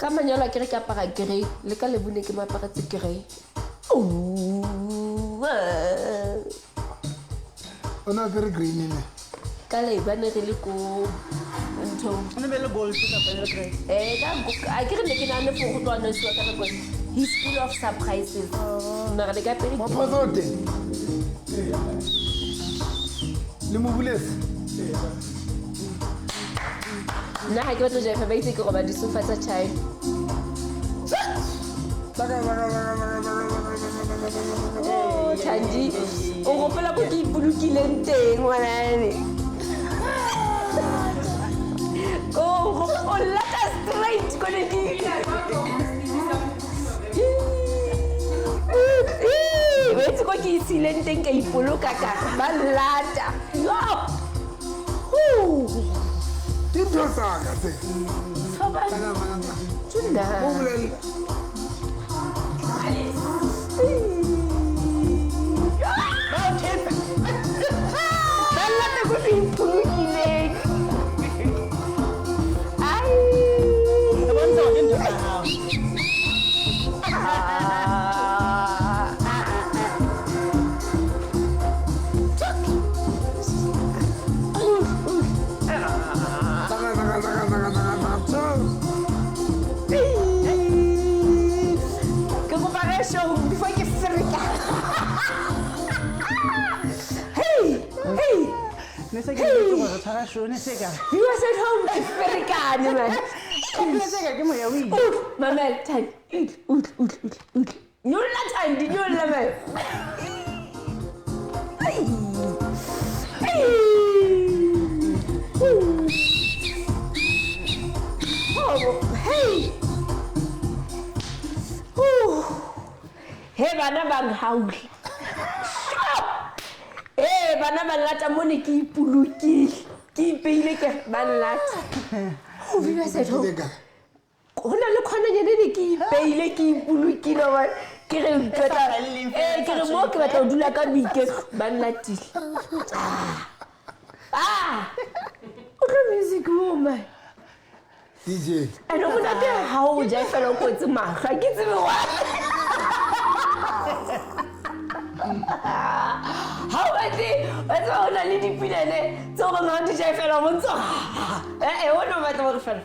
ka manyalo ke re ke apara grey le ka lebone ke maparetse grey ona very green ne ka lebane re le ko ntho Ano ba yung gold ka pa ka I ke re ne ke nane for go tswana se ka nako he's full of surprises na re ka pele papa zote le mo buletse na ha ke batla jefa ba itse ke roba di sofa tsa chai Tandi o gopela ko ke ipolokileng teng ngwanane o lata straight ko le ke wetse ko ke isileng teng ka ipoloka ka ba lata Dintho tsaka tse. Tunda. Mo bolelle. Ba lata ko ke ipolokileng before you freak out. Hey! You was at home to freak out, man. Mama, time. No time, did you love it? Hey! Hey, bana bang haul. Hey, bana bang lata mone ki puluki. Ki peile ke ban lata. O viva se ho. Ona le khona nyane ne ki peile ki puluki no ba. Ke re ntota. Ke re mo ke batla o dula ka bike ban latile. O tlo music woman. DJ. Ano mo na ke ha o ja fela o kotse maga ke tsebe wa. How about it? What's on a little pilene? So I'm not to say fellow once. What do I do for?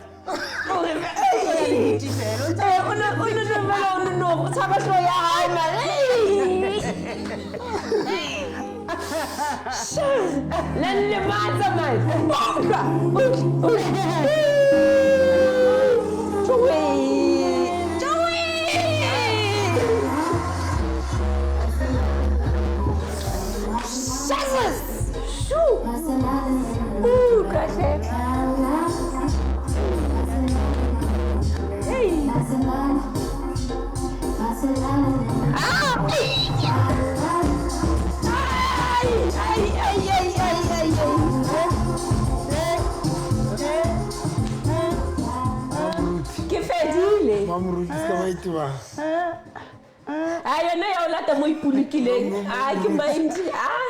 Ayo na ya lata mo ipulikileng ke maindi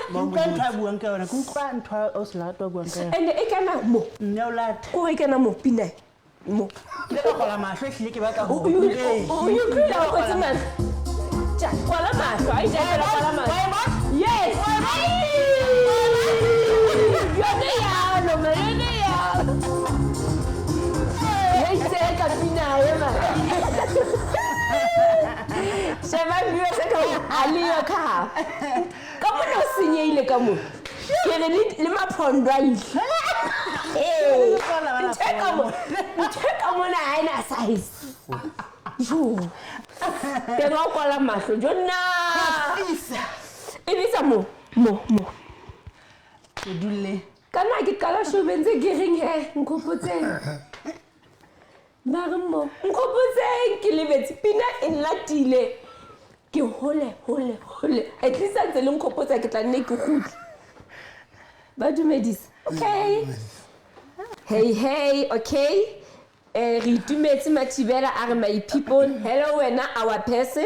Ntwa buang ka yona ke utlwa ntwa o se latwa buang ka yona ene e kana mo nne o lata ko e kana mo pina mo le ka gola mahlo ehlile ke batla o yo kula ko tsama ja kwala mahlo ai ja kwala mahlo yes yone ya no me yone ya se ka pina ema Shema biwa se ka aliyo ka Kamu no sinyeile kamu Kere le maphondo a ile Nteka mo na haina size Jo Ke nga kwala mahlo jo na Elisa mo ke dule Kana ke kala sho benze gering he nkgopotseng Narmo nkgopotseng ke lebetse pina en latile ke hole at least a tsele nkgopotsa ke tla nne ke gutla ba dumedisa okay hey okay re itumetse Mathibela a re my people hello wena our person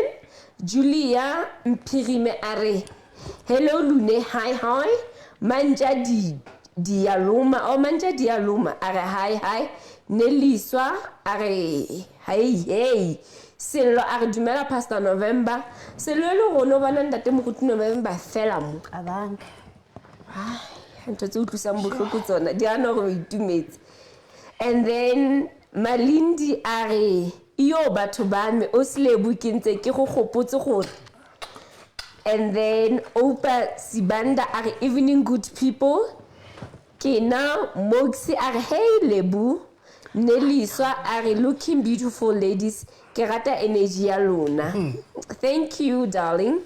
Julia Mpirime a re hello Lune hi Manja Dialoma a re hi Neliswa a re hey Sello a re dumela Pastor November Sello le go no bana ntate moruti November fela mo Abanka. ntho tse utlwisang bohloko tsona di ana gore o itumetse and then Malindi a re yo batho ba me o Slebu ke ntse ke go gopotse gore and then Opa Sibanda a re evening good people Kena Moxie a re hey Lebu Neliswa are looking beautiful ladies ke rata energy ya lona thank you darling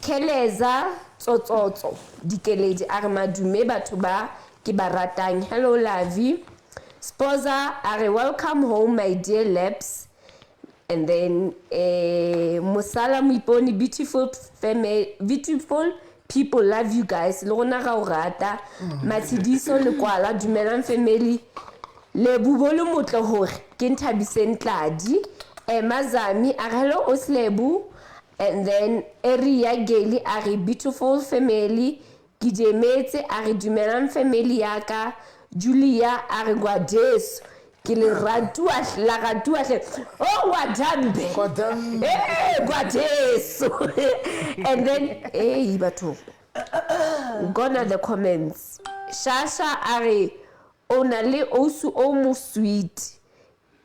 Keleza tsotsotso dikeledi are madume batho ba ke ba ratang hello Lavi Sposa are welcome home my dear Labs and then Musala Muiponi beautiful family beautiful people love you guys le rona ga o rata Matsidiso le kwala dumelang family le bubolo motle hore ke Nthabiseng Tladi Mazami a hello Oslebu and then Area Geli a beautiful family Kijemetse a dumelang family yaka Julia a Gwadeso ke le ratua la ratua oh Wadambe Gwadeso and then batho gonna the comments Shasha are ona le osu o mo sweet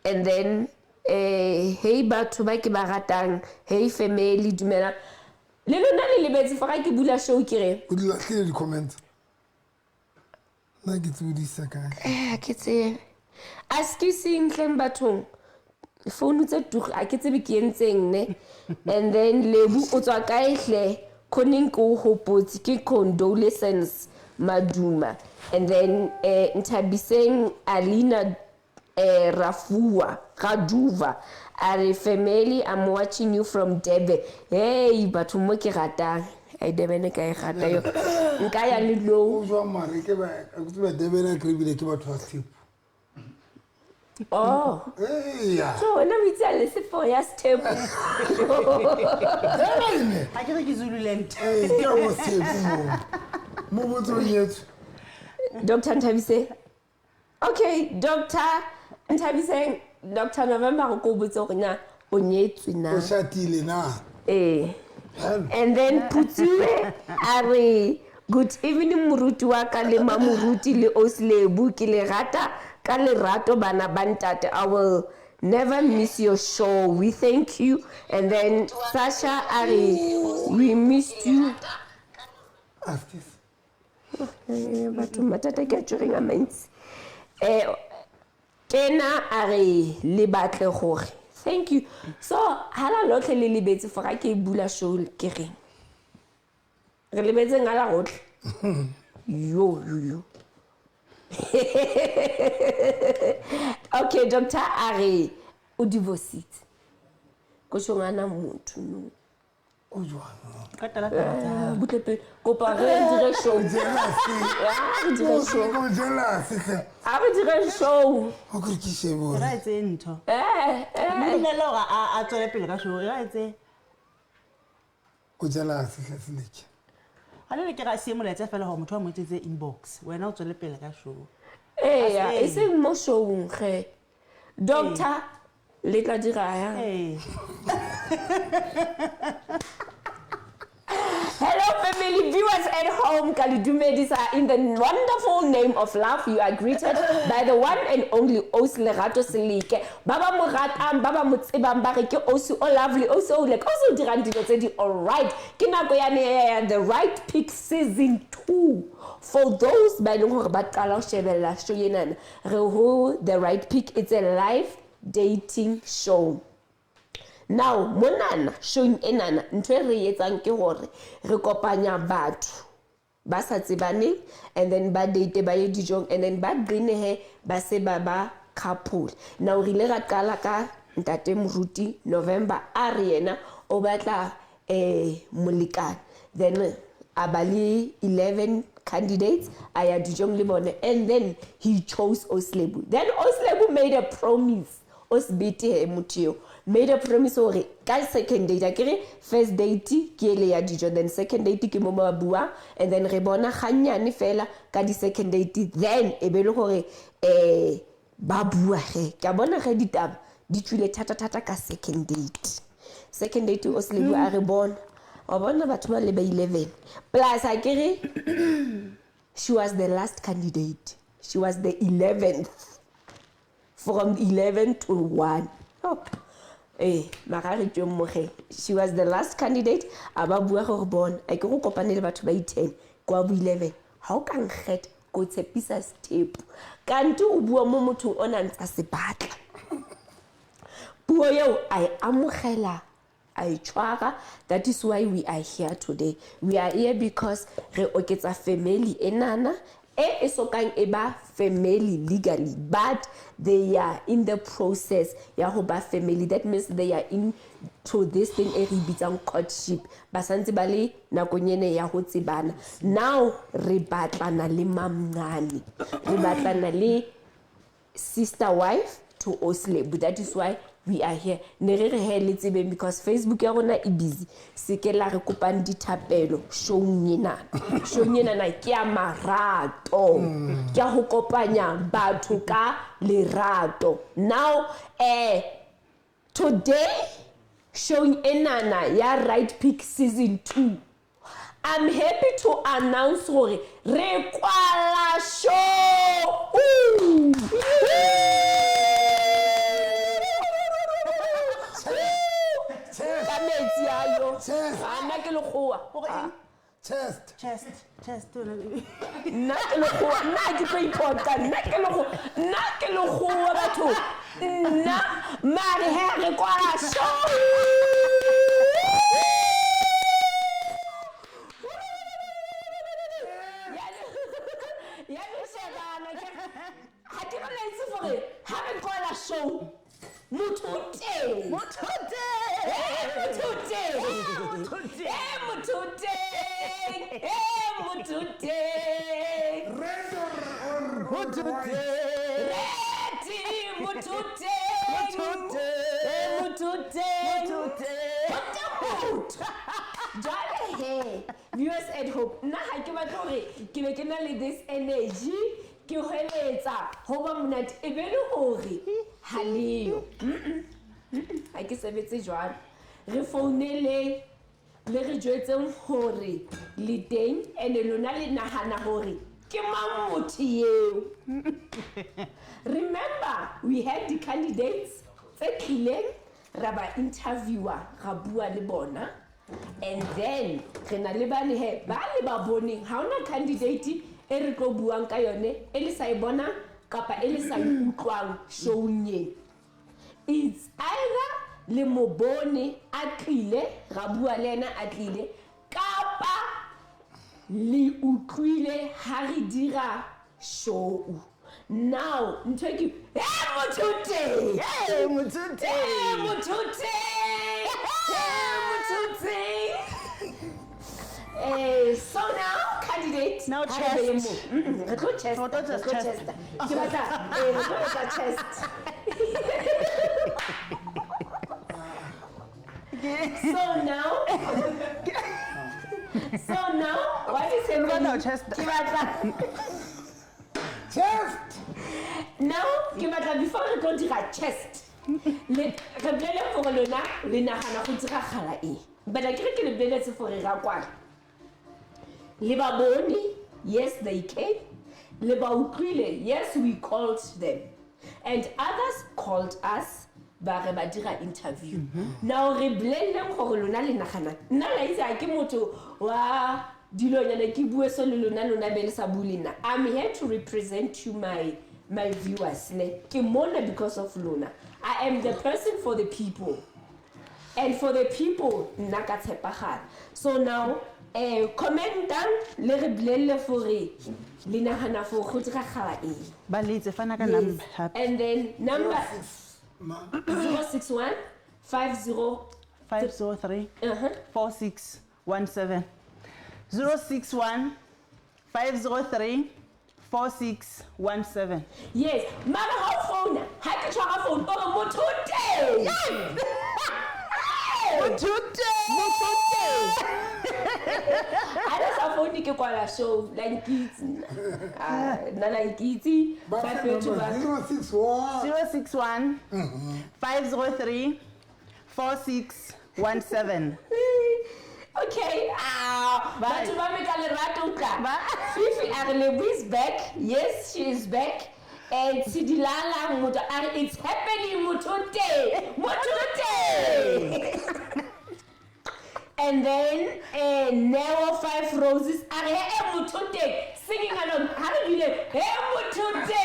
and then hey batho ba ke ba ratang hey family dumela le lona le lebetse fa ga ke bula show ke re o di latlhile di comment na ke tsodisa ka ke tse askising tleng bathong phone tse tug a ke tsebe ke entseng ne and then Lebu o tswa kaehle koning ko hopotse ke condolences Maduma and then Nthabiseng Alina Rafua Gaduva are family I'm watching you from Debe hey batho mo ke ratang ai Debe ka e rata yo nka ya le lo o jwa mare ke ba ke tseba Debe na kribile ke batho a step oh ya so na mitsa le se for ya step Ha ke re ke Zululand. ke a mo step mo botso yetso Dr. Nthabise okay Dr. Nthabise Dr. November go botse gore na o nyetswe na o shatile na and then Putsiwe are good evening Muruti wa ka le Mamuruti le Oslebu ke le rata ka lerato bana bantate I will never miss your show we thank you and then Sasha are we missed you after batho matata ke a tshwering a mantsi Kena are le batle gore thank you so hala lotlhe le lebetse for ga ke bula show ke reng re lebetse ngala gotlhe yo okay Dr. are o divorced go shongana motho no o jwa Ka tala. butlepe kopa re dire show re dire show o jealous a re dire show o ke ke shebo Ra etse ntho. Mo dinela ga a tswele pele ka show. Ra etse. o jealous hlaseleke Ha le ke ga se mo letsa fela ho motho wa mo tsetse inbox. Wena o tswele pele ka show. ya e se mo showung ge Doctor le tla dira ya Hello family viewers at home Kalidumedis are in the wonderful name of love you are greeted by the one and only Osi Lerato Selike baba mo ratang baba mo tsebang ba re ke Osi o lovely Osi o like Osi o dirang dilo tse di all right ke nako ya ne the right pick season 2 for those ba leng gore ba qala go shebella show yenana re ho the right pick it's a live dating show now monana showing enana ntwe re etsang ke gore re kopanya batho ba sa tsebane and then ba date ba ye dijong and then ba green he ba se ba couple now re le ra qala ka ntate Moruti November a re yena o batla molekane then abali 11 candidates aya dijong le bone and then he chose Oslebu then Oslebu made a promise Osbiti mutio made a promise hore ka second date akere first date ke ele ya dijo then second date ke mo ba bua and then re bona ganyane fela ka di second date then e be le hore ba bua ge ke a bona ge ditaba di tswile thata ka second date o se le a re bona wa bona batho ba le ba 11 plus a kere she was the last candidate, she was the 11th from 11 to 1 magare tšwe moge she was the last candidate a ba bua gore bona a ke go kopane le batho ba 10 kwa bo 11 ha o ka nkgetha go tshepisa step kanti o bua mo mothong o nantsa se batla puo yeo a amogela a tshwara. That is why we are here today. We are here because re oketsa family enana e sokang e ba family legally, but they are in the process ya go ba family. That means they are into this thing e re bitsang courtship, ba santse ba le nakonyene ya go tsebana. Now re batlana le mamngane, re batlana le sister wife to Oslebo. That is why we are here. Ne re he le tsebe because Facebook ya rona e busy, se ke la re kopang dithapelo showng yena na ke ya marato, ke ya go kopanya batho ka lerato. Now today showing enana ya Right Pick season 2, I'm happy to announce gore re kwala show. Chest. Nna ke tlo ipota, nna ke le goa batho, nna mare he re kwala show. Ya le shebana ke ha ke bona itse gore ha re kwala show mothote viewers at home, nna ha ke batla gore ke be ke na le this energy ke hweletsa ho ba monate e be le gore ha leo ha ke sebetse jwalo re founele le re jwetseng gore le teng ene lona le nagana gore ke mang motho eo. Remember we had the candidates tse tlileng ra ba interviewer ra bua le bona, and then re na le bane he ba le ba boneng ha ona candidate e re tlo buang ka yone e le sa e bona kapa e le sa utlwang showng ye. It's either le mobone a tlile ra bua le ena a tlile kapa le utlwile ha re dira show. Now nteki mothote so now candidate now chest. chest. So now what is it? Chest. Now ke batla before re tlo dira chest le re blele for lona le nagana go dira khala e but a ke le bleletse for ra kwana le ba boni. Yes, they came. Le ba utlwile. Yes, we called them, and others called us ba re ba dira interview. Now re blele gore lona le nagana nna la itse ke motho wa dilonyana ke bue so le lona be le sa bulina. I'm here to represent you my viewers ne ke mona because of Luna. I am the person for the people, and for the people nna ka tshepagala. So now comment down le re blele for le nagana for go dira khala e ba letse fana ka number, and then number 061 503 4617 061 503 4617. Yes, mama how phone ha ke tshwara phone o mothote mothote ala sa phone ke kwa kwala show like it's na like it's But 061. 061 503 4617. Okay, batho ba me ka lerato tla. Fifi a re Lebo is back. Yes, she is back. And Sidilala Muto, it's happening Mutute. And then Neo 5 Roses are Mutute singing along. How do you know? Hey Mutute!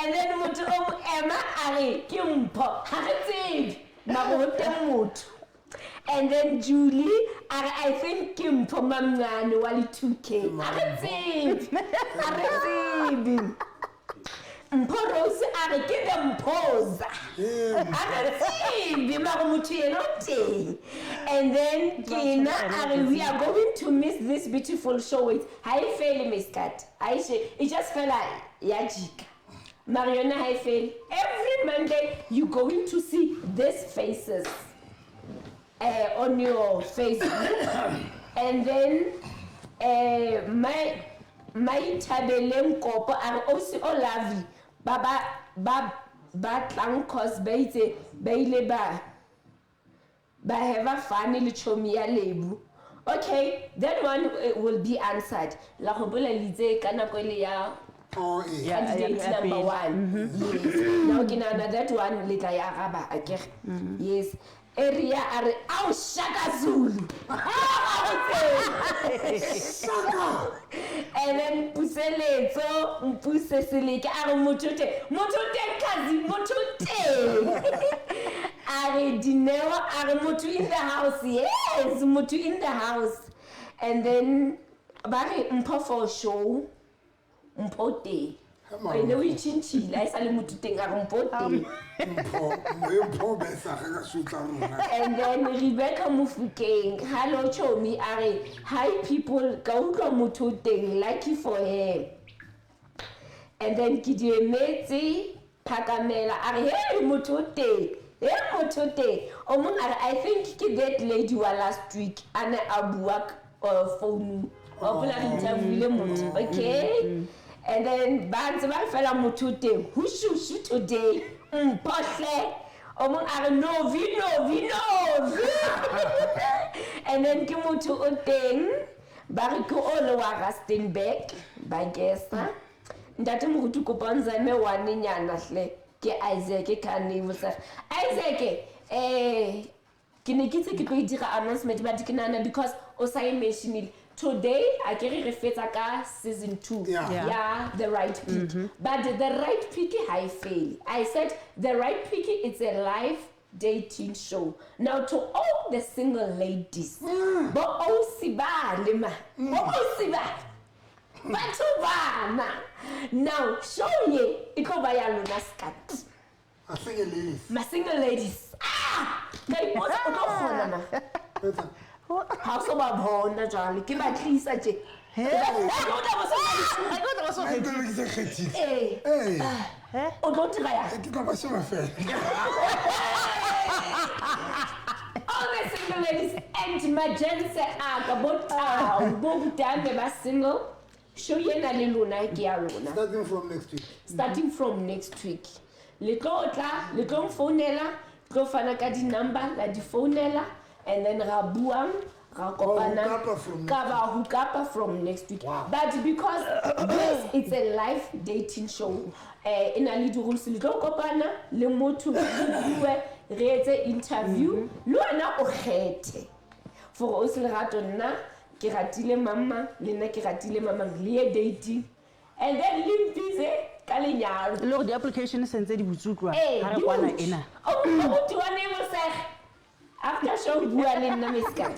And then Mutu Emma Ari Kimpo Hatzib Magote. And then Julie, I think Kimpo Mamman Wali 2K. Hatzib. Mporos are give them pose. And then Kina, we are going to miss this beautiful show. It's high fail, Miss Cat. It just felt like Yajika. Mariona high fail. Every Monday you're going to see these faces on your Facebook. And then my Tabelem Kopo are also lovely. Baba tlang cause baite baile ba have fun le chomi ya Lebu. Okay, that one will be answered. La go bola litse kana go le ya candidate number 1. Yes. Now kinana that one later ya raba akere. Yes. Area are au Shaka Zulu. Shaka. And then pusele so mpuse silike are mutute kazi mutute. Are dinero are mutu in the house. Yes, mutu in the house. And then bari mpo for show mpote. I know we chinchi la isale mutute ngare mpote. And then Rebecca Mufukeng, hello Chomi, are hi people, Kaunka Mututeng, lucky for her. And then Kidie Metsi, Pakamela, are hey Mutute, hey Mutute. I think that lady was last week, Anna Abuak phone, okay? And then Banzama fella Mutute, who shoot today? Posle. No. And then Kimutu Oteng, Bariko Olowa Rastenbeck, Bagesa. Ndatum Hutuko Panza me waninya nasle. Ke Isaac Kanivusa. Isaac, Kinikiti Kipidira announcement, but Kinana because Osai mentioned today, I can refer to season 2. Yeah, the right pick. But the right pick, I fail. I said the right pick, it's a live dating show. Now to all the single ladies, but all siba lima, all siba, batubana. Now show ye, ikobaya luna skat. My single ladies. They put on the how so bad hona jali ke ba tlisa je o don't all the single ladies and my gents are both ba single show yena le luna ke ya luna starting from next week le tlo phonela tlo fana ka di number la di phonela. And then Rabuam, Rakopana, Hukapa from next week. Wow. But because this it's a live dating show, in a little Kopana, le motu rete interview, Luana Ochete. For us, Ratona, Kiratile Mama, Lena Kiratile Mama, Lia dating, and then Limpize, Kalinyar. Look, the application is sent to the Buzukra. Oh, to a name of say. After show buale na miskat.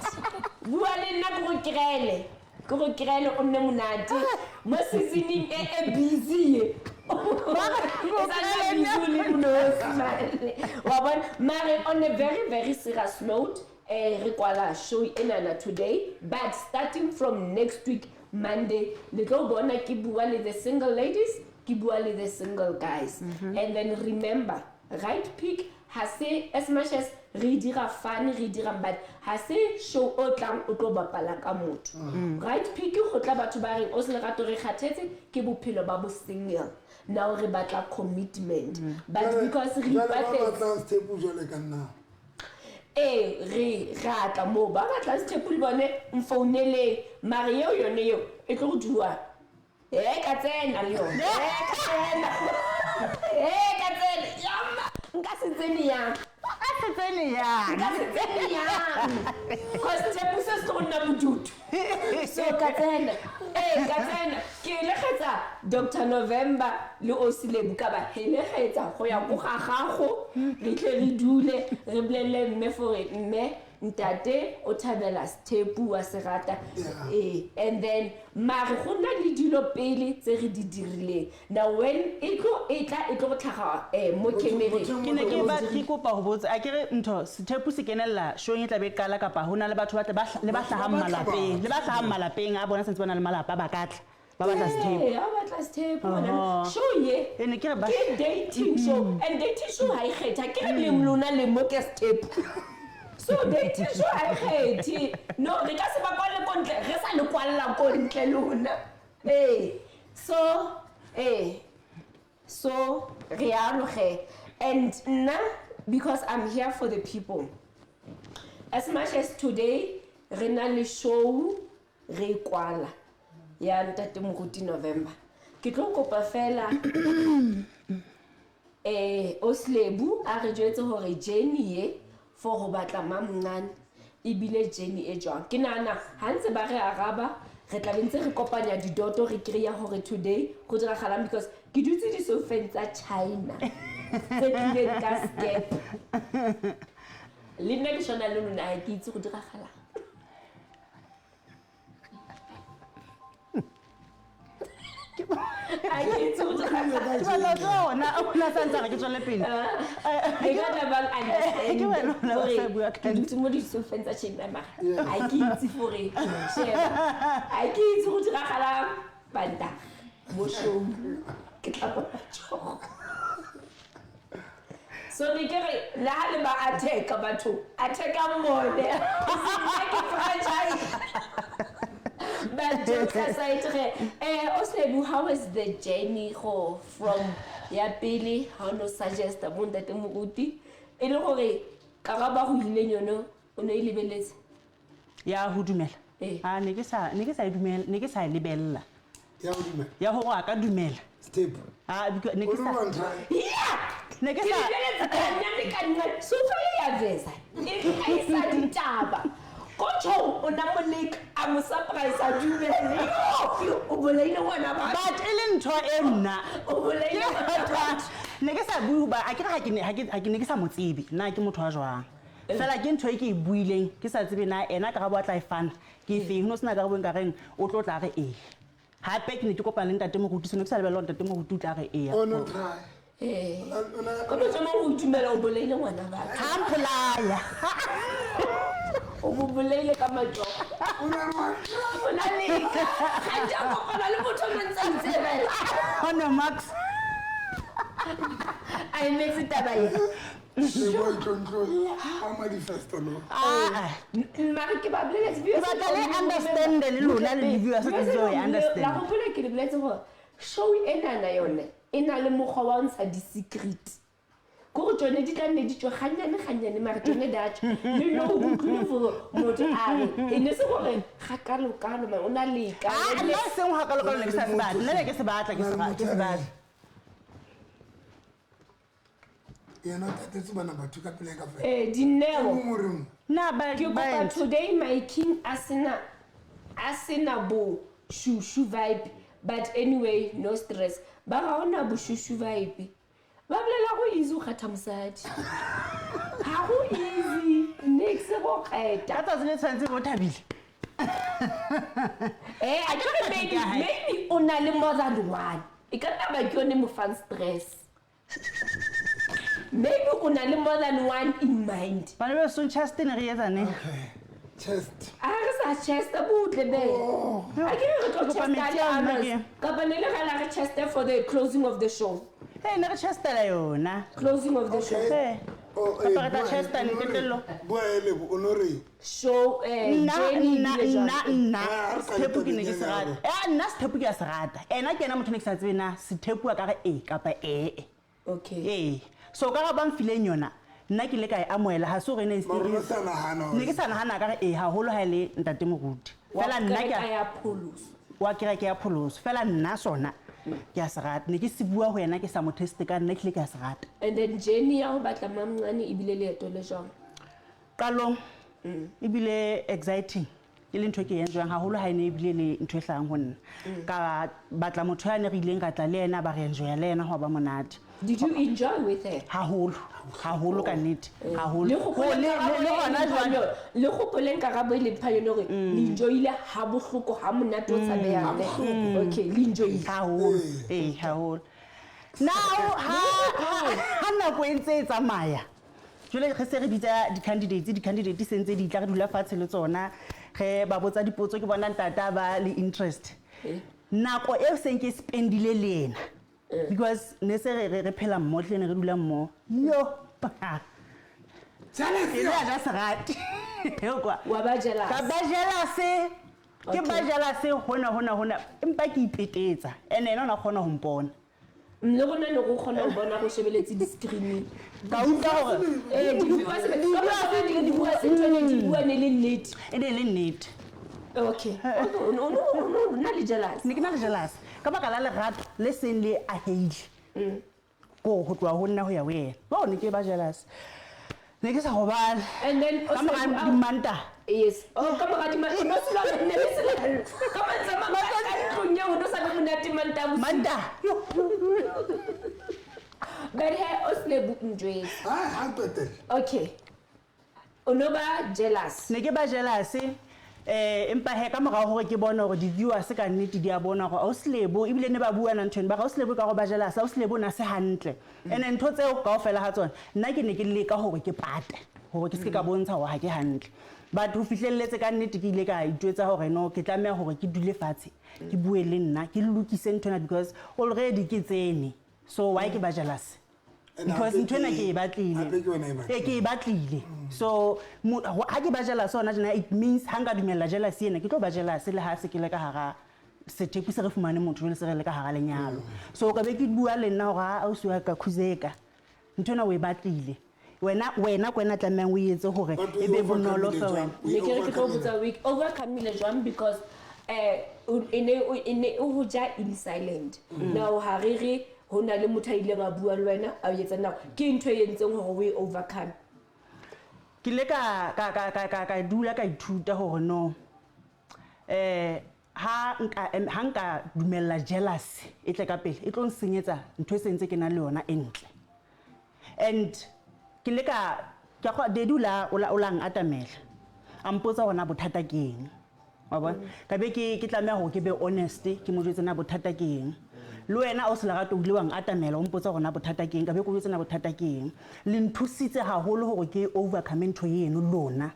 Buale na kukrele. Kukrele on munati. Mo seasoning busy. Mary, on a very, very serious note, Rikwala show inana today, but starting from next week, Monday, little bona kibuale the single ladies, kibuale the single guys. And then remember, right pick has say as much as re dira fun re dira but ha se show o tlang o tlo bapala ka motho right pick go tla batho ba reng o se lerato re kgathetse ke bophelo ba bo single now re batla commitment but because re ipatetse re ratla mo ba batla step le bone mfounele mare yone yo e tlo go dua ka tsena le yone ka tsena yama nka se tsene yang cause step se se go nna bodutu so ka tsena ke le kgetsa Dr November le Osilebu ka ba hele kgetsa go ya go ga gago re tle re dule re blele mme for mme ntate o thabela stepu wa serata and then mare go nna le dilo pele tse re di dirileng now when e tlo go tlhaga mo kemereng ke ne ke ba ke kopa go botsa a ke re ntho stepu se kenella showing e tla be kala kapa hona le batho ba hlaga malapeng a bona sentse bona le malapa ba katla ba batla stepu show ye ke dating show and dating show ha ikgetha ke le lona le mo ke stepu so dating show ha ikgethe no re ka se ba kwa le kontle re sa le kwalla kontle lona so realo and now because I'm here for the people as much as today re na le show re kwala ya ntate Moruti November ke tlo kopa fela Osilebu a re jwetse hore Jenny ye for go batla mamngane e bile Jenny e jwang ke nana ha ntse ba re araba re tla bentse re kopanya didoto re kreya hore today go dira galang because ke dutse di sofeng tsa China tse tlile ka step le nna ke shona le lona ke itse go dira galang I get to the so they get la le ba attack batho attack more franchise. But jokes aside, Osilebu, how is the journey from Yapili? How no suggest about that Moruti? And okay, Karaba who you lebeletse. Ya ho dumela. Ne ke sa lebella. Ya ho dumela. Ya ho ka dumela. Step. Ne ke sa. Yeah. Ne ke sa. So ya vesa. E sa ditaba. Kocho unamonik I'm surprised at you but ele ntho e nna ne ke sa bua a ke ga ke ne ke sa motsebi nna ke motho wa jwang fela ke ntho e ke e buileng ke sa tsebe na ena ka ga botla e fana ke feng no sena ka go nka reng o tlo tla re hape ke ne ke kopana le ntate Moruti so ne ke sa lebella ntate Moruti tla re no try ko tlo mo go dumela o boleile ngwana ba ha mpolaya o mo boleile ka matlo ona le ga ja go le motho mo ntse bela ona Max I mix it up aí le boy control a manifesto no mara ke ba blele views ba tla le understand le lona le viewers ke zo understand la go pula ke le bletse go show ena na yone ena le mogwa wa ntsha di secret go tsone di tla nne di tswa ganyane mara tsone datso le no go tlile for motho a re ene se gore ga kalokalo ma ona le ka le se ngwa kalokalo le ke sa se batla le ke se batla ke se batla yena tatetse bana batho ka pele ka fa dineo na ba ke kopa today my king asina bo shushu vibe but anyway no stress ba ga ona bo shushu vibe ba blela go easy go khatha mosadi ha go easy next go khaeta ka tsone tshwantse go thabile I don't maybe ona le more than one e ka taba ke yone mo fan stress maybe ona le more than one in mind ba le so chest ne re etsa ne chest sa chest butle be I can't go chest ka le gala chest for the closing of the show ne re chest la yona closing of the show Aparata Chester nketello. Boele onore. show Jenny nna Sthepu ke ne ke se rata nna Sthepu ke a se rata ena ke ena motho ne ke sa tsebe na Sthepu a ka re kapa okay so ka ga bang fileng yona nna ke le ka e amoela ha so re ne ne ke sa nahana ka re haholo ha ile ntate moruti fela nna ke ya pholoso wa kera ke ya pholoso fela nna sona ke a se rata ne ke se bua ho yena ke sa mo teste ka nna ke le ke a se rata and then Jenny ya ho batla mamncane e bile leeto le jang qalong e bile exciting ke le ntho ke yenjwang haholo ha ene e bile le ntho e hlang ho nna ka batla motho ya ne re ileng ka tla le yena ba re enjoy le yena ho ba monate. Did you enjoy with her? Haholo ka nnete haholo le gopoleng karabo ile phayo le re le enjoyile ha bohloko ha monate o tsabeyane okay le enjoyile haholo now ha nako e ntse e tsamaya jole re se re bitsa di-candidate sentse di tla re dula fatshe le tsona ge ba botsa dipotso ke bona ntata ba le interest nako e seng ke spendile le ena because ne se re phela mmotle ne re dula mmo yo ja sarati kwa wa ba jealous ka ba jealous ke ba jealous hona empa ke ipetetsa ene ena ona khona ho mpona le gona le go khona ho bona go shebeletse di screen ka utlwa gore di bua ne le nnete ene le nnete okay no na le jealous ne ke na le jealous ka baka la lerato le seng le a heile go tloa ho nna ho ya wena bo ne ke ba jealous ne ke sa go bala and then ka mara di manta yes ka mara di manta no sila ne le sila ka mantsa mama ka tlonya ho sa le monate manta but he osle book njwe okay onoba jealous ne ke ba jealous empa he ka mora hore ke bona hore di-viewers ka nnete di a bona hore Auslebo ebile ne ba bua na nthweni ba Auslebo ka go ba jealous Auslebo na se hantle ene ntho tseo kaofela ha tsona nna ke ne ke le ka hore ke pate hore ke se ka bontsha hore ha ke hantle but ho fihlelletse ka nnete ke ile ka itwetsa hore no ke tlameha hore ke dule fatshe ke bue le nna ke lokise nthona because already ke tsene so why ke ba jealous because ntwena ke e batlile so ha ke ba jealous ona jena it means hanga dumela jealous ena ke tlo ba jealous le ha se ke le ka hara Sthepu se re fumane motho le se re le ka hara lenyalo so ka be ke bua le nna hore a o se ka khuzeka ntwena o e batlile wena kwena tlamang o etse hore e be bonolo fa wena ne ke re ke tlo botsa week overcome le jwang because ene o ho ja in silent now ha re hona le motho ile ga bua le wena a yetsa nako ke ntwe e entseng hore we overcome ke le ka dula ka ithuta hore no ha nka dumella jealous e tle ka pele e tlo nsenyetsa ntwe sentse ke na le yona entle and ke le ka go dedula o la ngatamela ampotsa hona bothata ke eng wa bona ka be ke tlameha hore ke be honest ke mo jwetse na bothata ke eng le wena o se la gato ile wa ngatamela o mpotsa gona bothata ke eng ka be go jwetse na bothata ke eng le nthusitse haholo hore ke overcome ntho eno lona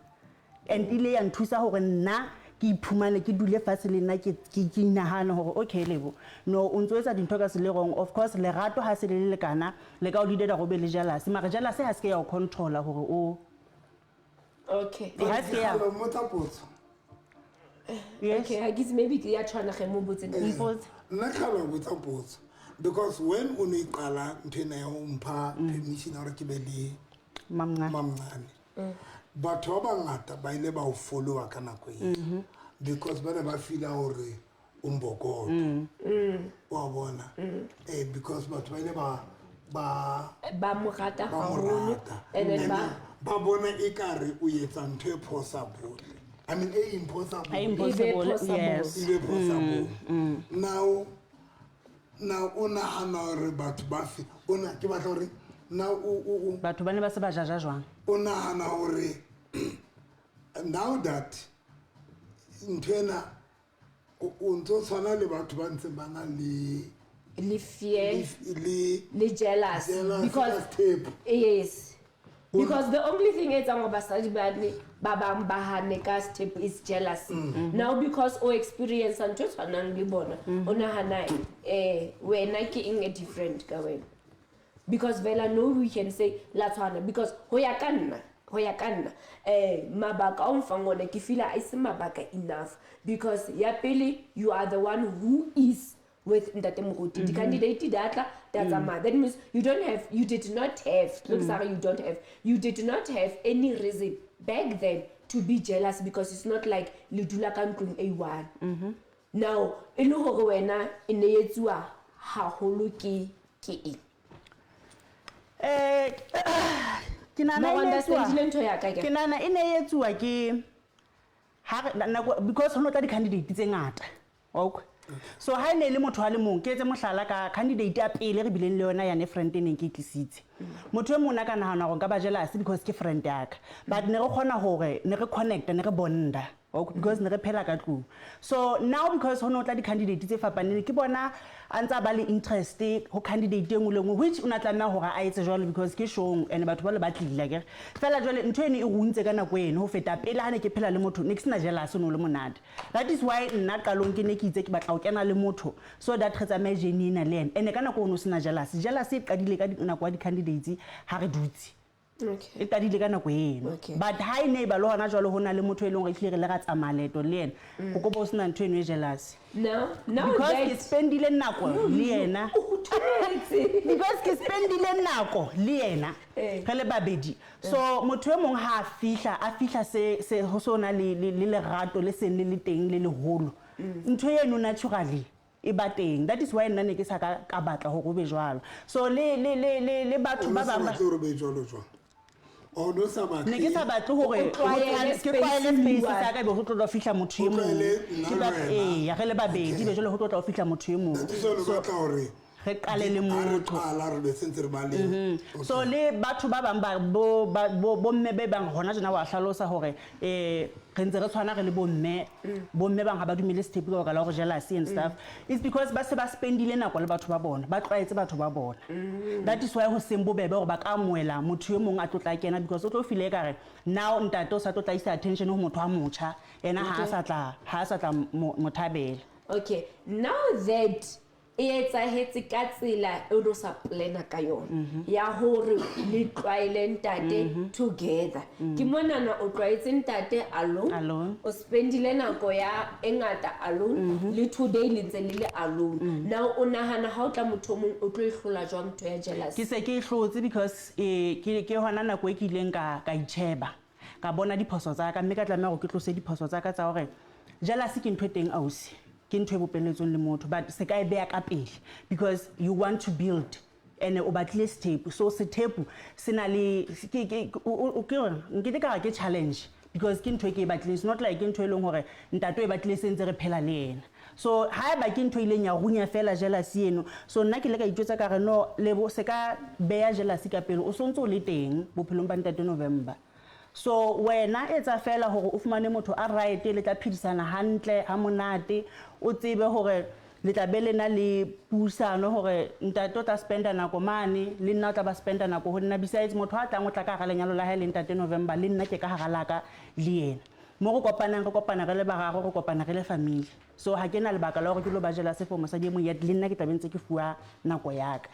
and ile ya nthusa hore nna ke iphumane ke dule fatshe le nna ke inahana hore okay lebo no o ntso etsa dintho ka se le wrong of course lerato ha se le lekana le ka o dideda go be le jealous mara jealous ha se ke ya o controller hore o okay ha se ya yes okay I guess maybe ke ya tshwana ge mo botse nna khalo botsa potso because when o ne iqala nthena ya umpha permission hore ke be le mamncane batho ba bangata ba ile ba o followa ka nako e because ba ne ba feel hore o mbokoto wa bona because batho ba ile ba mo rata haholo and then ba bona e kare o etsa ntho e possible I mean impossible yes impossible now ona hana re batho ba fi ona ke batla hore now batho ba ne ba se ba jaja jwang ona hana hore now that ntena o ntso tsana le batho ba ntse bana le fear le jealous because yes because the only thing is basadi ba bang ba hane ka Sthepu is jealousy now because o experience and just tshwanang le bona ona hana wena ke eng different ka wena because vela no we can say la tshwana because ho ya ka nna mabaka a mfang ona ke feel a se mabaka enough because ya pele you are the one who is with Ntate Moruti. The candidate data that's that means you did not have any reason back then to be jealous because it's not like Lidula Kanklung A1. Now, in wena in the Yetsua haholo ke e. Kinana ine Yetsua ke because ho no tla di candidate tse ngata. Okay. So ha ene le motho a le mong ke etse mohlala ka candidate ya pele re bileng le yona ya ne friend ene ke tlisitse motho e mona ka nahana go ka ba jealous because ke friend ya ka but ne re khona hore ne re connect ne re bonda because ne re phela ka tlu so now because ho no tla di candidate tse fapaneng ke bona antsa ba le interest ho candidate e ngwe which una tlamela hore a etse jwalo because ke shong and batho ba le batlile ke fela jwale ntho ene e runtse ka nako ene ho feta pele ha ne ke phela le motho ne ke sina jealous no le monate that is why nna qalong ke ne ke itse ke batla ho kena le motho so that re tsamaya jenina le ene ene ka nako ono sina jealous e qadile ka nako ya di candidates ha re dutse okay e qadile ka nako eno but ha ine ba lo hona jwalo hona le motho e leng re tlile re ga tsamaya leto le ene go go bo sina ntho eno e jealous no because ke spendile nako le yena because ke spendile nako le yena re le babedi so motho e mong ha a fihla se ho sona le lerato le se le teng le leholo ntho eno naturally e bateng that is why nna ne ke sa ka batla ho be jwalo so le batho ba bang o no sa batle ne ke sa batle hore ke tlwaele space sa ka be ho tlo fihla motho e mong ke ba ya re le babedi be jole ho tlo fihla motho e mong re qale le motho so le batho ba bang bo mme be bang hona jana wa hlalosa hore re ntse re tshwana re le bo mme bang ha ba dumele step ka la hore jealousy and stuff it's because ba se ba spendile nako le batho ba bona ba tlaetse batho ba bona that is why ho sembo bebe hore ba ka moela motho e mong a tlotla kena because o tlo file ekare now ntate o sa tlotla isa attention ho motho a motsha ena ha a sa tla mothabela okay now that etsa hetsi ka tsela e do sa plana ka yona ya hore le tlwaile ntate together ke monana o tlwaetse ntate alone o spendile nako ya engata alone le today le ntse le alone now o nahana ha o tla motho mong o tlo ihlola jwang ntho ya jealousy ke se ke ihlotse because ke hona nako e ke ileng ka itsheba ka bona diphoso tsa ka mme ka tlamela go ke tlose diphoso tsa ka tsa hore jealousy ke ntho teng ausi ke ntho e bopeletsong le motho but se ka e beya ka pele because you want to build and o batle step so sethepu sena le ke ka ke challenge because ke ntho e ke batle it's not like ke ntho e leng hore ntato e batle sentse re phela le yena so ha ba ke ntho ile nya runya fela jealousy eno so nna ke le ka itjwetsa ka re no lebo se ka beya jealousy ka pele o sontse o le teng bophelong ba ntate November so wena etsa fela hore o fumane motho a right le tla phidisana hantle ha monate o tsebe hore le tla be lena le pusano hore ntate o tla spenda nako mane le nna o tla ba spenda nako ho nna besides motho a tlang o tla ka ga lenyalo la ha le ntate November le nna ke ka hara laka le yena mo go kopana re le bararo go kopana re le family so ha ke na le baka la hore ke lo ba jela se for mosadi mo ya le nna ke tla bentse ke fuwa nako yaka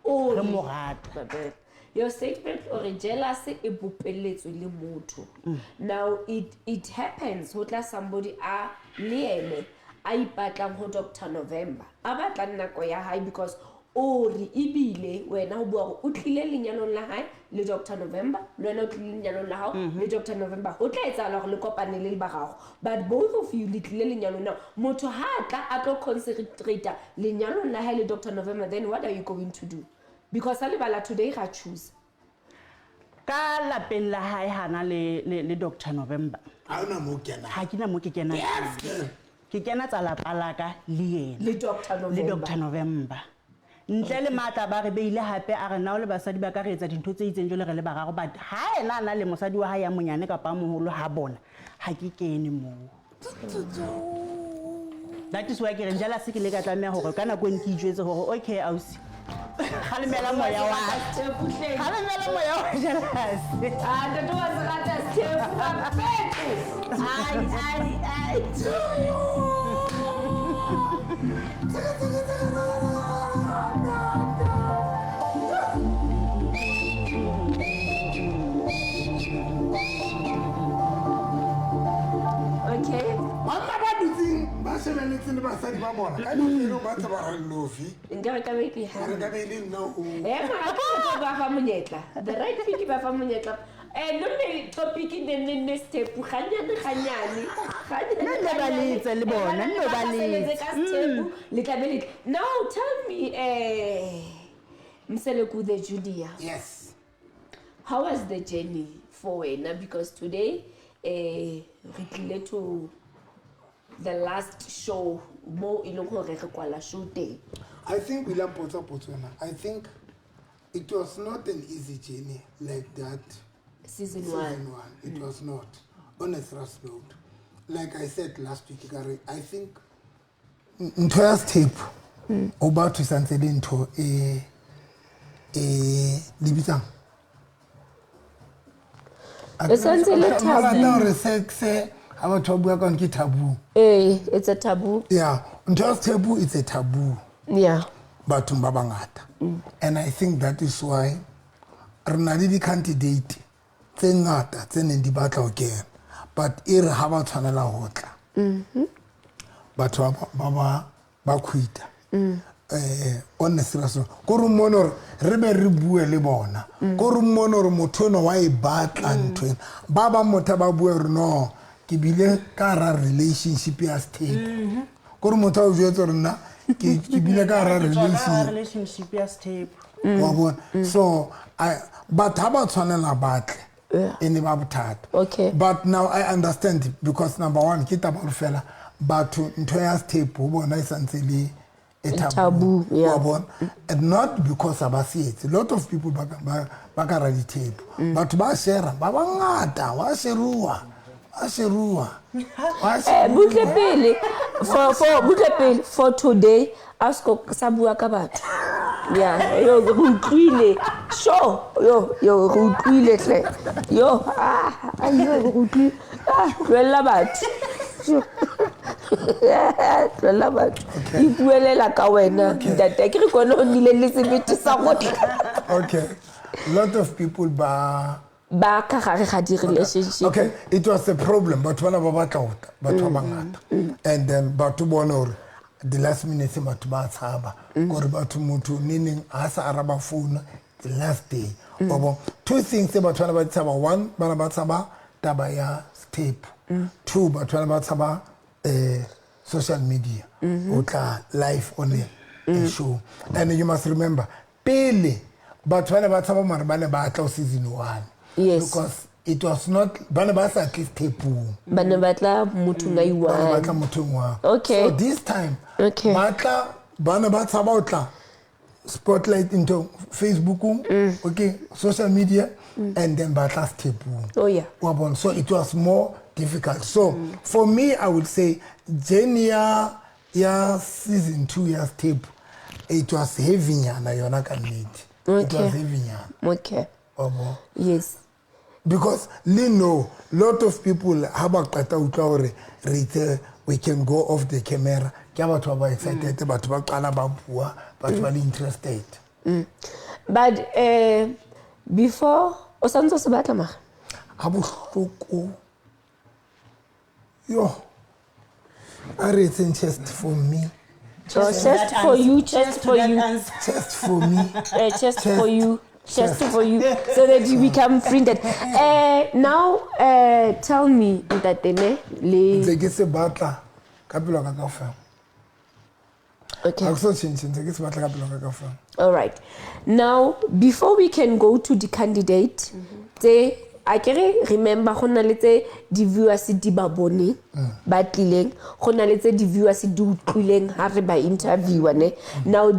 o re mo rata your statement or jealousy e bopeletswe le motho now it happens ho tla somebody a leene a ipatlang ho Dr November a batla nako ya hae because ori ibile wena ho bua o tlile lenyalong la hae le Dr November le wena o tlile lenyalong la hao le Dr November ho tla etsa le kopane le bagago but both of you le tlile lenyalong na motho ha tla a tlo concentrate lenyalong la hae le Dr November then what are you going to do because alibala today ga choose ka lapeng la hae hana le Dr November ha ona mo kena ha kina mo ke kena ke kena tsa lapa laka le yena le Dr November ntle le matla ba re beile hape a re nao le basadi ba ka re etsa dintho tse itseng jole re le bagago but ha ena na le mosadi wa hae ya monyane ka pa moholo ha bona ha ke kene mo that is why ke re njala se ke le ka tlameha hore kana go nkijwetse hore okay ausi khalemela moya wa jealousy ntate wa se rata step ai batswadi ba bona ka dipelo ba tsa ba Lofi nka ka be ke ha re ka be le nna o mara ka ba fa monyetla the right thing ba fa monyetla no ne topic ne step ganyane nne ba letse le bona nne ba letse le tla be now tell me Mseleku the Julia. Yes. How was the journey for wena? Because today we tlile to the last show mo ilong hore re kwala show day. I think we learned Potsona. I think it was not an easy journey like that. Season one. It was not. On a thrust note. Like I said last week, Gary, I think Ntoya's tape about to sansele into Libitang. Taboo. It's a taboo. Yeah, Ntoya's taboo is a taboo. Yeah. But and I think that is why Renali candidate Tengata, Ten Dibata again. But here have a channel hotla. But Baba Bakuita. Honest raso. Korumonor Rebe Ribue Libona. Korumonor Motono Wai Bat and Twin. Baba Motababu no Kibile Kara relationship as tape. Korumota Vietorna. Relationship as tape. So but how about channel battle? In the Babutat. Okay. But now I understand it because number one, kita fella, but to Ntoya's tape, nice and silly, a taboo. Yeah. And not because I see it. A lot of people back the tape. But Bashera, Babangata, Washerua. For today, ask Sabua Kabat. Yeah, yo, Rutuile. Sure, yo, Rutuile. Yo, Rutuile. Relabat. Relabat. If you are like a winner, that I can go on listen to someone. Okay. A lot of people relationship. Okay, it was a problem, but one about and then Batubonor, the last minute Matuba Saba, or Batumutu, meaning Asa Araba phone, the last day. Two things about one about Saba, one, Banabat Saba, Tabaya tape, two, but one about Saba, social media, live on a show. And you must remember, Pele, but one about Saba Marabana Battle season 1. Yes. Because it was not Banabasa at least tapu. Banabatla Mutunga Iwa. Okay. So this time, okay. Batla Banabats about spotlight into Facebook, okay, social media, and then Batla's tapu. Oh yeah. So it was more difficult. So for me, I would say Genia season 2 years tape. It was heavy and I can need. Okay. It was heavy. Okay. Yes. Because Lino, lot of people have a we can go off the camera. Are excited but are interested. But before Osanto Sabatama. Yo, I read just for me. Just for you, just for you. Just for me. Just for you. Just for you, so that you become friended. Now, tell me that they get a battle. Okay. All right. Now, before we can go to the candidate, I can remember the viewers di babone ba tlileng gona le the viewers di utlwileng ha re ba interview ne. Now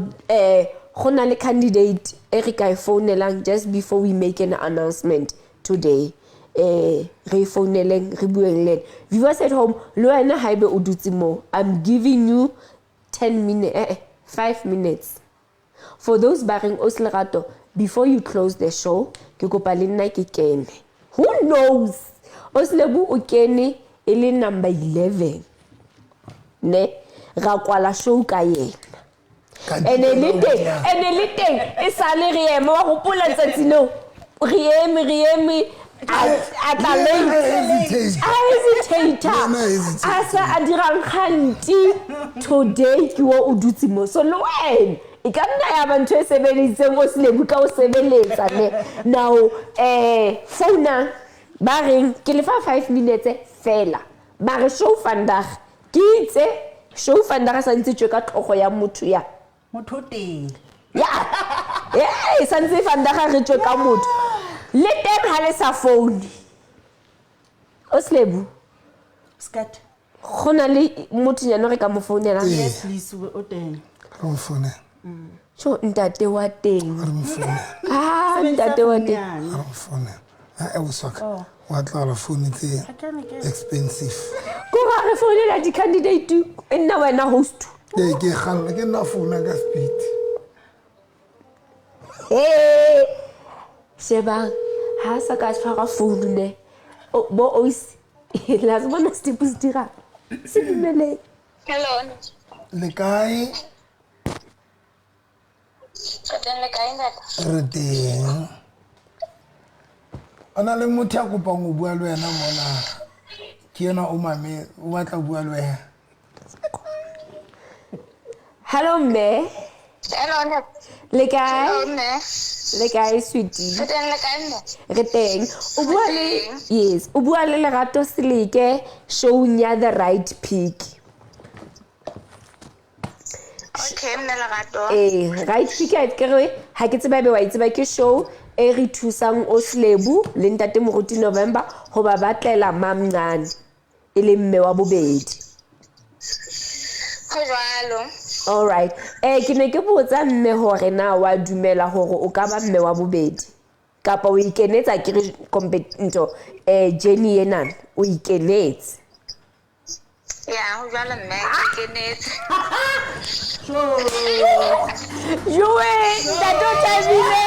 gona le candidate Erika phonelang just before we make an announcement today. Re phoneleng re bueng le viewers at home lo ena haibe o dutse mo. I'm giving you 10 minutes 5 minutes for those barring Oslerato before you close the show. Ke kopa le nna ke kene. Who knows? Oslebu o kene ele number 11 ne ra kwala show ka yena. And a little, it's a little, more popular than no. Riemi, a tla late a hesitator a sa a dirang kganti today ke wo o dutse mo so le wena e ka nna ya ba ntho e sebeditseng o Selebu ka o sebeletsa ne now phone ba reng ke le fa 5 minutes fela ba re show vandag ke itse show vandag sa ntse tjwe ka tlhogo ya motho ya motho teng sa ntse vandag re tjwe ka motho le teng ha le sa phone o Selebu skat gona le motho ya no re ka mo founela yes please o teng Ka phone. so ntate wa teng ntate wa teng Ka phone. I was like, what la phone tse expensive. ko ga re founela di candidate nna wena host Ke kgang ke na phone ka speed. Sheba ha sa ka tshwara phone ne bo oisi la bona stipu stira simele Hello. Le kae? Le kae ntate? Re teng. Ana le motho a kopang o bua le wena mona. Ke yena o mame o batla bua le wena. hello me Hello ntate. le kae Hello nne. le kae sweetie Le kae nne? re teng o bua le yes o bua le Lerato Seleke show nya the right pick Okay, mne Lerato. right pick a ke re ha ke tseba be wa itseba ke show e re thusang o Selebu le ntate Moruti November ho ba batlela mamncane e le mme wa bobedi Go jwalo. all right ke ne ke botsa mme hore na wa dumela hore o ka ba mme wa bobedi kapa o ikenetsa ke re competento Jenny enana o ikenetse Ya, go jwalo mme ke kenetse. Joe ntate o thabile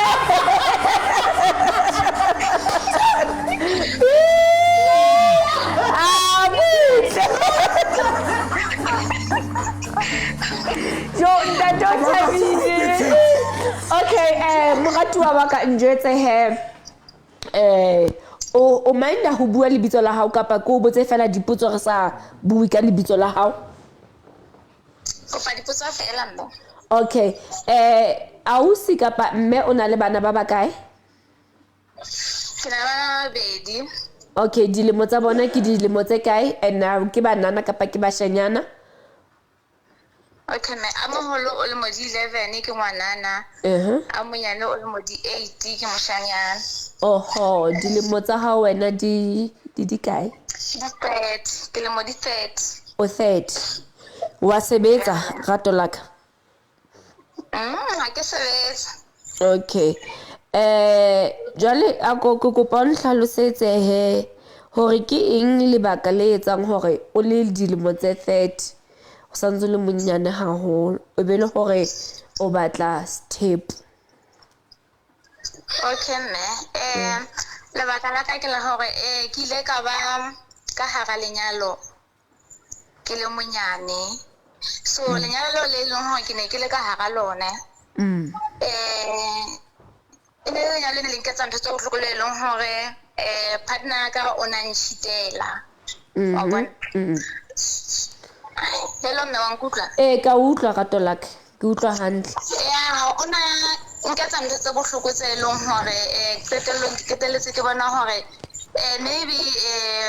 Jo ntate o thabile okay moratuwa wa ka njwetse he o minda ho bua lebitso la hao kapa ko botse fela dipotso re sa bui ka lebitso la hao Kopa dipotso fela mme. okay ausi kapa mme o na le bana ba bakae Ke na bana babedi. okay dilemo tsa bona ke dilemo tse kae and ke banana kapa ke bashanyana Okay mme a moholo o le mo di 11 ke ngwanana. A monyane o le mo di 8 ke moshanyana. oho dilemo tsa hao wena di kae Di 30 ke le mo di 30. o 30 wa sebetsa rato laka Ha ke sebetsa. okay jwale a ko kopa o nhlalosetse he hore ke eng lebaka le etsang hore o le dilemo tse 30 o santse le monyane haholo o be le hore o batla step Okay mme lebaka la ka ke la hore ke ile ka ba ka hara lenyalo ke le monyane so lenyalo le leng hore ke ne ke le ka hara lona e ne lenyalo le leng ke tsa ntho tse bohloko le leng hore partner ka o na ntshitela wa bona hello mme wa nkutlwa ka utlwa rato laka ke utlwa hantle ya ona nka tsa ntho tse bohloko tse leng hore qetelletse ke bona hore maybe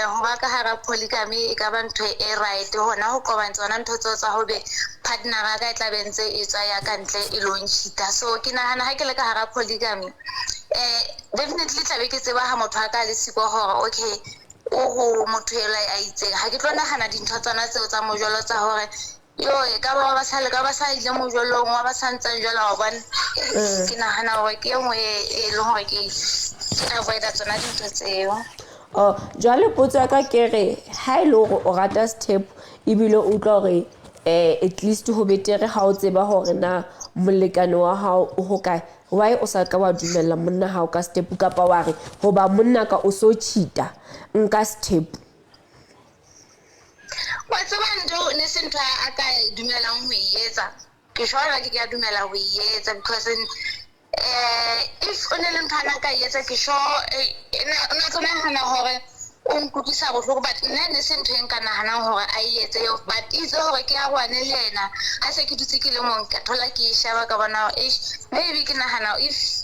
ho ba ka hara polygamy e ka ba ntho e right hona ho qoba tsona ntho tseo tsa hobe partner ga ka e tla bentse e tswa ya ka ntle e lo nshita so ke nahana ha ke le ka hara polygamy definitely tla be ke tseba ha motho a ka le siko hore okay o motho ela a itseng ha ke tlo nahana dintho tsona tseo tsa mojolo tsa hore yo e ka ba sa ile mojolong wa ba santsa jwalo wa bona ke nahana hore ke engwe e le hore ke avoid tsona dintho tseo jwale potso ya ka ke re ha ile hore o rata step ebile o utlwa hore at least ho betere ha o tseba hore na molekane wa hao o hokae why o sa ka wa dumella monna hao ka step kapa wa re hoba monna ka o so cheata nka step wa tseba ntho ne se ntho a ka dumelang ho etsa ke shwala ke ya dumela ho etsa because if o ne le ntho ana ka etsa ke sure ona tsona hana hore o nkutlisa bohloko but nna ne se ntho e nka nahanang hore a etse yo but itse hore ke a bone le yena ha se ke dutse ke le mong ka thola ke shaba ka bona maybe ke nahana if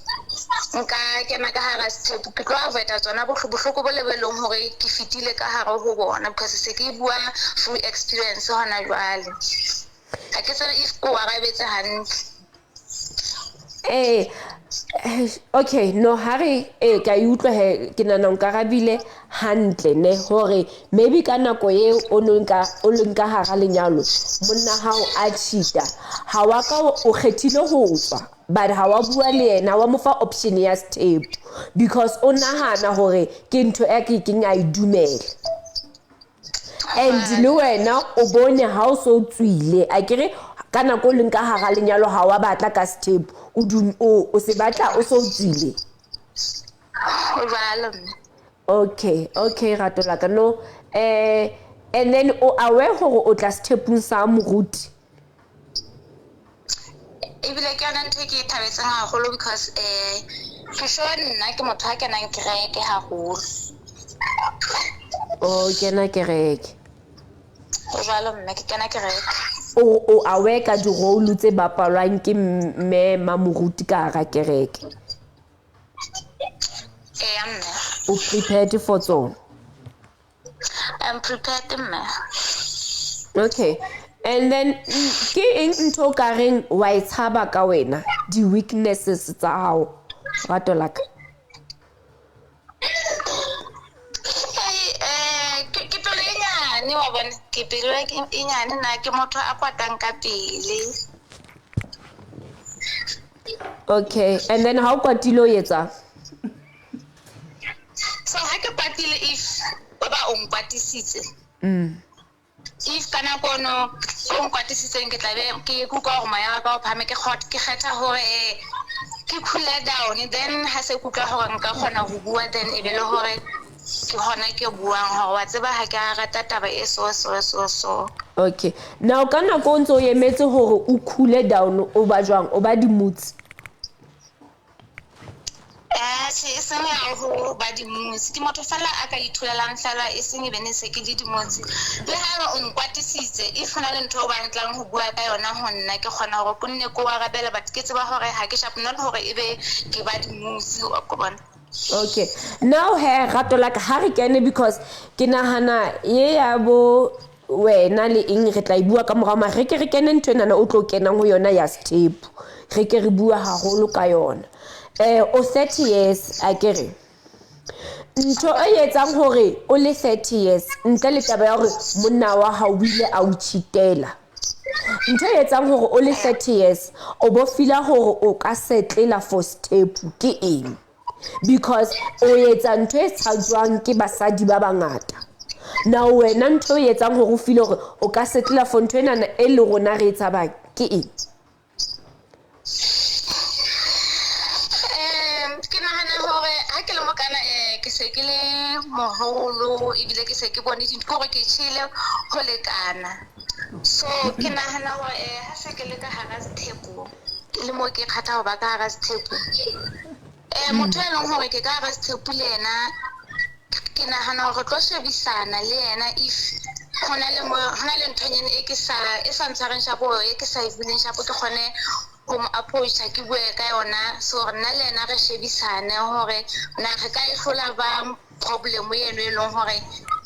nka kena ka hara step ke tlo avoid tsona bohloko bo lebelong hore ke fitile ka hara ho bona because se ke bua full experience hona jwale ha ke tsela if ko arabetse hantle okay no hari ka utlwa he ke nana nka rabile hantle ne hore maybe ka nako ye o nka hara lenyalo monna hao a cheata ha wa ka o kgethile ho tswa but ha wa bua le yena wa mo fa option ya step because o nahana hore ke ntho e ke keng a idumela and le wena o bone ha o so tswile a kere ka nako le nka hara lenyalo ha wa batla ka step o se batla o so tswile okay ratola ka no and then o aware hore o tla stepung sa moruti ebile ke ana ntho ke thabetseng haholo because ke sure nna ke motho ha kenang kereke haholo kena kereke jalo nna ke kena kereke o aware ka di role tse bapalwang ke mme mamoruti ka hara kereke o prepared for tsona I'm prepared ma okay and then ke eng ntho ka reng wa itshaba ka wena di weaknesses tsa hao rato laka ke tole nyane wa bona ke pelo ke nyane na ke motho a kwatang ka pele okay and then how kwatile o etsa so ha ke kwatile if baba o nkwatisitse if kana kono o nkwatisitse ke tlabe ke kuka go maya ka o phame ke kgetha hore ke cool down then ha se kuka hore nka khona go bua then e be le hore ke hona ke buang hore wa tseba ha ke rata taba e so okay now kana go ntse o emetse hore o cool down o ba jwang o ba di moods se ya ho ba di moods ke motho fela a ka ithulelang hlala e seng bene se ke di moods le ha o nkwatisitse if na le ntho ba ntlang ho bua ka yona ho nna ke khona hore ko nne ko arabela but ke tseba hore ha ke sharp not hore ebe ke ba di moods o ko bona okay now he rato like ha re kene because ke nahana ye ya bo wena le eng re tla ibua ka morao ma re ke re kene ntwe nana o tlo kenang ho yona ya step re ke re bua haholo ka yona o 30 years a kere ntho e etsang hore o le 30 years ntle le taba ya hore monna wa ha o ile a o cheatela ntho e etsang hore o le 30 years o bo fila hore o ka setlela for step ke eng because o etsa ntho e tshajwang ke basadi ba bangata na wena ntho e etsang hore o file hore o ka setlela for ntho ena e le rona re etsa ba ke eng ke se ke le moholo ebile ke se ke bone dintho gore ke tshile go lekana so ke nahana hore ha se ke le ka hara sethepu le mo ke kgatha ho ba ka hara sethepu motho e leng hore ke ka hara sethepu le yena ke nahana hore tlo shebisana le yena if hona le ntho nyene e sa ntshwareng shapo e ke sa ibileng shapo ke kgone go mo approach ke bue ka yona so nna le yena re shebisane hore na re ka ihlola ba problem eno e leng hore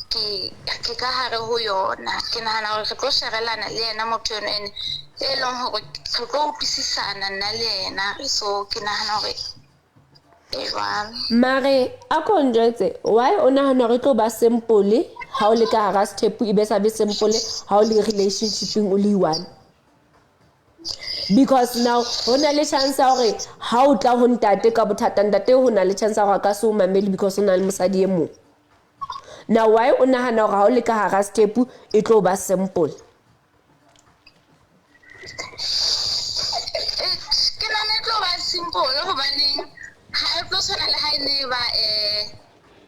ke ka hare ho yona ke nahana hore re tlo sherelana le yena motho ene e leng hore re tlo utlwisisana nna le yena so ke nahana hore mare a konjetse why o nahana re tlo ba simple ha o le ka hara step e be sa be simple ha o le relationshiping o le one because now hona le chance hore ha o tla ho ntate ka bothata ntate hona le chance hore ka so mameli because ona le mosadi e mong now why o nahana hore ha o le ka hara step e tlo ba simple ke nahana e tlo ba simple hobaneng ha e tlo tshwana le ha e ne ba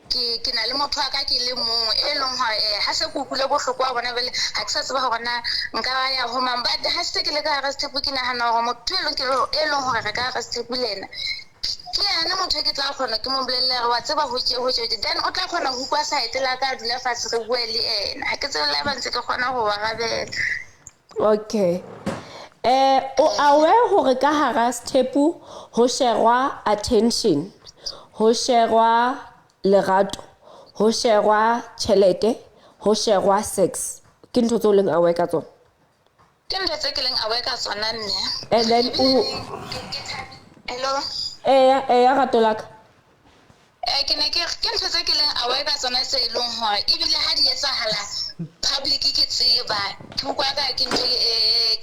ke na le motho wa ka ke le mong e leng hore ha se ke utlwile bohloko wa bona bele ha ke sa tseba hore na nka ya ho mang but ha se ke le ka hara step ke nahana hore motho e leng hore re ka hara step le ena ke yana motho ke tla kgona ke mo bolelle wa tseba ho tje then o tla kgona ho kwa side la ka dula fatshe re bue le ena ha ke tsebe le ba ntse ke kgona ho wa rabela. Okay. O aware hore ka hara step ho sherwa attention, ho sherwa lerato, ho sherwa tjhelete, ho sherwa sex. Ke ntho tse o leng aware ka tsona? Ke ntho tse ke leng aware ka tsona nne. And then hello. Ya rato laka. Ke ntho tse ke leng aware ka tsona tse e leng hore ebile ha di etsahala public ke tseba ke bua ka ke ntho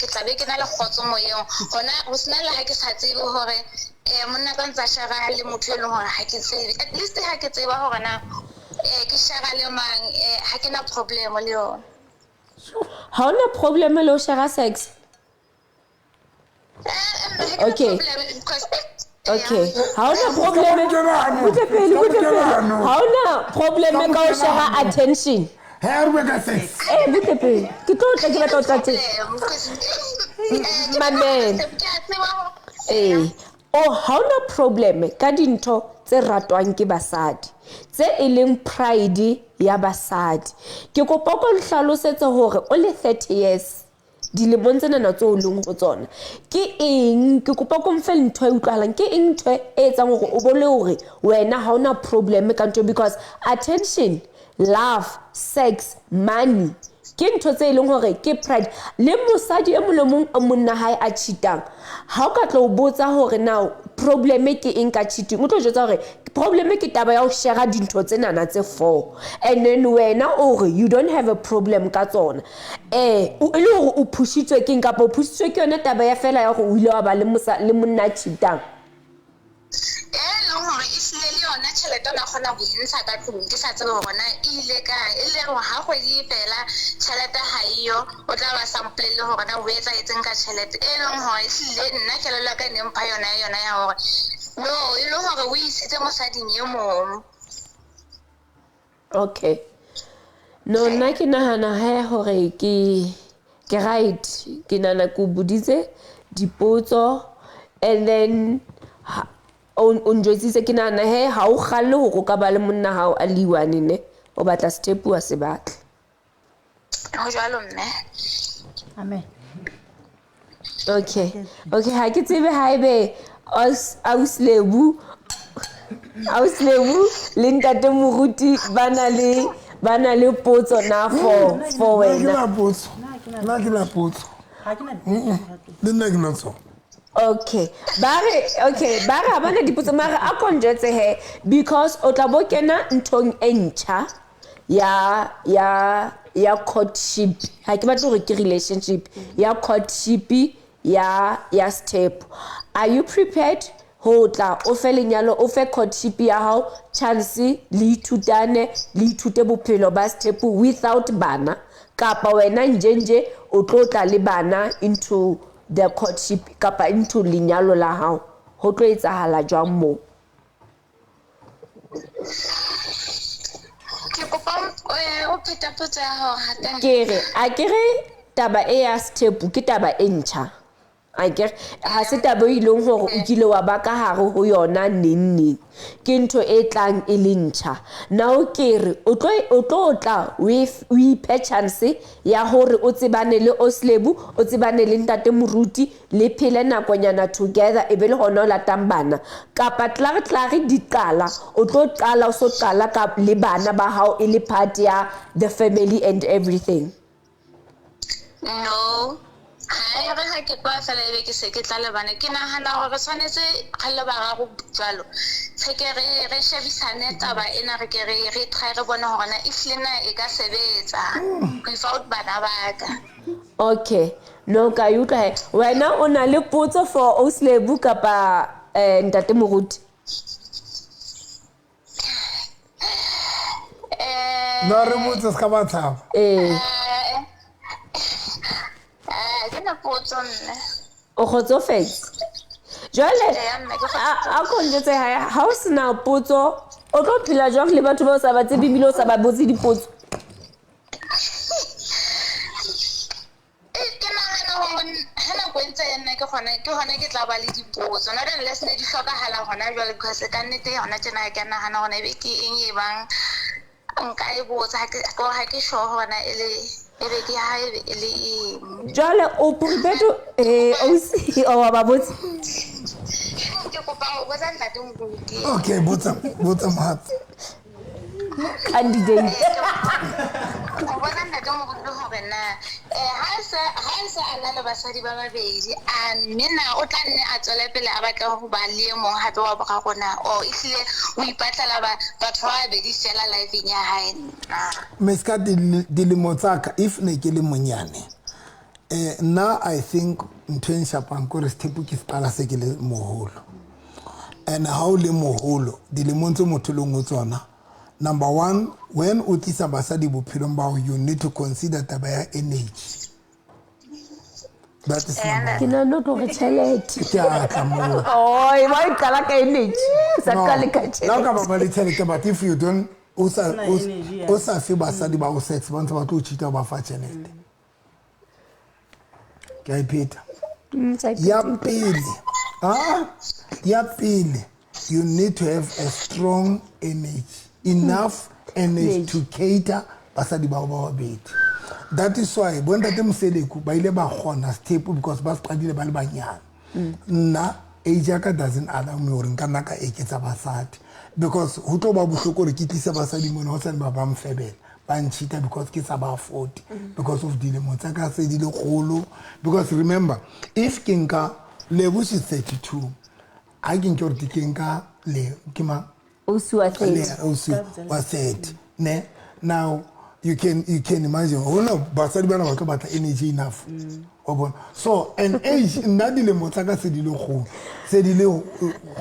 ke tla be ke na le kgotso moyeng hona ho sena le ha ke sa tsebe hore monna ka ntsa shara le motho e leng hore ha ke tsebe at least ha ke tseba hore na ke shara le mang ha ke na problem le yona. Ha ona problem le ho shara sex? Okay. Okay. Ha ona problem. Ha ona problem ka ho shara attention. Hair with a sex. Butepe. Ke tlo tla ke batla o tate. Mamen. Ha ona problem ka dintho tse ratwang ke basadi tse e leng pride ya basadi. Ke kopa go hlalosetse hore o le 30 years dilemong tsena na tso leng go tsona ke eng ke kopa go mfe ntho e utlwalang ke eng ntho e etsang hore o bole hore wena ha ona problem ka ntho because attention, love, sex, money ke ntho tse leng hore ke pride le mosadi e molomong o monna hae a cheatang ha o ka tlo botsa hore now problem ke eng ka cheating o tlo jwetsa hore problem ke taba ya ho share dintho tsena na tse 4 and then wena or you don't have a problem ka tsona o ile hore o pushitswe ke nka o pushitswe ke yona taba ya fela ya hore o ile wa ba le monna cheatang hore e hlile le yona tjhelete ona kgona ho intsha ka tlung ke sa tsebe hore na ile ka e le hore ha kgwedi fela tjhelete ha iyo o tla ba sample le hore na o etsa etseng ka tjhelete e leng hore e hlile nna ke lela ka ne mpha yona ya hore no e le hore o isitse mosading e mong. Okay. No nna ke nahana hore ke right ke nana go buditse dipotso and then on jwetsitse ke nana ha o kgalle hore ka ba le monna hao a liwane ne o batla step wa se batle ho jwalo mme. Amen. Okay ha ke tsebe haebe auslebu le ntate moruti bana le potso na for wena nna ke la potso le nna ke na tsona. Okay bare ha bana dipotso mara a konjetse he because o tla bo kena ntong e ntjha ya courtship ha ke batla hore ke relationship ya courtship ya step. Are you prepared ho tla o fe lenyalo o fe courtship ya hao chance le ithute bophelo ba step without bana kapa wena njenje o tlo tla le bana into the courtship kapa into lenyalo la hao ho tlo etsahala jwang mo? Ke kopa o pheta potso ya hao hata akere taba e ya step ke taba e ntjha akere ha se taba e leng hore o kile wa ba ka hare ho yona neng ke ntho e tlang e le ntjha now kere o tlo tla with chance ya hore o tsebane le Oslebu o tsebane le ntate moruti le phele nakonyana together e be le hona o latang bana kapa tlare di qala o tlo qala o so qala ka le bana ba hao e le part ya the family and everything. No ha re ke kwa fela ebe ke se ke tla le bana ke nahana hore re tshwanetse re le bararo jwalo tsheke re shebisane taba ena re ke re try re bona hore na iflena e ka sebetsa without bana baka. Okay no ka yutlwa he wena o na le potso for Oslebu kapa ntate moruti? No re botse ska ba tshaba. Ke na potso nne. O kgotsofetse? Jwale a konjetse ha o sena potso o tlo phela jwang le batho ba o sa ba tsebe bile o sa ba botse dipotso ke nagana gore ha nako e ntse e nna ke gona ke tla ba le dipotso not unless ne di hlokahala gona jwale because ka nnete yona tjena ke nagana gona ebe ke eng e bang nka e botsa ha ke sure gona ebe ke ha e le eng jwale o prebeto o wa ba botse ke kopa go botsa ntate Moruti Okay, botsa mohatsa. candidate o bona ntate Moruti gore na ha se a na le basadi ba babedi a mme na o tla nne a tswele pele a batla go ba le mong hape wa boga gona o itlile o ipatlela batho ba babedi fela life-eng ya hae na Meska dilemo tsaka if ne ke le monyane. Now I think ntwen shapang ko re stepu ke stala se ke le moholo. And how le moholo dilemo tse motho le ngo tsona. Number 1, when o tlisa basadi bophelong ba you need to consider taba ya energy. That is number ke na no go tšhelete ke a ka mo. oi wa ikala ka energy sa ka le ka tšhelete Now ka ba le tšhelete but if you don't o sa fe basadi ba o sex ba ntse ba tlo cheat ba fa tšhelete. Ke a ipeta. Ya pele, you need to have a strong energy, enough energy to cater basadi ba babedi. That is why when that Mseleku ba ile ba gona step because ba spadile ba le banyana. Nna age ka doesn't allow me hore nka naka eketsa basadi because ho tlo ba bohloko re ke tlisa basadi mona ho tsena ba mfebela ba nchita because ke sa ba 40 because of dilemo tsa ka se di le kgolo because remember if kinka level is 32 I can go to kinka le kima osu was said ne now you can imagine no basadi bana ba tlo batla energy enough so an age nna dilemo tsa ka se di le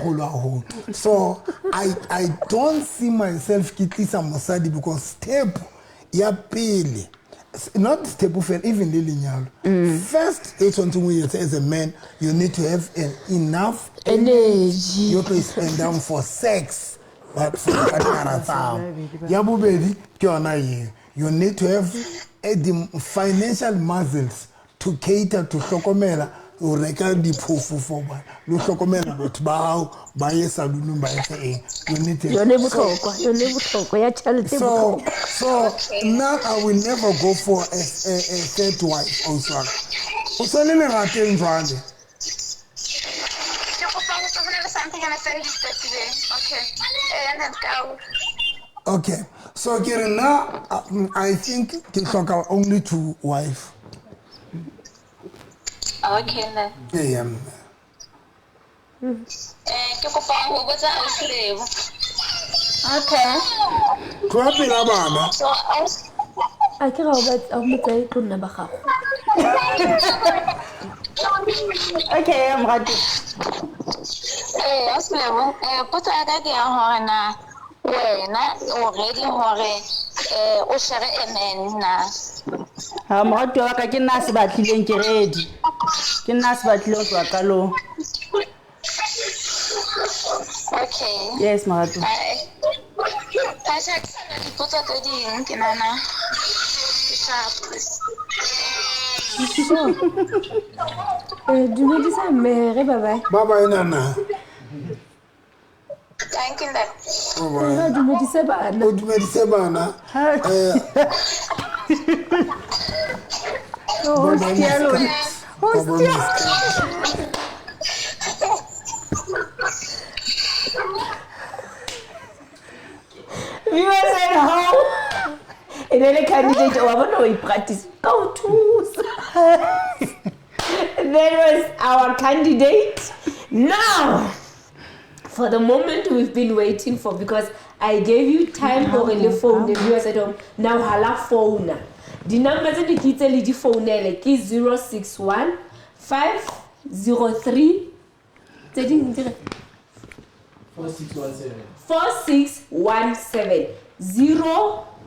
kgolo so I don't see myself ke tlisa mosadi because step ya pele not step fair even le lenyalo first it's something we as a man you need to have enough energy you to spend down for sex but for ya bobedi ke yona ye you need to have the financial muscles to cater to hlokomela o reka diphofu for ba lo hlokomela batho ba hao ba ye salunong ba etse eng you need to yone botlhokwa ya tšhelete botlhokwa so now I will never go for a third wife also o tsone le rateng jwale ke kopa go tsogela something and I said today okay and then go okay so now I think ke hloka only 2 wife okay then yeah ke kopa go botsa Auslebo okay tloa pela bana so a ke ga o batla mo tsae go nna ba gago Okay, I'm ready. Auslebo potsa ka ke ya hore na wena o ready hore o share amen na Ha morati wa ka ke nna se batlileng ke ready. Ke nna se batlileng go ka lo. okay Yes, morati. Pasha potsa tse ding ke nana ke sharp dumedisa mmere bye baba enana thank you that ra dumedise bana o dumedise bana viewers at home and then a candidate wa bona o practice go to that was our candidate now for the moment we've been waiting for because I gave you time for the phone the viewers at home now hala phone the numbers in the kitse le di phonele ke 061 503 4617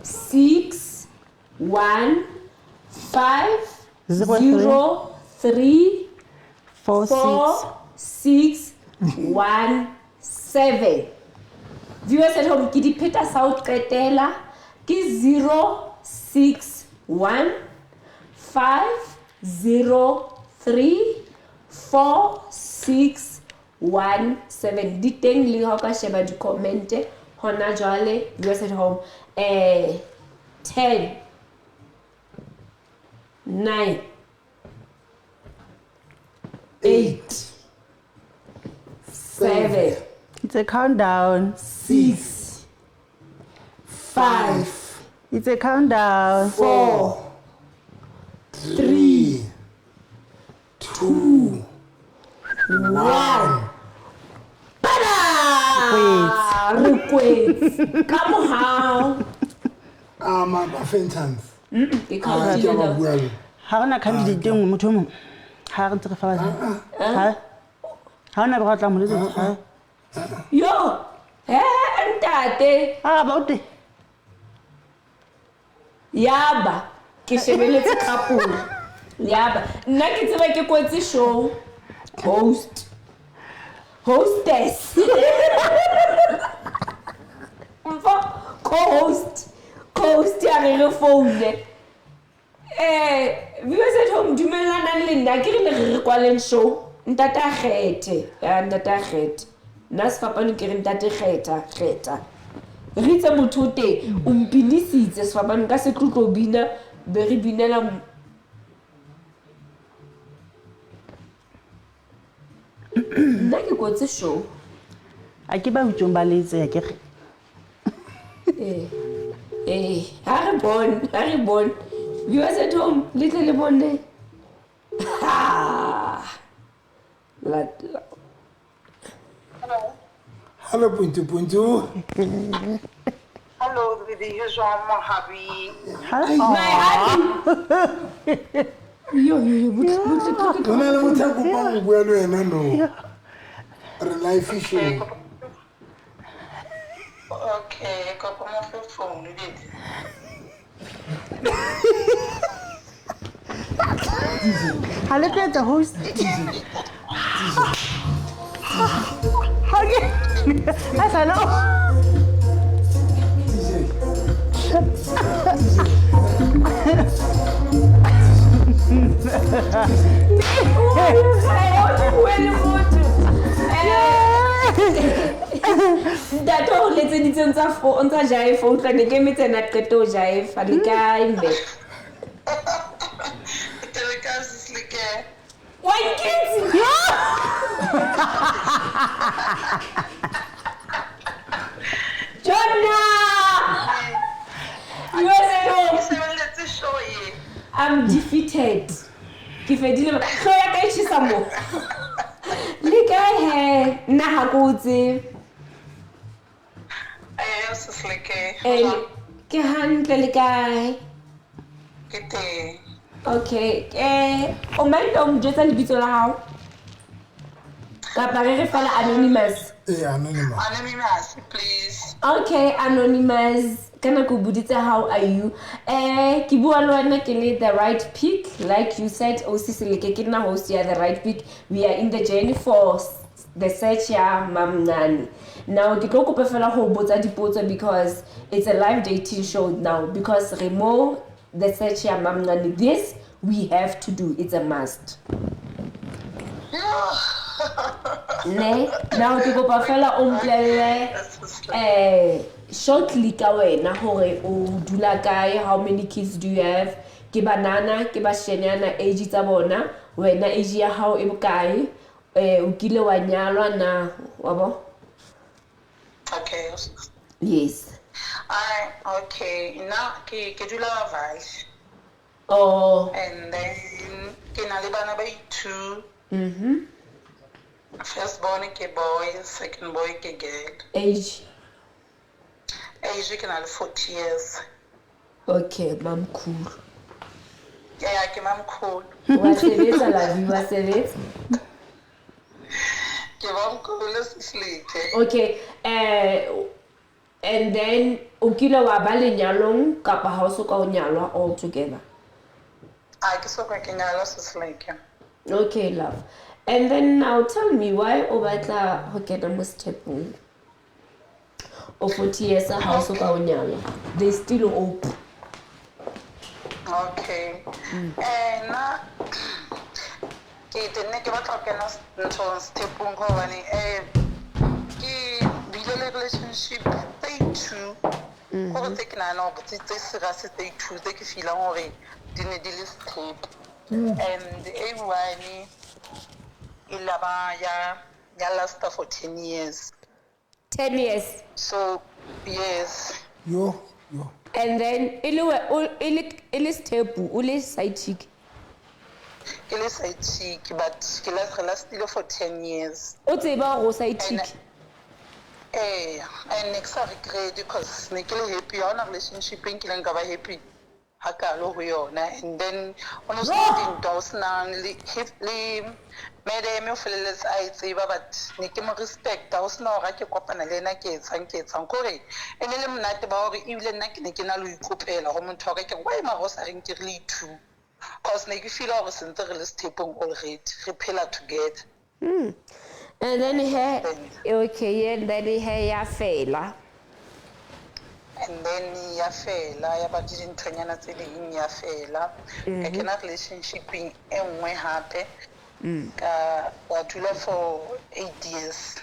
061 503 4617 viewers at home ke di pheta sa o qetela ke 061 503 4617 di teng le ha ka sheba di comment hona jwale viewers at home 10 9 8 7 It's a countdown. 6 5 It's a countdown. 4 3 2 1 request come on ama ba fentans ke ha count ke ba le bua le Ha rena candidate engwe motho mo. Ha re ntse re fa ba. Ha. Ha ona ba tla mo le ha. yo ntate Ah ba uti. yaba ke shebeletse couple yaba nna ke tseba ke kwetse show hostess mfa co-host ya re phone viewers at home dumelana le nna ke re kwaleng show ntata kgethe nna sefapano ke re ntate kgetha re itse motho teng o mpinisitse sefapano ka se tlotlo bina be re binela nna ke kotse show A ke ba utsong ba letse ya ke re. ha re bon viewers at home little le bonne hello puntu Hello, Didi. Here's my hubby. my honey yo ona le motho a kopang go bua le wena no re live show Okay, got my phone. Didi. Ha le the host. Okay. Hello. ntate o letseditseng tsa jive o utlwane ke metsena qeto jive a le kae mme Telekas is like one kids Jonna you are saying let's show you. I'm defeated ke fedile so ya ka itshisa mo le kae he nna ha kotse Yes, it's like ke hantle le kae get okay o manda o mjotsa lebitso la hao kapa re fela anonymous anonymous, please. okay anonymous kana go buditse how are you ke bua le wena ke le the right pick like you said Seleke ke nna host ya the right pick we are in the journey for the search ya Mamncane now ke tlo kopa fela go botsa dipotso because it's a live dating show now because Remo the search ya Mamncane this we have to do it's a must ne now ke kopa fela o mplele shortly ka wena hore o dula kae how many kids do you have ke banana ke ba shenyana age tsa bona wena age ya hao e bokae o kile wa nyalwa na wabo Okay. yes Okay. Now, ke dula Valle. oh And then ke na le bana ba 2. First born ke boy, second boy ke girl. age Age ke na le 40 years. okay mam cool Yeah, ke mam cool. wa sebetsa la vie wa sebetsa Ke mam cool Seleke. okay and then o kile wa ba lenyalong kapa ha o soka o nyalwa all together Ke so ke nyala Seleke. okay love and then now tell me why o batla ho kena mo stepong or 40 years ha o so ka o nyala they still hope. Okay. Na ke tenne ke batla ke na ntho stepung hobane ke bile le relationship stay 2 go tse ke na no tse sera se stay 2 tse ke feel hore di ne di le step and everyone ilaba ya last for 10 years. 10 years. So yes. Yo. And then ile step ule side chick. Ke le side chick but ke lasted for 10 years. O tseba go side chick. And next I regret because ne ke le happy on a relationship ke le nka ba happy hakalo ho yona and then honestly those na le me feelings I tseba but ne ke mo respect ha o sna hore ke kopana le ena ke etsang kore ene le mnate ba hore ebile nna ke ne ke na lo ikopela go motho hore ke why ma go sa reng ke re two because ne ke feel hore sentse re le stepong already re phela together. And then okay, and then ya fela. And then ya fela ya ba dintonyana tse ding ya fela ka kena relationship e nngwe hape ka wa dula for 8 years.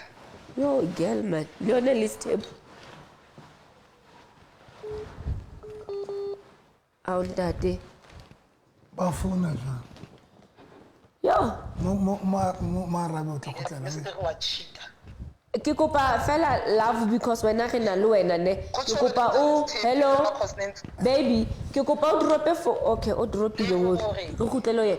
Yo girl man Lionel step out that day Ba phone ja. yo Ma rabe o tla go tla Mr. wa cheater. ke kopa fela love because when I na le wena ne ke kopa o hello baby ke kopa o drop for okay o drop le wo re khutlelo ye.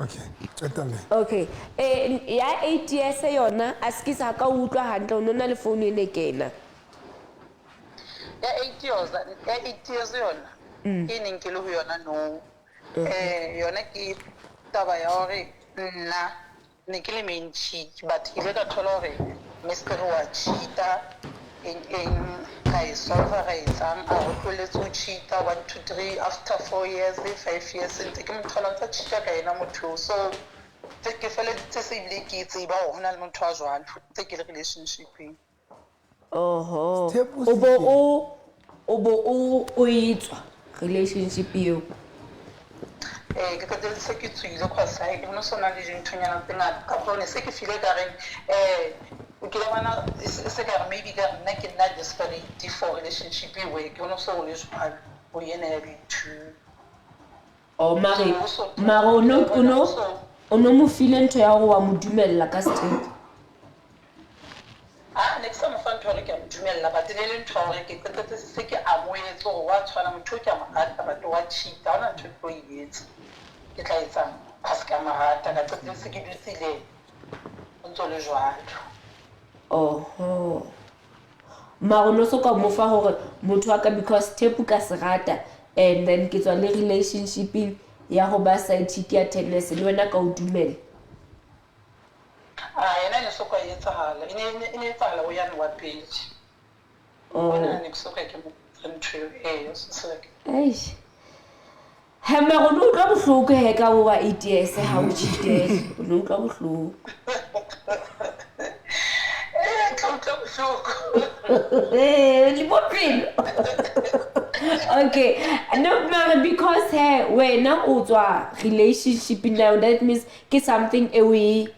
Okay, tsetale. Okay ya 8 years yona a skisa ka utlwa hantle o nona le phone ene kena Ya 8 years yona ke neng ke le ho yona no yona ke taba ya hore nna ne ke le mentši but ile ka thola hore Mr. wa cheater in ka solve ga etsang a go tloletse o cheater 1 2 3 after 4 years 5 years ntse ke mothola tsa cheater ka ena motho so tse ke feleditse se ile ke tseba ho na le motho a jwalo tse ke le relationshiping. oho Step obo o itswa relationship eo ke qetelletse ke tswile cause ha ke bona sona le dinthonyana tse ngata ka hone se ke file ka reng o ke bona se ka maybe ka nna ke nna desperate for relationship e we ke bona so le jwalo o yena ya bithu o maro no mo file ntho ya go wa mo dumella ka step next time fa ntho re ke mo dumella ba tele ntho hore ke qetetse se ke amoetse go wa tshwana motho ke mo rata ba to wa cheat ha ona ntho e tlo yetsa ke tla etsa paska marata ka qetetse se ke dutsile ntso le jwalo. oho maro no so ka mo fa hore motho wa ka because step ka serata and then ke tswa le relationship ya go ba side chick ya tennis le wena ka o dumela yena ne so ka etsahala ine etsahala o yana wa page ona ne so ka ke mo ntho so se eish ha maro no tla bohloko he ka bo wa 8 years ha o cheatela no tla bohloko okay no mara because wena o tswa relationship now that means ke something e we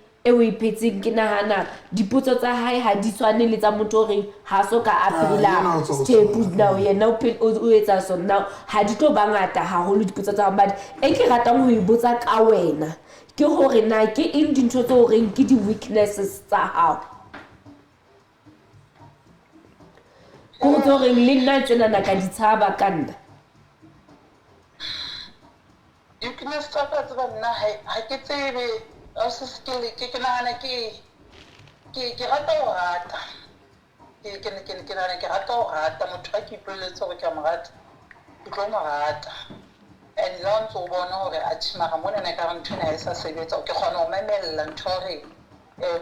phetseng ke nahana dipotso tsa hae ha di tshwane le tsa motho reng ha so ka apela step now yena o etsa so now ha di tlo bangata haholo dipotso tsa but e ke ratang ho ibotsa ka wena ke hore na ke eng dintho tse o reng ke di weaknesses tsa hao go tlo reng le nna tsena na ka di tshaba ka nna you can start at nna ha ke tsebe a se skill ke nahana ke rata ho rata ke nahana ke rata ho rata motho a ke ipoletse hore ke mo rata ke tlo mo rata and long so bona hore a tshimara mona na ka ntho ena e sa sebetsa ke kgona ho memella ntho hore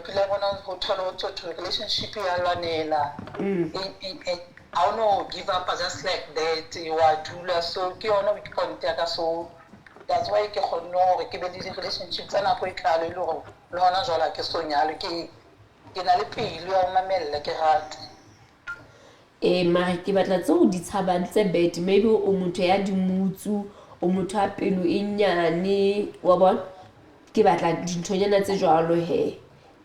pila bona ho thola to relationship ya lwanela I don't know give up just like that you are dula so ke ona we contact so that's why ke kgone hore ke be le relationship tsa nako e tlalo le hore le hona jwale ke so nyalo ke na le pelo ya mamella ke rata mara ke batla tseo di tshabang tse bad maybe o motho ya dimutsu o motho a pelo e nyane wa bona ke batla dinthonyana tse jwalo he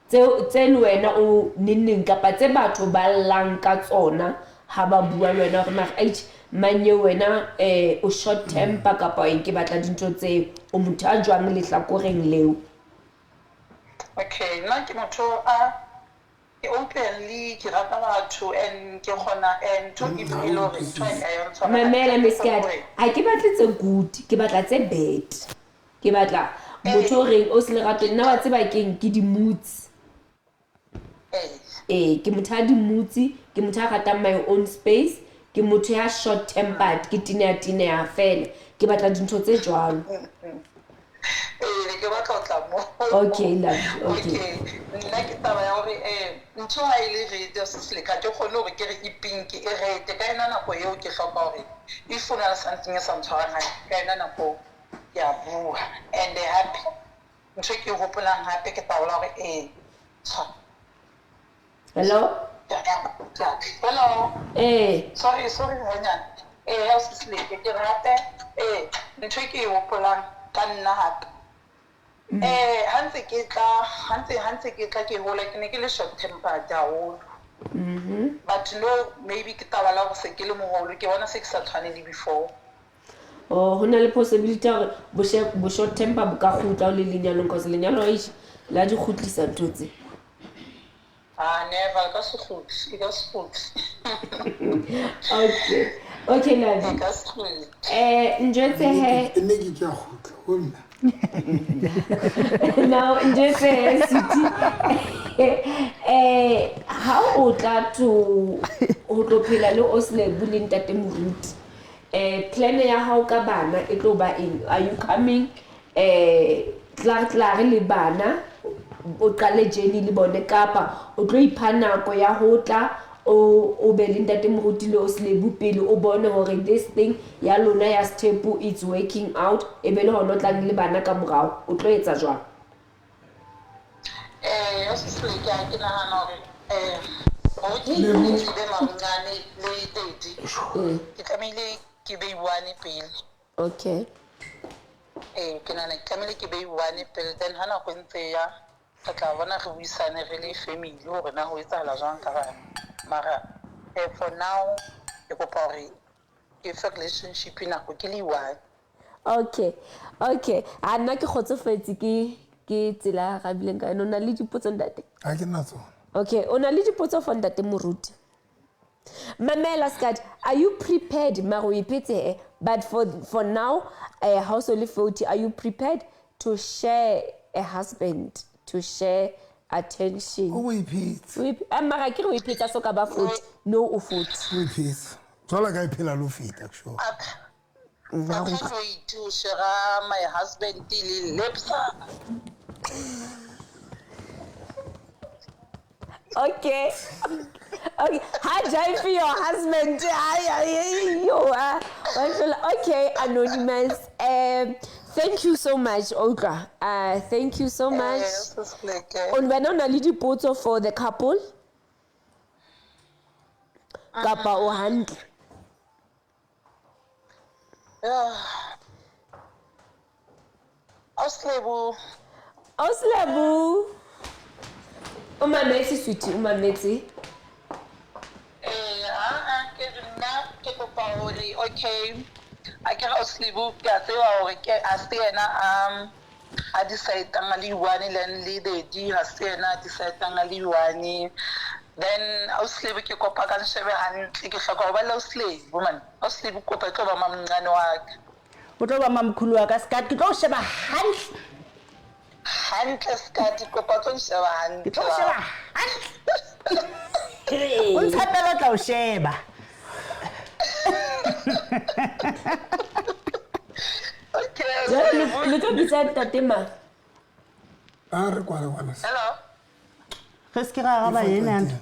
tse le wena o nenneng kapa tse batho ba llang ka tsona ha ba bua le wena gore mara manye wena o short temper kapa eng ke batla dintho tseo o motho a jwang lehlakoreng leo. Okay, nna ke motho a ke openly ke rata batho and ke kgona and to give me love ntho e yontsha mamela meskadi a ke batle tse good ke batla tse bad ke batla motho reng o se le rato nna wa tseba keng ke di moods ke motho a di moods ke motho a ratang my own space ke motho ya short tempered ke tinea fela ke batla dintho tse jwalo. ke batla o tla mo okay love okay nna ke taba ya hore ntho ha ile re se le ka ke khone hore ke re e pink e red ka ena nako eo ke hloka hore if una something e sa ntshwarang ka ena nako ya bua and happy ntho ke hopolang hape ke taola hore hello sorry hanyane ha se se le ke rata ntho ke hopolang ka nna hape hantse ke tla ke hola ke ne ke le short tempered haholo but no maybe ke taba la go se ke le moholo ke bona se ke sa tshwane le before ho na le possibility gore bo short temper bo ka khutla o le lenyalong cause lenyalo la di khutlisa ntho tse never ka se khutli ka se khutli okay love ka se khutli njetse he nne ke tla khutla ho nna now njetse siti ha o tla to phela le osle buleng tate moruti plan ya hao ka bana e tlo ba eng are you coming tla le bana o qale journey le bone kapa o tlo ipha nako ya ho tla o be le ntate moruti le o slebu pele o bone hore this thing ya lona ya step it's working out e be le hona tlang le bana ka morao o tlo etsa jwang ya se se ke nahana hore o ke be mangane le tedi ke tlamehile ke be one pele okay ke nana ke tlamehile ke be one pele then hana go ntse ya ka tla bona re buisane re le family hore na ho etsahala jwang ka bana mara for now ke kopa hore ke fa relationship ina go ke le one okay nna ke kgotsofetse ke tsela ga bileng ka nna le dipotso ntate a ke na tsona okay o na le dipotso for ntate moruti mamela skat are you prepared maro ipetse but for now house only 40 are you prepared to share a husband to share attention o ipetse mara ke re o iphetsa so ka ba 40 no o 40 o ipetse tswala ka iphela lo fita sure I can't wait to share my husband till lepsa. Okay. Hi, Jai, for your husband. Okay, anonymous. Thank you so much, Olga. Thank you so much. On when on a little photo for the couple. Kapa o hand. Oslebu. Umameti sweetie, umameti. Okay. I can't sleep. I stay na I decide tangali wani len leader di I stay na decide tangali wani. Then I sleep ke kopa kan shebe han ke hloka ba lo sleep woman. I sleep kopa ke ba mamncane wa ka. O tlo ba mamkhulu wa ka skat ke tlo sheba hantle. Hantle skat kopa tlo sheba hantle. Ke tlo sheba hantle. O ntshapela tla o sheba. Le tlo bitsa tate ma. re kwala wana Hello. Ge se ke ga ba yena ntho.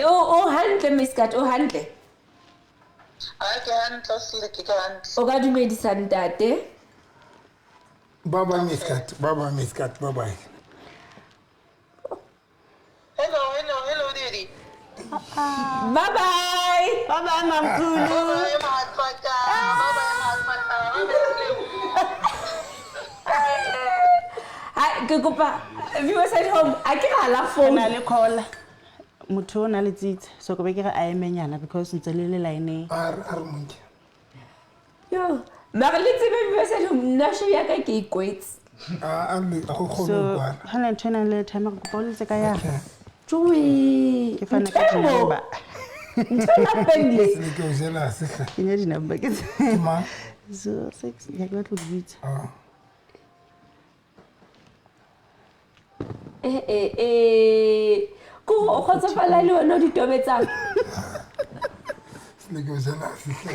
O hantle miskat o hantle. Okay, hantle sleep ke hantle. O ka dumedisa ntate. baba miskat bye bye Hello, Didi. Bye bye. Bye-bye, Mamkulu. Bye-bye, Mahatmata. Bye-bye, Mahatmata. Hai ke kopa viewers at home I ke hala phone Na le call. Motho o na le tsitse. So go be ke re a emenyana because ntse le line. Ar monke. yo mara le tsebe viewers at home nna show ya ka ke ikwetse A le go go So kwa. hana ntwana le time go boletse ka ya. joe Ke fana ka number. ntona penle Se ke o jela se hle. Ke nya di number ke. Ke ma. 06 ya ke batlo ditse. Ah. ko o khotsofala le wena o di tobetsang Se ke o jela se hle.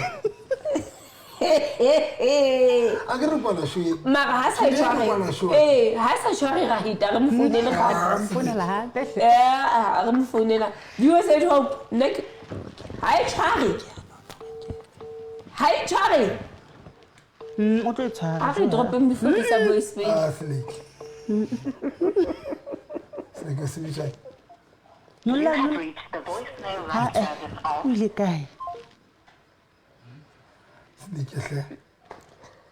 A ke re pala shoe. mara ha sa tshware ha sa tshware ra hita re mo founela ga Mfonela hape. re mo founela viewers at home nek hai tshware O tlo tshwara. a re drop before ke sa voice mail Ah se ke se bitsa. Nolla. reached the voicemail Ha line service of o ile kae? Se ke hle.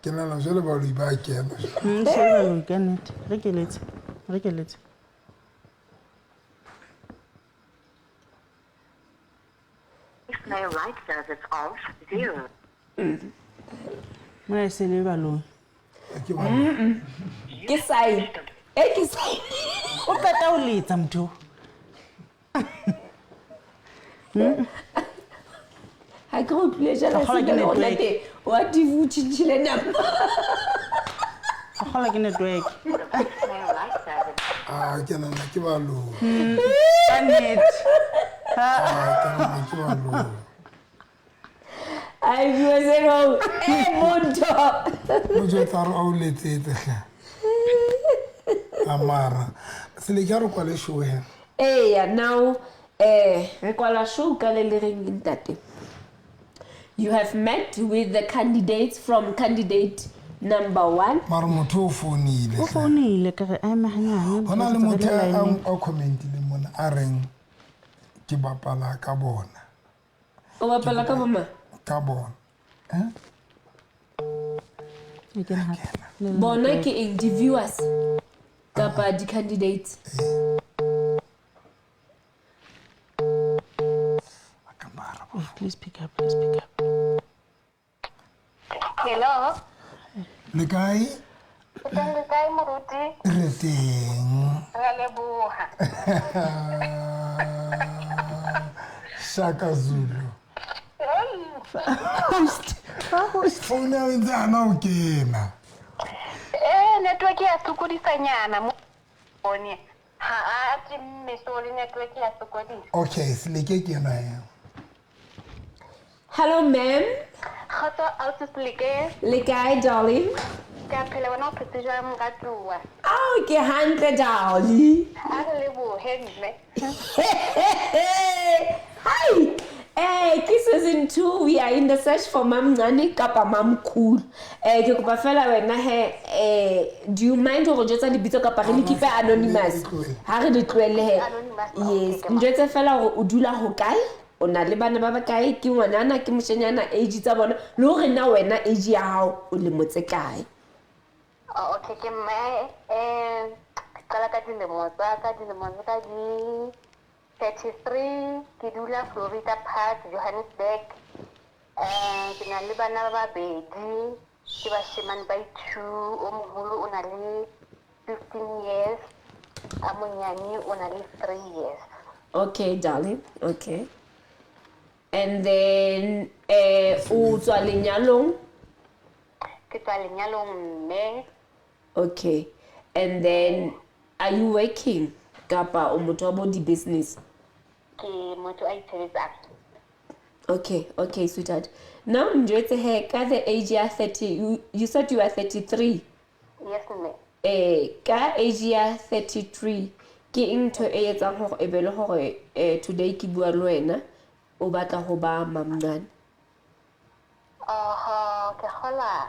Ke nana jole ba lo iba kena. Se ba lo kenet. Re ke letse. voicemail line service of 0. Mo se le ba lo. Ke ba. ke sign ke sign O peta o letsa motho. ha ke go pleasure Kgola ke network. la se wa divutshile napa Ga gola ke network. Voicemail line service. Ah ke nana ke ba lo. Net. Ah ke nana ke ba lo. ai viewers at home monto Mo jo taro o letse hle. Amara. Se le ke re kwa le shoe he. now re kwala show ka le reng ntate you have met with the candidates from candidate number 1 Mara motho o founile. O founile ka re a mahanyane. Hona le motho a comment le mona a reng ke bapala ka bona. o bapala ka boma Ka bona. bona ke eng di viewers kapa di candidates Please pick up. Hello. Le kae? Ke kae moruti? Re teng. Ra leboha. Shaka Zulu. Phone ya ntse ana o kena. Network ya sokodisanyana mo bone. Ha a ke mesori network ya sokodisa. Okay, se le ke kena ya. hello ma'am Kgotso ausislike. le kae darling Ka phela bona o phetse jwang ka tlua. ke hantle darling A re lebohe mme. Hi. Ke season 2 we are in the search for Mam Ngani kapa Mam Cool. Ke kopa fela wena do you mind go jotsa lebitso kapa re le keep anonymous? Ha re le tloelle he. Anonymous, Yes, okay, njetse fela gore o dula ho kae? O na le bana ba bakae? Ke ngwanana ke moshanyana age tsa bona le hore na wena age ya hao o le motse kae? Oh, okay, ke mme qala ka dilemo tsa di 33 ke dula Florida Park, Johannesburg. Ke na le bana ba babedi ke bashemane ba 2 o moholo o na le 15 years a monyane o na le 3 years. Okay, darling. Okay. And then o tswa lenyalong? Ke tswa lenyalong mme. Okay. And then are you working kapa o motho wa bo di business? Ke motho a itshebetsang. Okay, sweetheart. Now njwetse he ka the age ya 30 you said you are 33. Yes mme. Ka age ya 33 ke ntho e etsang hore e be le hore today ke bua le wena o batla ho ba mamngane. Ke hola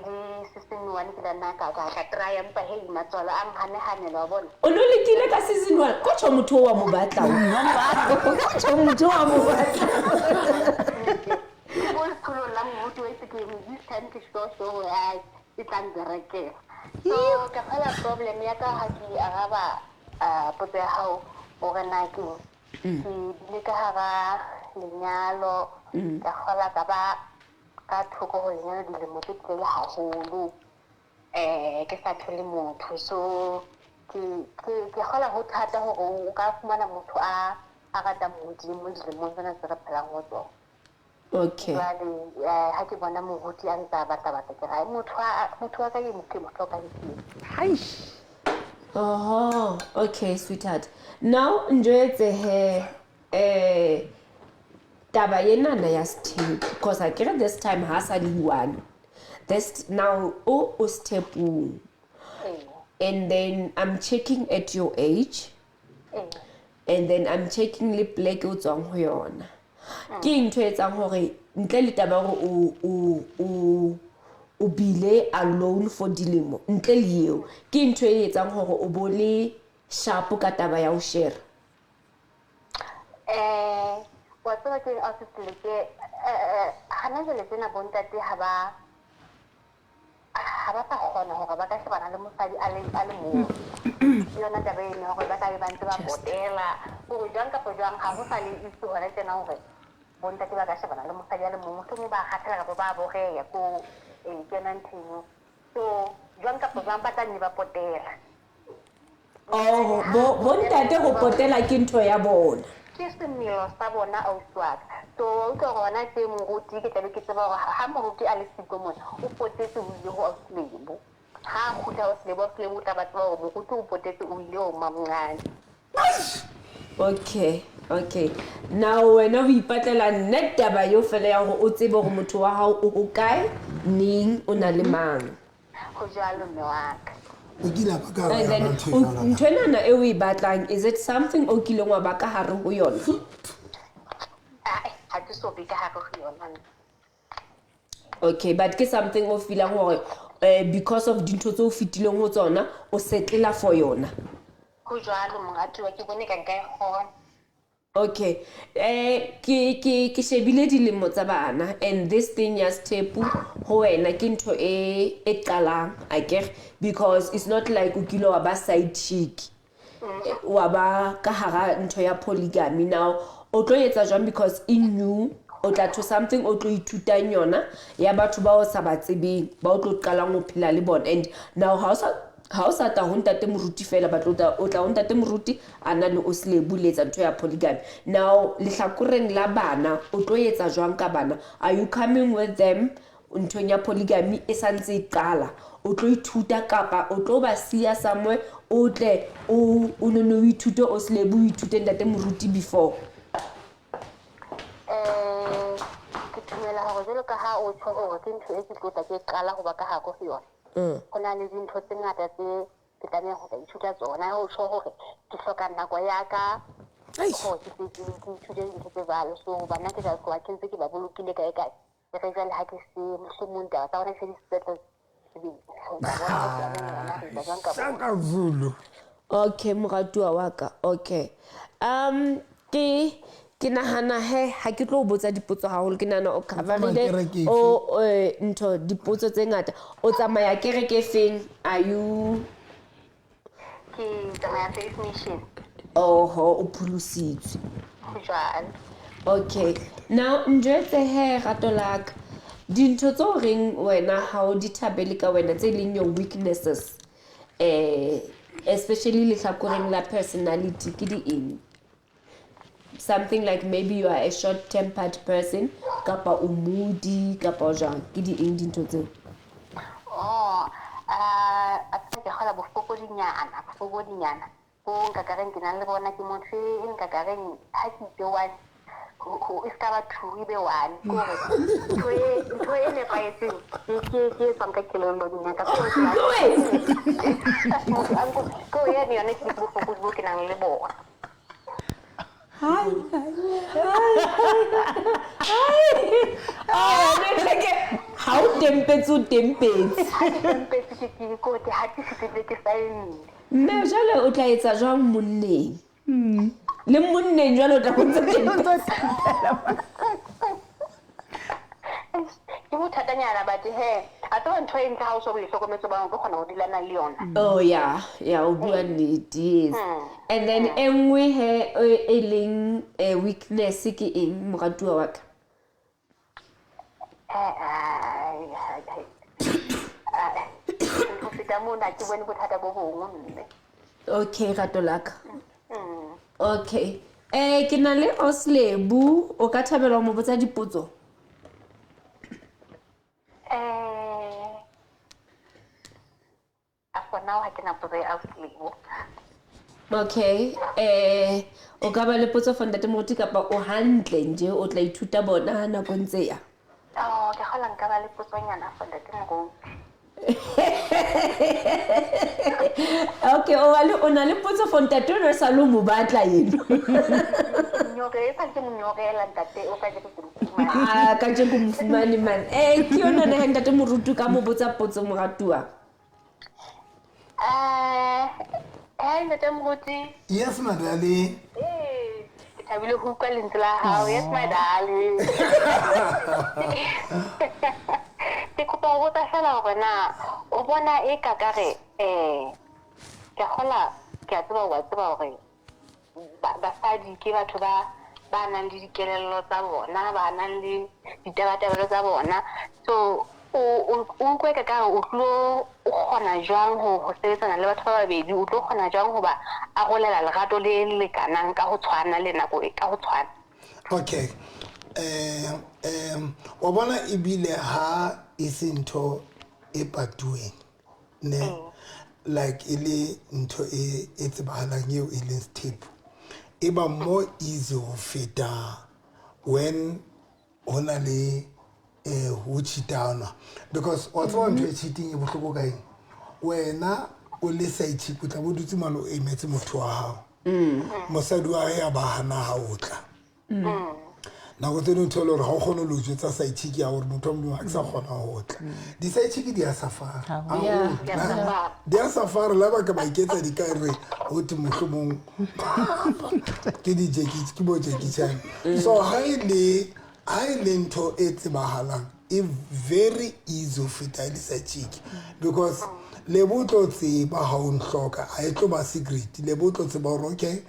he season 1 ke dana ka try empa he matswalo a nghanehane lo bona o no lekile ka season 1 ko tsho motho wa mo batla ko tsho motho wa mo batla ko kholo la motho wa itse mo this time ke so ai itang direke so ka fela problem ya ka ha ke araba potse hao o rena ke le ka hara lenyalo ka kgola ka ba ka thoko go lenyalo dilemo tse tlele haholo ke sa thole motho so ke kgola ho thata hore o ka fumana motho a rata modimo dilemong tsena tse re phelang ho tsona. Okay. Ha ke bona moruti a ntse a batla ke ra motho wa ka ke motho ka ke Oh, okay, sweetheart. Now njwetse he taba yenana ya step because I get this time has one. This now step and then I'm checking at your age and then I'm checking le black o tswang ho yona. Ke ntho etsang hore ntle le taba hore o bile alone for dilemo ntle le eo ke ntho e etsang hore o bole sharp ka taba ya o share wa tsela ke a tsile ke hana jele tsena bontate ha ba ta kgona hore ba ka shebana le mosadi a le mo yona taba ene hore ba ka be ba ntse ba potela go jang ka pojang ha go sa le itse hore tsena hore bontate ba ka shebana le mosadi a le mo mo ba khatela ka ba bogeya ko kenang tshimo so jang ka pojang ba tla ni ba potela bontate go potela ke ntho ya bona ke semelo sa bona auswaka so o tlo gona tse moruti ke tlabe ke tseba gore ha moruti a le siko mona o potetse o ile go auslebo ha khuta auslebo o tla batla gore moruti o potetse o ile o mamngane. Okay now wena o ipatlela net taba yo fela ya gore o tsebe gore motho wa hao o kae ning o na le mang go jalo mme wa ka and then ntwenana e o e batlang is it something o kileng wa ba ka hare ho yona ha ke so be ka hare ho yona okay but ke something o feelang hore because of dintho tse o fitileng ho tsona o setlela for yona go jalo mongati wa ke bone ka nka e gona. Okay ke shebile dilemo tsa bana and this thing ya step ho wena ke ntho e qalang I get because it's not like o kilo wa ba side chick wa ba ka hara ntho ya polygamy now o tlo etsa jwang because in you o tla to something o tlo ithuta yona ya batho ba o sa ba tsebeng ba o tlo qalang ho phela le bona and now ha o sa ta ho ntate moruti fela ba o tla ho ntate moruti ana le o sile buletsa ntho ya polygamy now lehlakoreng la bana o tlo etsa jwang ka bana are you coming with them ntho ya polygamy e santse e qala o tlo ithuta kapa o tlo ba sia somewhere o tle o no ithute o sile bu ithute ntate moruti before ke tumela hore jalo ka ha o tsho gore ke ntho e ke tlotla ke qala go ba ka ha go yona go na le dintho tse ngata tse ke tlameha go ithuta tsona o tsho gore ke hloka nako ya ka go ke ithute dintho tse jalo so bana ke tla go ke ntse ke ba bolokile kae re jale ha ke se mohlomong taba tsa bona se di settle okay moratuwa wa ka okay ke nahana ha ke tlo botsa dipotso haholo ke nana o coverile o ntho dipotso tse ngata o tsamaya kereke feng are you ke tsamaya faith mission o phulusitswe jwale okay now njwetse rato laka dintho tse o reng wena ha o di thabele ka wena tse leng your weaknesses especially lehlakoreng la personality ke di eng something like maybe you are a short-tempered person kapa o moody kapa jang ke di eng dintho tseo a ke khala bofokodinyana go nka kareng ke na le bona ke motho e nka kareng ha ke be one go iska ba thuri be one go e le paetseng ke tsamka kelelo dinya ka go ya ni ane ke bofokodi ke nang le bona Ha o tempetse o tempetse. Ha ke tempetse ke ko ke ha ke se ke saene. Mme jwale o tla etsa jwang monneng? Le monneng jwale o tla go ntse tempetse. Ke bothatanyana but he a tlo ntho e nka ha o so le hlokometse ba go kgona go dilana le yona. Oh yeah, o bua nnete, yes. And then engwe he e leng weakness ke eng moratuwa wa ka? Go feta mona ke bone bothata bo bongwe mme. Okay, rato laka. Okay. Ke na le Oslebu, o ka thabela mo botsa dipotso? For now I can apply Oslebu. Okay. O ka ba le potso for ntate Moruti kapa o hantle nje o tla ithuta bona nako ntse ya? Oh, ke kgola nka ba le potsonyana for ntate Moruti. Okay, o na le potso for ntate o sa lo mo batla yeno. Nyoke sa ke monyokela ntate o ka je ke mfumane. Ka je go mfumane man. Ke yona na ntate Moruti ka mo botsa potso moratuwa. Hey ntate Moruti. Yes, my darling. Ke thabile ho utlwa lentswe la hao. Yes my darling. Ke kopa go botsa fela hore na o bona e ka kare ke kgola ke a tseba hore basadi ke batho ba nang le dikelello tsa bona, ba nang le ditabatabelo tsa bona. So o kwe ka kare o tlo o kgona jwang ho sebetsana le batho ba babedi, o tlo kgona jwang ho ba arolela lerato le lekanang ka ho tshwana le nako e ka ho tshwana. Okay. Wa bona ibile ha isintho e patueng ne like ile ntho e tsebahalang eo e leng step e ba more easy ho feta when hona le ho cheatana, because what's one to cheating e bohloko ka eng wena o le sa ithiku tla bo dutse malo e metse motho wa hao mosadi wa ya ba hana ha otla na go tseno tholo re ha o gone lo jetsa sa itshiki ya gore motho mo a sa gona ho tla di sa itshiki di a safara di a safara la ba ka ba iketsa di ka re o te mohlomong ke di jeki ke bo jeki tsana so highly ntho e tsebahalang e very easy ho feta ile sa itshiki because le botlo tseba ha o nhloka a e tlo ba secret le botlo tseba hore okay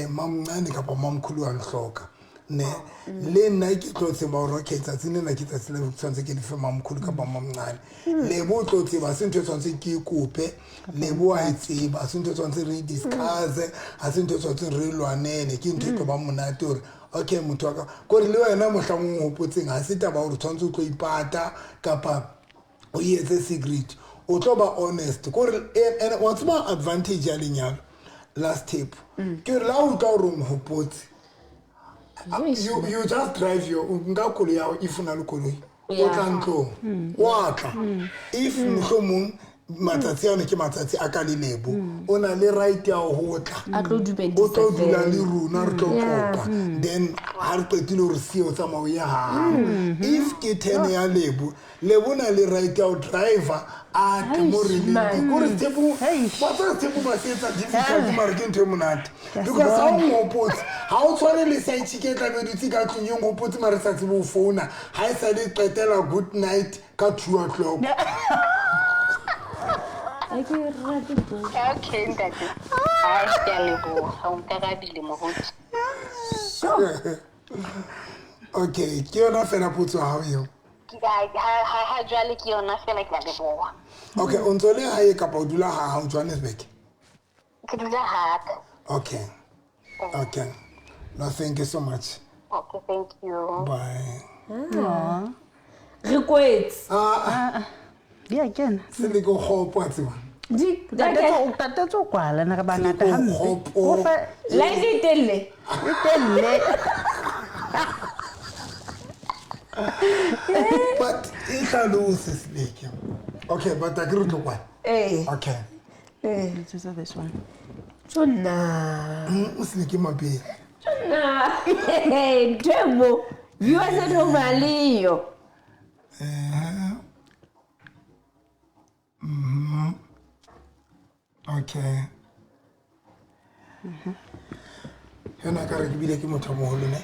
mamncane kapa mamkhulu wa nhloka ne le nna ke tlo tseba hore okay tsatsing le ke tsatsing le tshwantse ke dife mamkhulu kapa mamncane le botlo tseba se ntho tshwantse ke ikope le bo a tseba se ntho tshwantse re discuss a se ntho tshwantse re lwanene ke ntho tlo ba monate hore okay motho wa ka gore le wena mohlamong ho potseng ha se taba hore tshwantse o tlo ipata kapa o yetse secret o tlo ba honest gore and what's my advantage ya lenyalo last tip ke la o tla o mo hopotse you just drive your nga koloi ya if una le koloi o tla ntlo wa tla if mohlomong matsatsi ana ke matsatsi a ka le lebo o na le right ya ho tla o tlo dula le runa re tlo kopa then ha re qetile re se o tsamao ya ha if ke 10 ya lebo na le right ya driver a ke mo re le gore tebu ba tebu ba se tsa difficult mara ke ntwe monate because ha o potse ha o tshware le sa itshike tla be ditsi ka tlunyong o potse mara sa tsebo phone ha e sa le qetela good night ka 2 o'clock. Okay, ntate. Ai ke a leboha. Ha o nkarabile Moruti. Okay, ke yona fela potso ha o yo. Ha jwale ke yona fela ke a leboha. Okay, o ntse le hae kapa o dula ha Johannesburg? Ke dula ha. Okay. Okay. No, thank you so much. Okay, thank you. Bye. Request. Yeah, again. Se le go hopo tseba. Di Tatetso kwala na ka bangata hampe. Hopo. La ditelle. But it loses like. Okay, but I agree to what? Okay. This is this one. Jonna. Uslike mabe. Jonna. Hey, Demo. You are not over Leo. Okay. Yona ka re ke bile ke motho mo holo ne.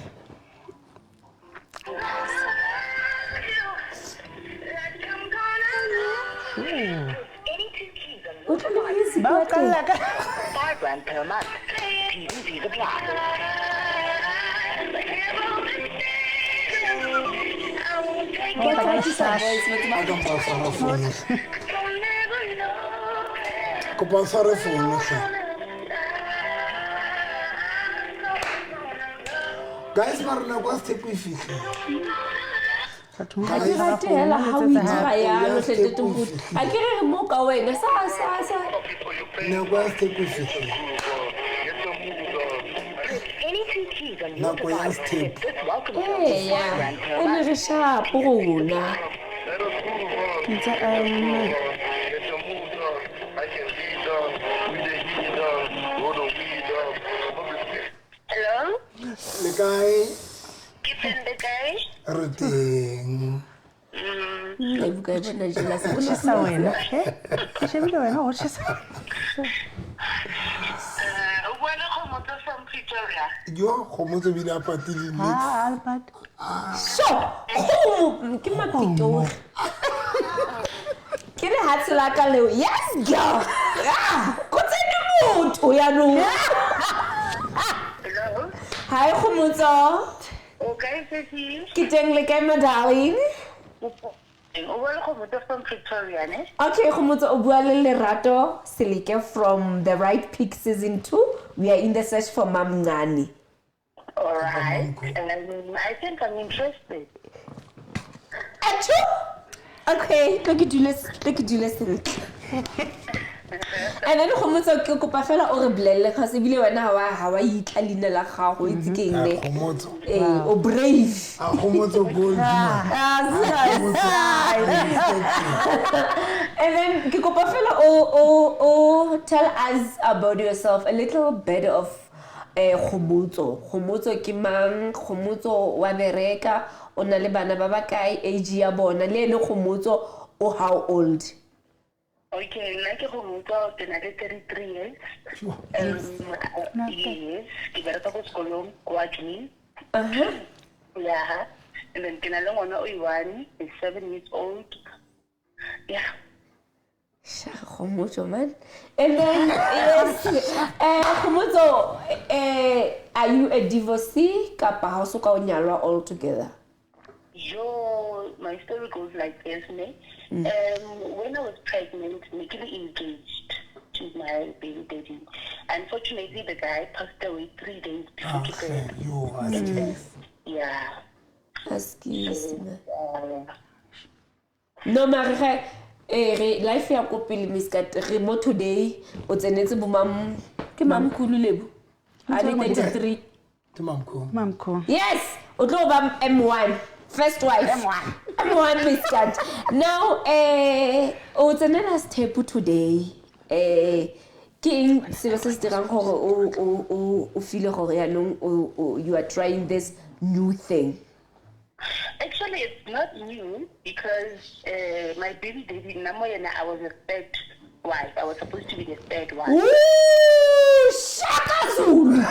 £5 per month. T&Cs apply. Compensare phone hle. Guys, marina kwa step e fihle. Ha ke rate hela ha o itira yalo hlete tubuti. Ha ke re mo ka wena sa. Ne kwa step e fihle. Nako ya step. Yeah. Ene re sharp rona. Hello? Le kae? Kitchen the guy? Re teng. Le buka e bona jela se bona Sa wena. Ke shebile wena o tshisa. When I come out from Pretoria. Yo, khomotse bile a patile ne. Albert. so ke mapito ke re hatse la ka leo yes girl go tsene motho ya no Hello? hi khomotso Okay, Sissy. ke teng le kae my darling Welcome from Pretoria, ne? okay khomotso o bua le Lerato Selike from The Right Pick season 2 we are in the search for Mam Ngani. All right. I think I'm interested. Acho? Okay, look at you, listen. And then khomotso ke kopa fela o re blelle cause ebile wena ha wa itla leina la gago itse ke eng Khomotso. o brave Khomotso gold. and then ke kopa fela o tell us about yourself a little bit of khomotso ke mang khomotso wa bereka o na le bana ba ba kae age ya bona le ene khomotso o how old. Okay, like a home about 33 years. Yes, I got a school watching. Yeah, and then can I long on one is 7 years old. Yeah. Khomotso man. And then yes, Khomotso, are you a divorcee? Kapa ha o soka o nyalwa all together? My story goes like this, ne? When I was pregnant, we engaged to my baby daddy. Unfortunately, the guy passed away 3 days before he died. You Yeah. Excuse me. No mare life ya ko pele miskat re mo today o tsenetse bo mam ke mam khulu lebu a le 33 to mamko. Mamko. yes o tlo ba M1 first wife M1 miskat now o tsenela step today king se se dirang gore o feel gore ya nong you are trying this new thing. Actually, it's not new because my baby daddy, Namoyana, I was a third wife. I was supposed to be the third wife. Ooh, Shaka Zulu!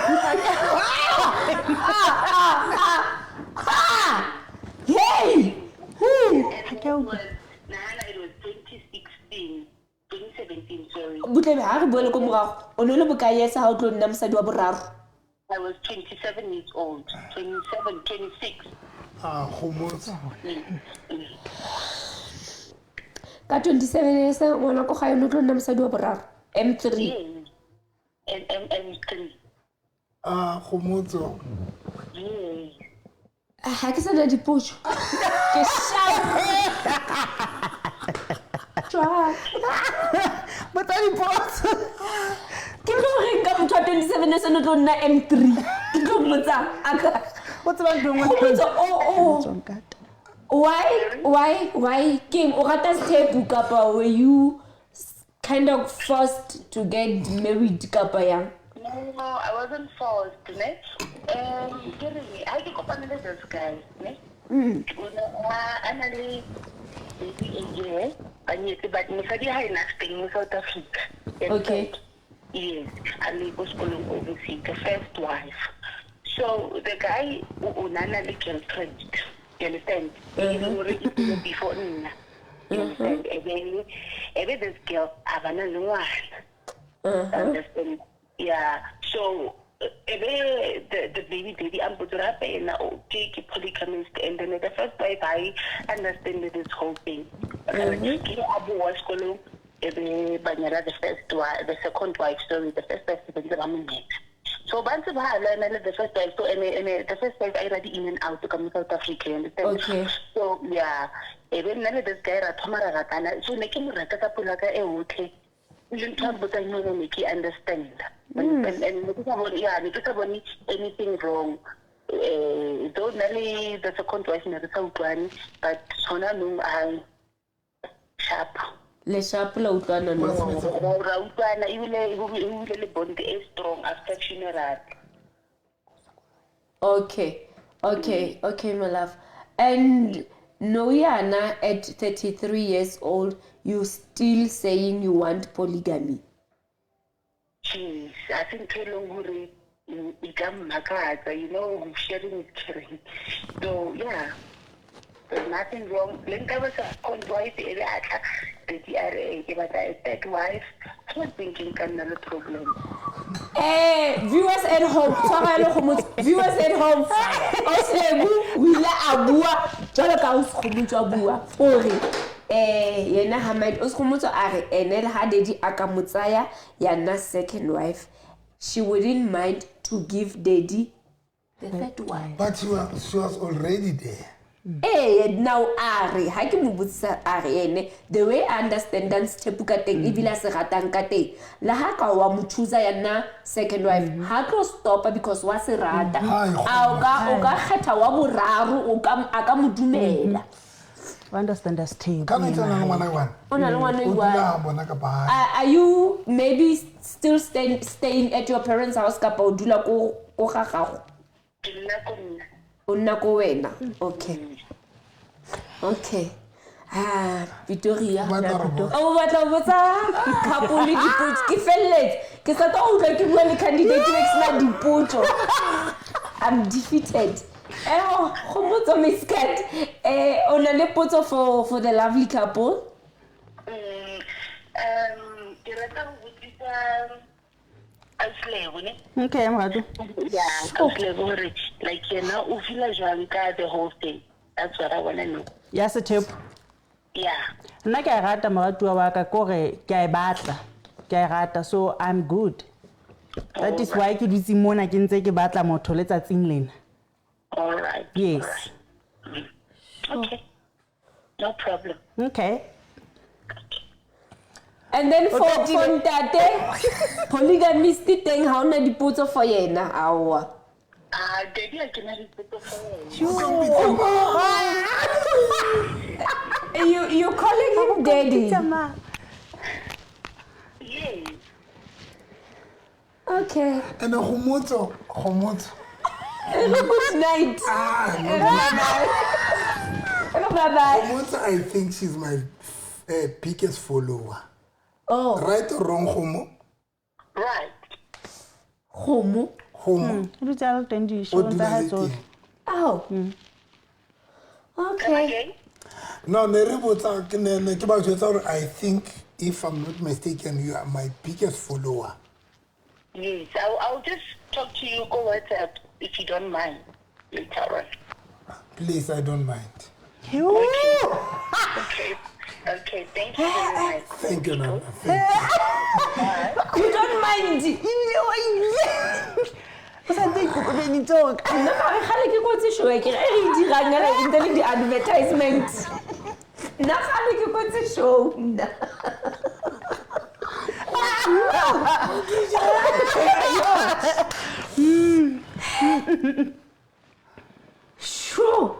Hey! And it was 2016, 2017, sorry. Butle ha re boele ko morago. O no le bokae sa ha o tlo nna mosadi wa boraro? I was 27 years old. 27, 26. Khomotso. Ka 27 years ngwana ko ga yone o tlo nna mosadi wa boraro. M3. Yeah. And M3. Khomotso. Yeah. Ha ke sana dipotso. Ke Twa. Botsa dipotso. Ke tlo reng ka motho wa 27 years o tlo nna M3. Ke tlo mmotsa aka. What's about doing Why King o rata step kapa were you kind of forced to get married kapa yang? No, I wasn't forced, ne? I think of another guy, ne? Anali maybe a year, but mosadi ha ina staying in South Africa. Okay. Yes, and was going overseas, the first wife. So the guy unana the girlfriend, you understand? Before Nina. You understand? Even this girl Havana no one. Understand? Yeah. So the baby daddy I'm put up and take polygamist and then the first wife I understand this whole thing. Abu was going the first wife, the second wife, sorry, the first wife is the so once I learned the first wife, so and the first wife I already in and out to come to South Africa, understand? Okay. So yeah, even none of this guy Ratamara, so making Rakapulaka okay. You talk but I know make you understand. And because of anything wrong. Don't really the second wife in the South one, but Sona no I sharp. Le sharp la utlwana no. Utlwana ibile bond is strong after funeral. Okay, my love. And Noyana, at 33 years old, you still saying you want polygamy? Jeez, I think Kelonguri become Makata, sharing is caring. So yeah. There's nothing wrong. Linda was a convoy the third wife. I'm not thinking another problem. Viewers at home, viewers at home. Also, we let Abua, Jolakaus Abua, Ori. Yena Hamad Oscomoto Are, Enel Hadedi Akamutsaya, Yana second wife. She wouldn't mind to give Daddy the third wife. But she was already there. Now Ari, ha ke mo botsa Ari ene the way I understand dance tepuka teng e bila se ratang ka teng la ha ka wa mo choose yana second wife ha ka stop because wa se rata o ka kgetha wa boraro o ka aka mo dumela understand as team ka ntsana ngwana one ona le ngwana wa are you maybe still staying at your parents' house ka pa o dula ko gagago Una ko wena. Okay. Victoria. O batla botsa couple dipotso ke felletse. Ke sa tla utlwa ke bua le candidate next na dipotso. I'm defeated. Go botsa miskat. Ona le potso for the lovely couple. Ke rata go botsa okay, I'm ready. Yeah, like you feel the whole thing. That's what I want to know. Yes, a tip. Yeah. Nna ke rata moratua wa ka kore ke a batla. Ke a rata so I'm good. That is why ke dutse mona ke ntse ke batla motho le tsatsing lena. All right. Yes. All right. Okay. No problem. Okay. And then for Ntate, polygamist teng ha ona dipotso for yena awa. Daddy I can have it for You calling him daddy? Yes. Okay. And a homoto. Good night. Bye-bye. Homoto, I think she's my biggest follower. Oh. Right or wrong, Homo? Right. Homo? Homo. Oh. Okay. No, I think, if I'm not mistaken, you are my biggest follower. Yes, I'll just talk to you over WhatsApp if you don't mind. Later on. Please, I don't mind. Okay, thank you very much. Thank you, Nana. Thank you. You don't mind. Advertisement. Sure.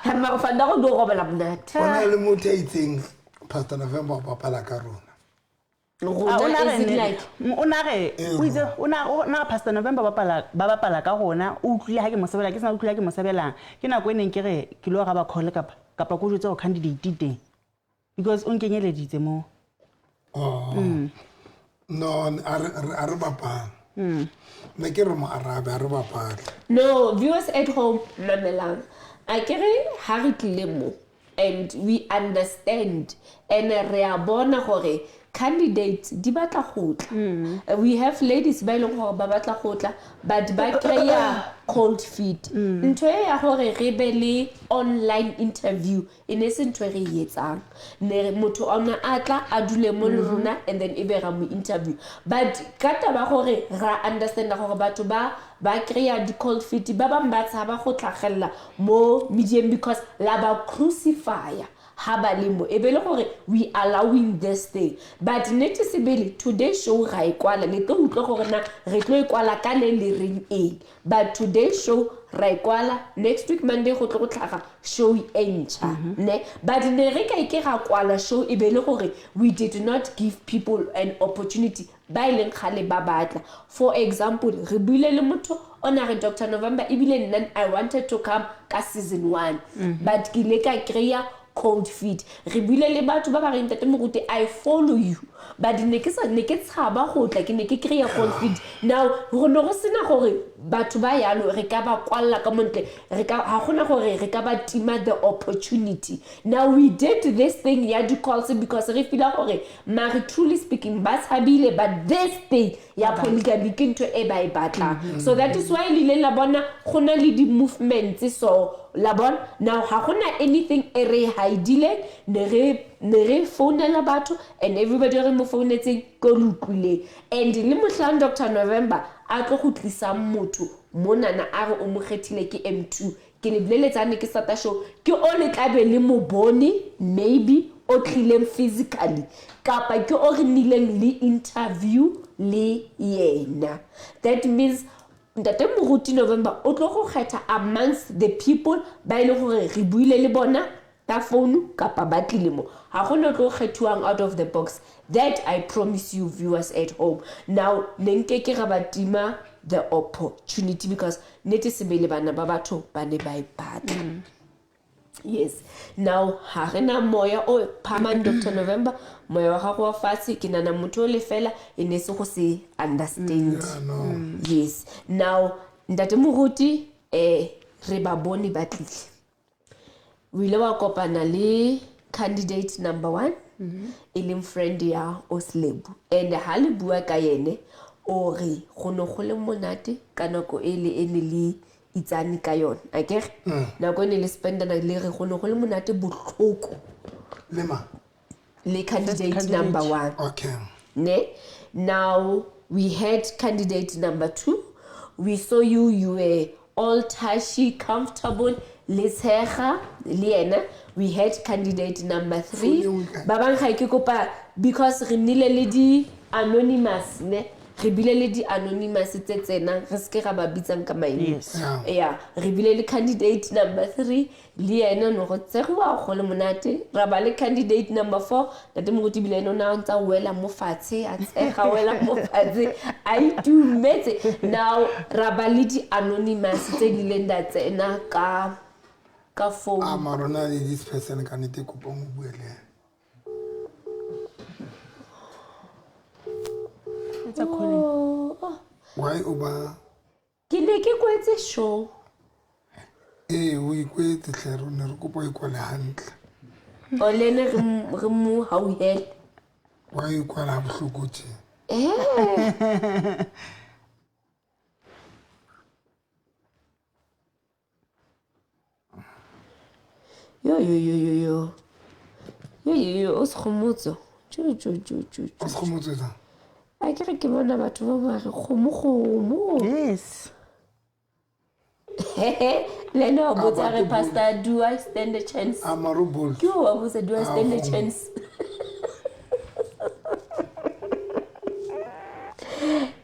I'm fanda go do go bela mnat. Bona le motho a itseng Pastor November ba pala ka rona. Una Pastor November ba bapala ka rona o utlwile ha ke mo sebela ke sa utlwile ha ke mo sebelang ke nako e neng ke re ke lo ga ba khole kapa kapa ko jwetsa go candidate teng because o nkenyeleditse mo no a re bapala ne ke re mo arabe a re bapala No, viewers at home, mamelang. I kere ha re tlile mo and we understand and re a bona gore candidates di batla go tla. We have ladies ba ileng gore ba batla go tla but ba kry-a cold feet. Ntho e ya gore re be le online interview e ne se ntho e re e etsang. Ne motho ona a tla a dule mo le rona and then ebe ra mo interview. But ka taba gore ra understand gore batho ba kry-a di cold feet ba bang ba tshaba go tlhagella mo medium because la ba crucifier. Habalimo ebele gore we allowing this thing but net sebele today show ra ikwala le tlo utlwa gore na re tlo ikwala ka le le ring e but today show ra ikwala next week Monday go tlo go tlhaga show encha ne but ne re ka ke ga kwala show ebele gore we did not give people an opportunity ba ileng khale ba batla for example re buile le motho ona re Dr November ebile nna I wanted to come ka season 1 but ke le ka kreya cold feet re buile le batho ba ba reng tate moruti I follow you but ne ke tshaba go tla ke ne ke kreya cold feet now go no go sena gore batho ba yalo re ka ba kwalla ka montle re ka ha gona gore re ka ba tima the opportunity now we did this thing ya di calls because re feel gore mari truly speaking ba tshabile but this thing ya polygamy ke ntho e ba e batla so that is why le la bona gona le di movements so la bona now ha gona anything e re haidile ne re phonela batho and everybody re mo phonetseng go lukule and le mohlang Dr November a tlo go tlisa motho monana a re o mogethile ke M2 ke le bleletsane ke sata show ke o le tlabe le mo bone maybe o tlileng physically kapa ke o re nileng le interview le yena that means Ntate Moruti November o tlo go kgetha amongst the people ba ile gore re buile le bona ta phone kapa ba tlile mo ha gona tlo kgethuang out of the box that I promise you viewers at home now nenke ke ga batima the opportunity because nete sebele bana ba batho ba ne ba ipatla yes now ha rena moya o phamang Dr November moya wa gago wa fatshe ke nana motho le fela e ne se go se understand yes now Ntate Moruti re ba bone ba tlile we ile wa kopana le candidate number 1 eleng friend ya Oslebu and ha le bua ka yene o re go no go le monate ka nako ele ene le itsani ka yona akere nako ne le spenda na le re go no go le monate botlhoko le candidate number 1 okay ne now we had candidate number 2 we saw you were all touchy comfortable Lesega Liena we had candidate number 3 ba bang ga ke kopa because re nile le di anonymous ne re bile le di anonymous tse tsena re se ke ga ba bitsang ka maina yeah re bile le candidate number 3 Liena no go tsegiwa go le monate ra ba le candidate number 4 Ntate Moruti bile no na ntsa wela mo fatshe a tsega wela mo fatshe I do metse now ra ba le di anonymous tse di lenda tsena ka phone amarona le this person ka nete kopa mo buele it's a calling why oba ke ne ke kwetse show o ikwetse tlhero ne re kopa ikwala hantle o lene re mo hauhele wa ikwala bohlokotse yo o se gomotso o se gomotse tsa a ke ke bona batho ba ba re gomo yes lena o botsa re pastor do I stand a chance amarobol ke o botsa do I stand a chance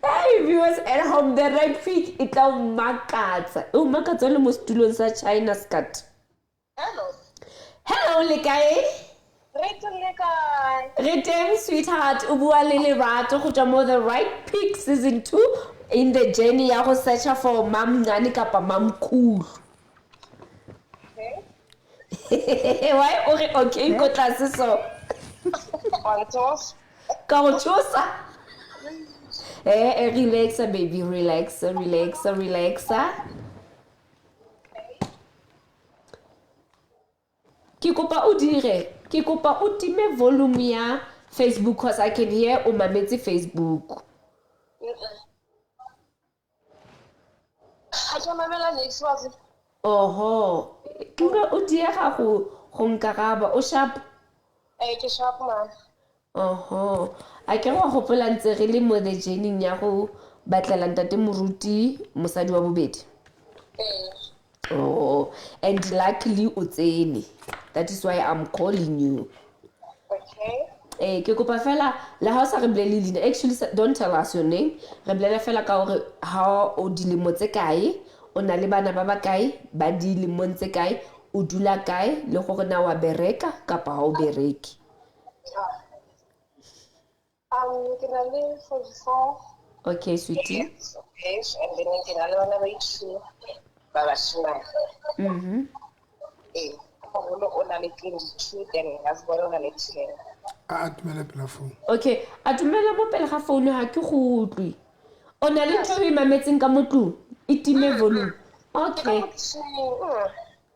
hey viewers at home the red pig it tla makatsa le mo stulong sa China scat hello le kae re teng sweetheart o bua le Lerato go tswa mo the right pick season 2 in the journey ya go search for mam ngani kapa mam cool Why okay go tlase so ka go tshosa relaxa baby relaxa ke kopa o time volume ya Facebook cause I can hear o mametse Facebook oho ke o diega go nkaraba o sharp ke sharp man oho a ke go gopola ntse re le mo the journey ya go batlela ntate moruti mosadi wa bobedi oh and luckily o tsene that is why I'm calling you okay ke kopa fela la ha o sa re bolele leina actually don't tell us your name re bolela fela ka hore ha o dilemo tse kae o na le bana ba bakae ba dilemo tse kae o dula kae le gore na wa bereka kapa ha o bereki can I live for 4 okay sweetie okay and then can I learn about you baba shima o na le 22 then as well on le 10 atumele pela phone okay atumele mo pele ga phone ha ke go utlwi o na le ntho e mametseng ka motlu e time volume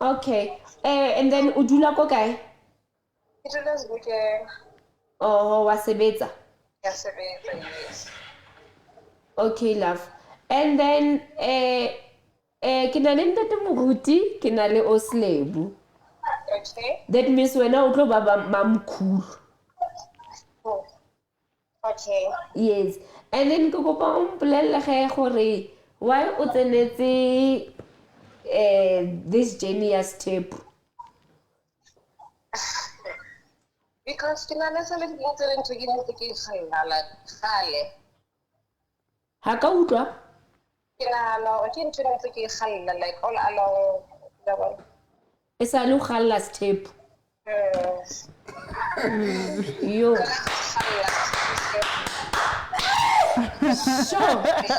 okay and then o dula ko kae oh wa sebetsa yes okay love and then ke na le ntate moruti ke na le Oslebu okay that means wena o tlo ba mamkhulu okay yes and then ke kopa o mpolelle ge gore why o tsenetse this journey as step because can I listen to internet to get into the khale ha ka utlwa no ke internet ke khale like all along e sa le khalla step yo so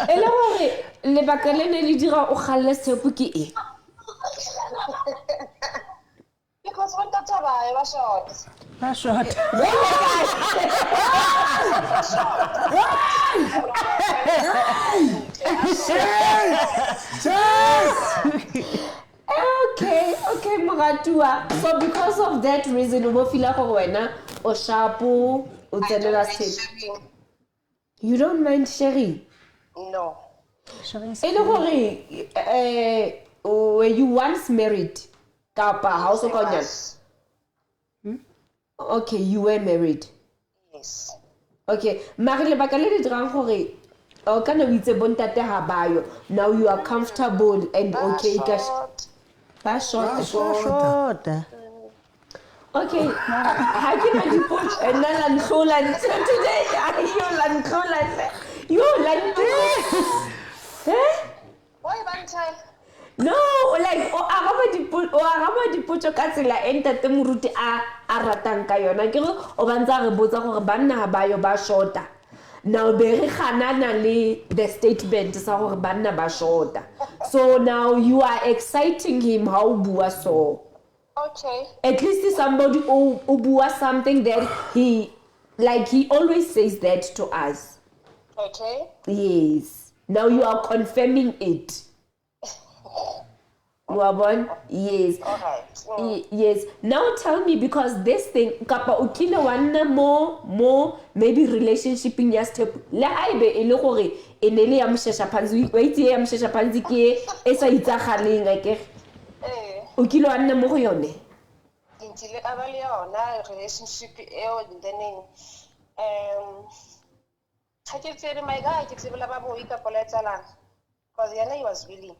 ele gore le bakele ne le dira o khalle step ke e because when that ba short okay Magatua so because of that reason o feel like wena o sharpo o tsenela step you don't mind sharing no ele gore were you once married kapa house o kanyana okay you were married yes okay mare le baka le dirang gore o kana o itse bontate ha bayo now you are comfortable and okay ka ba short okay ha ke na dipotso nna la ntlola today you why bantai no like o araba dipotso ka tsela e ntate moruti a ratang ka yona ke go o bantsa re botsa gore banna ha bayo ba shorta now be re ganana le the statement sa gore banna ba shorta so now you are exciting him how bua so okay at least somebody who bua something that he always says that to us okay yes now you are confirming it Wabon? Yes. Okay. Yes. Now tell me because this thing kapa ukile wana more maybe relationship in your step. Le haibe ele gore enele ya mshesha panzi wait ya mshesha panzi ke esa itsagaleng ake. Ukile wana mo go yone. Intile abale yona relationship and then ha ke tsere my guy ke tsebela ba boyi ka pola tsalang because yana he was willing.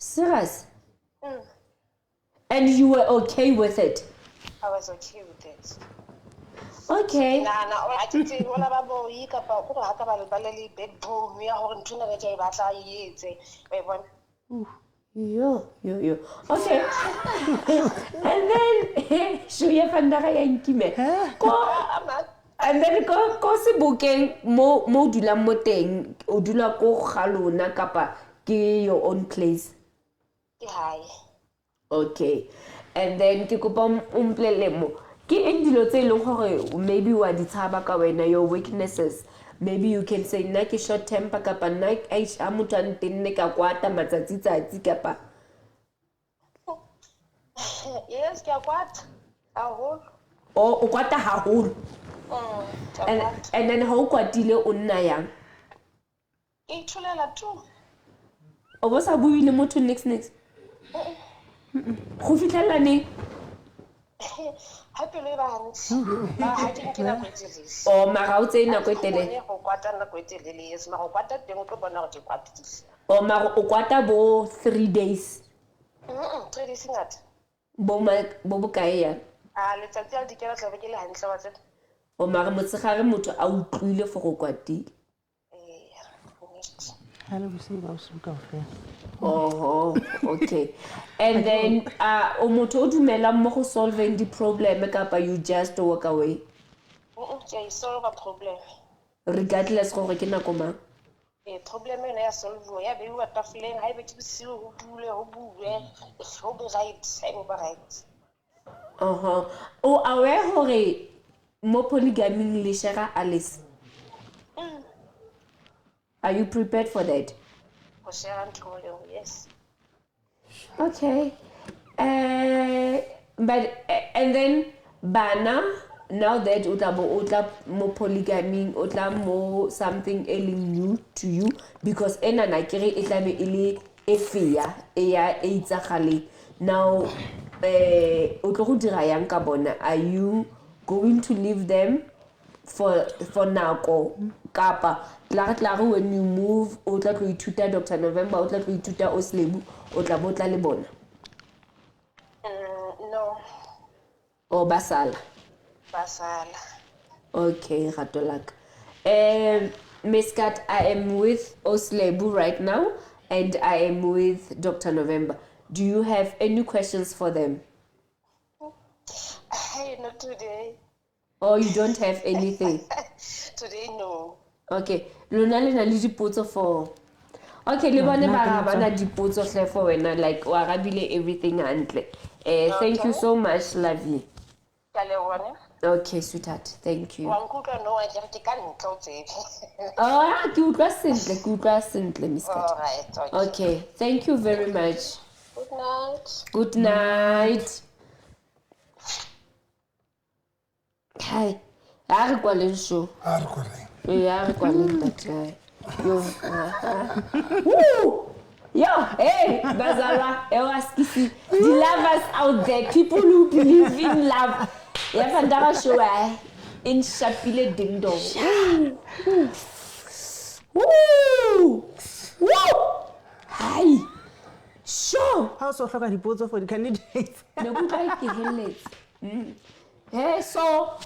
Serious? And you were okay with it? I was okay with it. Okay. Nah, I can say wala ba boyi ka pa go ha ka ba le balele bedroom ya hore ntuna re tla e batla e etse. We bona. Yo. Okay. And then shuya fandara ya nkime. And then ko Sebokeng mo dula mo teng o dula ko galona kapa ke your own place. Hi. Okay. and then ke kopa o mpolelle mo ke eng dilo tse leng gore maybe wa di tshaba ka wena your weaknesses maybe you can say nna ke short temper kapa nna a motho a ntenne ka kwata matsatsi kapa Yes, ke a kwata haholo. o kwata haholo and then ha o kwatile o nna yang Ke ithulela tu. o bo sa bui le motho next go fitlhela neng Ha pelo e ba hantle. Ha ke nke nako e telele. o mara o tse nako e telele Go kwata nako e telele yes, mara go kwata teng o tlo bona gore ke kwatile. o mara o kwata bo 3 days 3 days ngata. bo bokae yana Letsatsi a dikela tlabe ke le hantle wa tsena. o mara motsegare motho a utlwile for go kwatile oh okay and then o motho o dumela mo go solving the problem kapa you just walk away Okay, solve a problem. regardless gore ke nako mang Problem ena ya solve ya beiwa tafoleng ha ebe ke bosiu ho dule ho bue ho be right ha ebe ba right. o aware gore mo polygaming le share Alice are you prepared for that Go share ntho yes. okay but and then bana now that utla mo polygaming utla mo something new to you because ena na kere e tlabe e le e fia e ya e itsagale now o tlo go dira yang ka bona are you going to leave them for nako kapa tla when you move o tla tlo ithuta Dr. November o tla tlo ithuta Oslebu o tla botla le bona No. o basala okay ratolaka Miss Kat, I am with Oslebu right now and I am with Dr. November. Do you have any questions for them? Not today. Or you don't have anything? Today, no. Okay. Lona le na le dipotso for okay, le bone ba bana dipotso hle for wena like wa rabile everything hantle. Thank you so much, Lavi. Okay, sweetheart. Thank you. No, oh, ke utlwa sentle, Miss Kat. All right. Okay, thank you very much. Good night. Good night. Hi. A re kwaleng show. a re koreng Yeah, re kwaleng that guy. Woo! Yo, hey, Bazala, Ewaskisi, the lovers out there, people who believe in love. Yeah, Fandara show in Shapile Ding Dong. Woo! Woo! Hi. Sure. How so hloka dipotso for the candidates? No good like it. Hey, so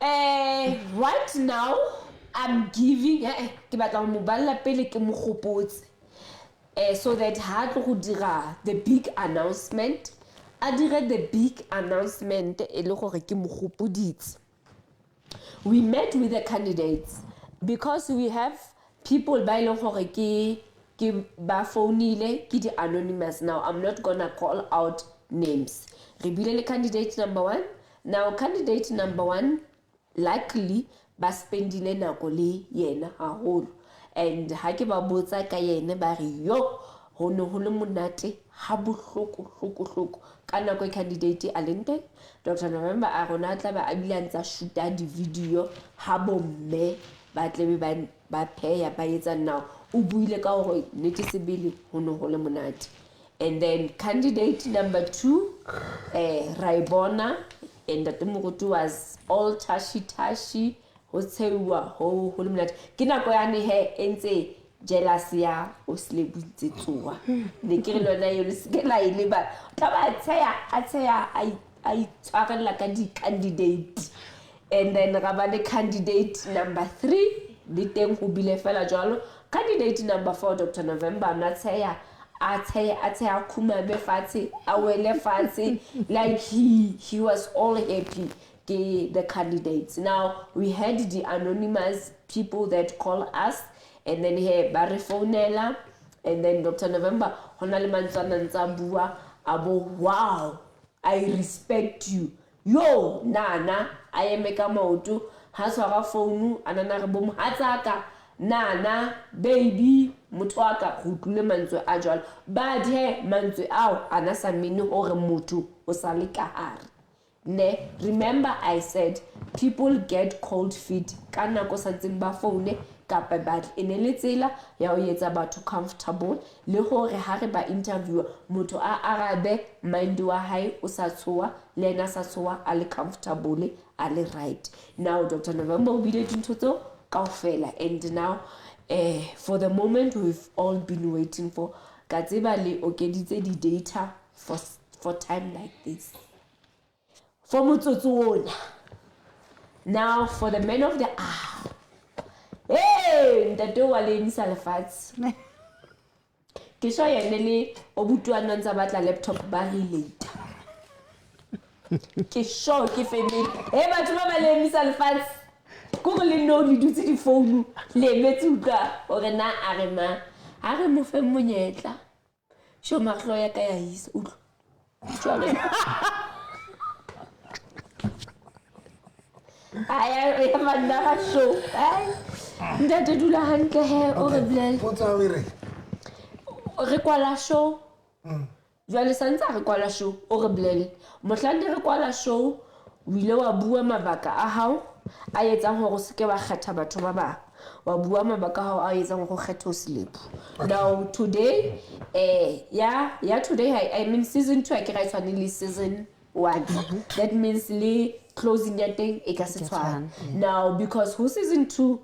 right now I'm giving ke batla mo balla pele ke mo gopotse so that ha tlo go dira the big announcement the big announcement e le gore ke mo gopoditse. We met with the candidates because we have people ba ile gore ke ba phonile ke di anonymous. Now I'm not gonna call out names. Re bile le candidate number 1. Now candidate number 1 likely ba spendile nako le yena haholo and ha ke ba botsa ka yena ba re yo ho ne ho le monate ha bohloko ka nako candidate a lente Dr. November a rona tla ba abilantsa shoota di video ha bomme ba tle ba pheya ba etsa now o buile ka hore nete sebele ho ne ho le monate. And then candidate number 2 Raibona and that Murutu was all tashi ho tshewa ho le monate ke nako ya ne he entse jealous ya Oslebu tsetsoa ne ke re lona yo le sekela ile ba tla ba tseya I tswarela ka di candidate. And then ra ba le candidate number 3 le teng go bile fela jalo. Candidate number 4 Dr. November na tseya a tseya khumame fatshe a wele fatshe like he was all happy the candidates. Now we had the anonymous people that call us and then he ba re phonela and then Dr. November hona le mantsana ntsa bua abo wow I respect you. Yo, Nana, I am a kamoto, has a phone, and another boom, Hatsaka, Nana, baby, Mutwaka, Hukule Manzo Ajal, bad hair, Manzo Ow, Anasa Minu or Mutu, Osalika Har. Ne, remember I said people get cold feet. Kana ko santseng ba phone kapa bat enele tsela ya o etsa batho comfortable le hore ha re ba interview motho a arabe mind wa hae o sa tshoa le ena sa tshoa a le comfortable a le right. Now Dr. November o bile dintho tso kaofela, and now for the moment we've all been waiting for, ka tseba le okeditse di data for time like this. For Mutsotsuona. Now for the men of the hour. Hey, ntate wa le emisa lefatshe. Ke sho yene le obutuana ntsa batla laptop ba relate. Ke sho ke family. Hey batho ba le emisa lefatshe. Ko le no le dutse di phone le metsuka ore na arema. Are mo fe monyetla. Sho maglo ya ka ya hisa utlo. Tshware. I have another show. Ntate dula hantle he o re blele. Potsa o re. Re kwala show. Jwale santsa re kwala show o re blele. Mohlande re kwala show o ile wa bua mabaka a hao a etsang hore se ke ba kgetha batho ba ba. Wa bua mabaka a hao a etsang hore kgetho selepu. Now today today I mean season 2 I ke ra tshwanele season 1. That means le closing your thing e ka se tshwana. Now because who season 2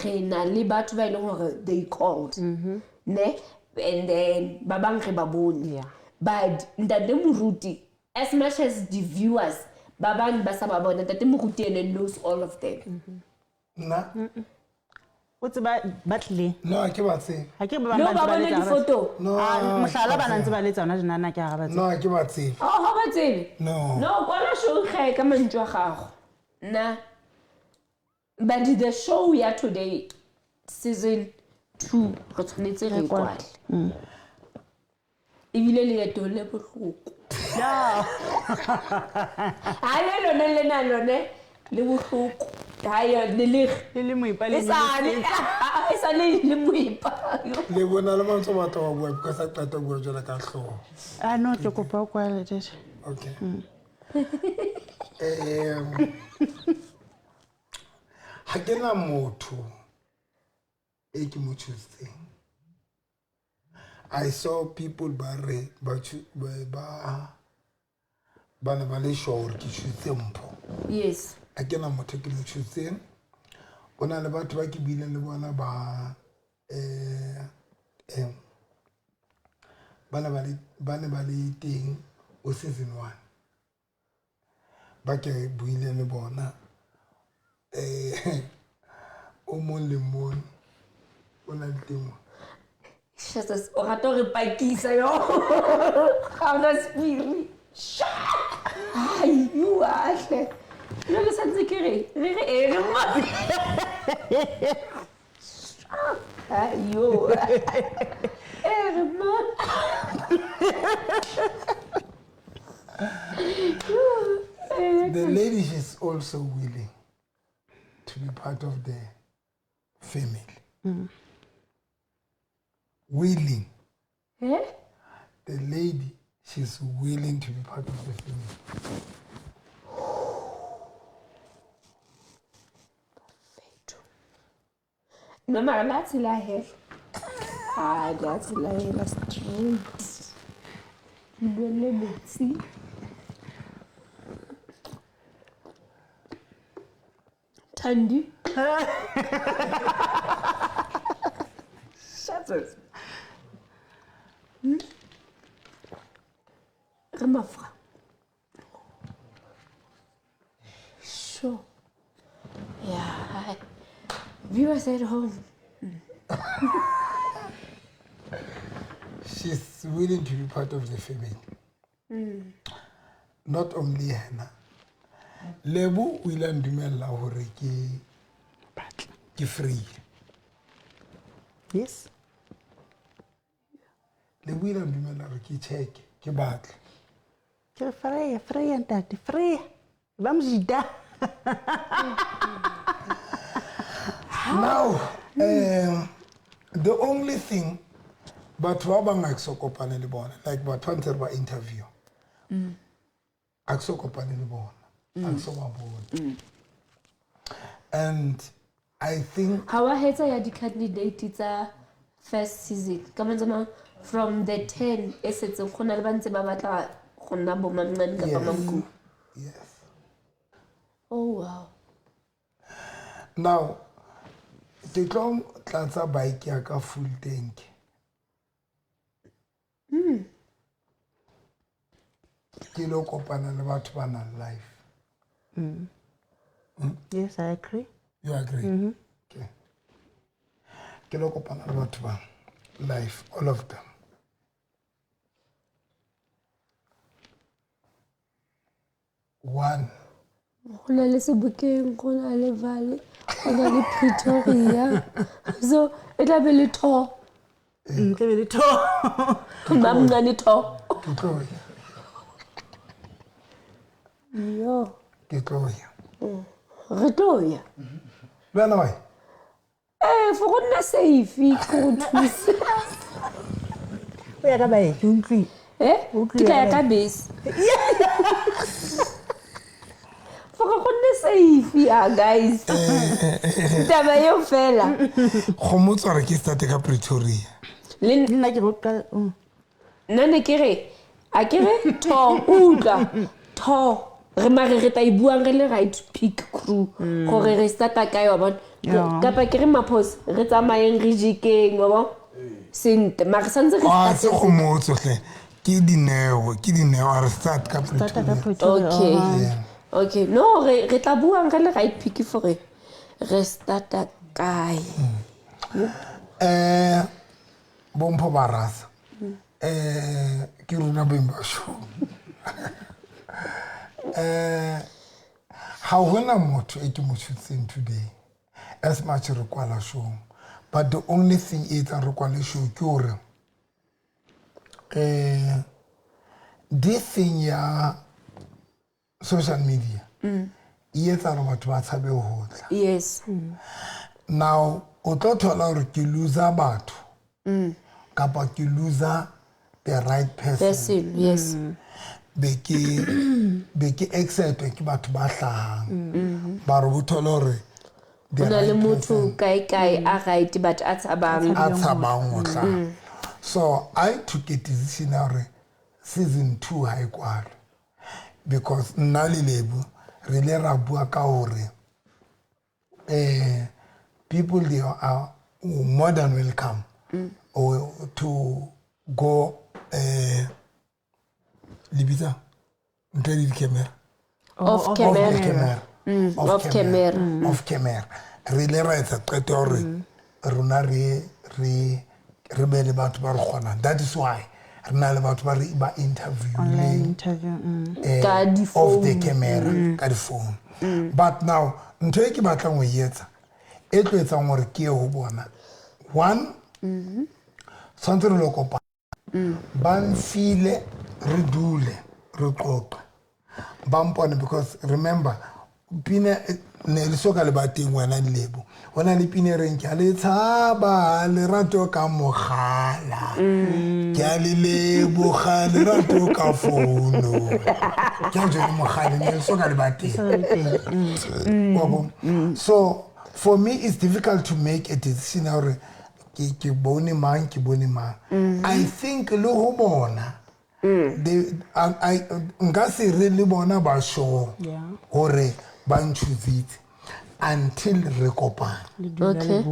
re na le batho ba ile hore they called ne, and then ba bang re ba bone, but ntate Moruti as much as the viewers ba bang ba sa ba bona, ntate Moruti ene knows all of them. Na o tseba batle no ke ba tse ha ke ba No ba bona di photo. no mohlala bana ntse ba le tsona dinana ke a ga ba no ke ba tse Oh ha ba tsebe. No kwala show khae ka mantswe a gago. Na but the show ya today season 2 re tshwanetse re kwala. Ibile le eto le bohloko. ya Ha le lone le bohloko. Ha ya le moipa le Isale le moipa. le bona le mantso ba twa bua because a qeta bua jela ka hloho. no ke kopa o kwala tete. Okay. Ha ke na motho e ke mo choosing. I saw people ba ne ba le sure ke choose mpho. Yes. A ke na motho ke mo choosing. Ona le batho ba ke bile le bona ba bana ba le teng o season 1 ba ke buile le bona o mon le mon ona le teng Jesus, o gato re pakisa yo. Ga ona spiri. Ai, you ahle. Lo le santse ke re ma. Ayo. Ma. The lady is also willing to be part of the family. Willing. Eh? The lady, she's willing to be part of the family. No, maar laat la her. That's la her straight. No limit, see? Tandy. Shut it. Remafra. Sure. Yeah, hi. Viewers at home. She's willing to be part of the family. Not only Hannah. Lebu will ndumela hore ke free. Yes. Lebu will ndumela hore ke check ke batla. Freya ntate, Freya. Ba mjida. Now, the only thing, but wabang aksokopane le bona, like but wanted by interview. Aksokopane le bona, aksomabona. And I think how I had a candidate it's a first season. Come on, from the 10 assets of Konalban Sebabata, Konabo Mamman Kapamamku. yes. Oh wow. Now, the long transfer bike yaka full tank. Kilo kopana le batho ba nang life. Yes, I agree. You agree? Okay. Kilo kopana le batho ba life, all of them. One. Hona le Sebokeng, hona le Valley, hona le Pretoria. So it will be little. Mamngani to. Kikloya. Yo. Kikloya. Retoya. Bana why? For gonna safe, go to. O ya ka ba e untli. Ke tla ya ka base. For gonna safe ya guys. Taba yo fela. Khomotso re ke start ka Pretoria. Le Nna ke go ka nane kere a kere to uka to re mare re ta ibuang re le right pick crew gore re starta ka yo bona kapa kere mapos re tsamayeng re jikeng wa bona sente mare santse re Ah, se khomotso hle. Ke dineo re start ka Pretoria. okay okay no re tla buang re le right pick for re starta kae Bompo barasa. Ke runa bemba show. How when I'm not to much thing today, as much require show, but the only thing is a require show cure. This thing ya social media. Yes, I know what have you hold. yes Now, ototola or ki loser batho. Kapa ki loser the right person. yes Beki excited ki batho ba hlahang. Ba re botola hore the ona le right motho kai a right but a tsabang a tshabang ho hlaha. So I took a decision hore season 2 ha ikwalo because nna le Lebu re le ra bua ka hore people they are more than welcome or to go libita nteli camera off camera off camera off camera re le ra etsa qeto hore rona re be le batho ba re kgona. That is why re na le batho ba re ba interview ka di off the phone camera ka di phone. But now ntho e ke batlang go etsa e tlo etsang gore ke ho bona one santse re lo kopa ba mfile re dule re qoqa ba mpone because remember pina ne le soka le bateng wena Lebo ona le pina reng ke le tshaba le rato ka mogala ke a le Lebo ga le rato ka fono ke a jole mogala ne le soka le bateng. So for me it's difficult to make a decision or ke bone mang. I think le ho bona I nka se re le bona ba show hore ba nchuzitse until re kopana okay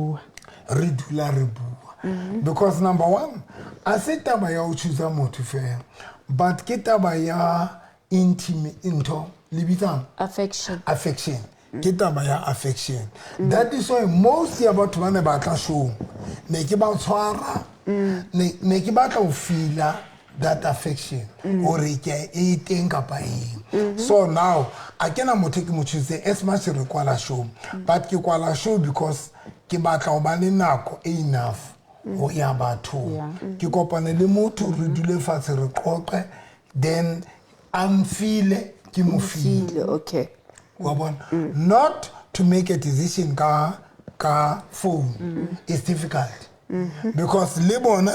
re dula re bua because number one a se taba ya o choose motho fela but ke taba ya intimate into libitang affection ke taba ya affection. That is why most ya batho ba ne ba tla show ne ke ba tshwara ne ke batla o feela that affection or ke e teng kapa eng. So now I cannot motho ke mo choose as much re kwala show but ke kwala show because ke batla o ba le nako enough o ya batho ke kopane le motho re dule fatshe re qoqe then amfile ke mo file. Okay. Not to make a decision ka phone is difficult. Because le bona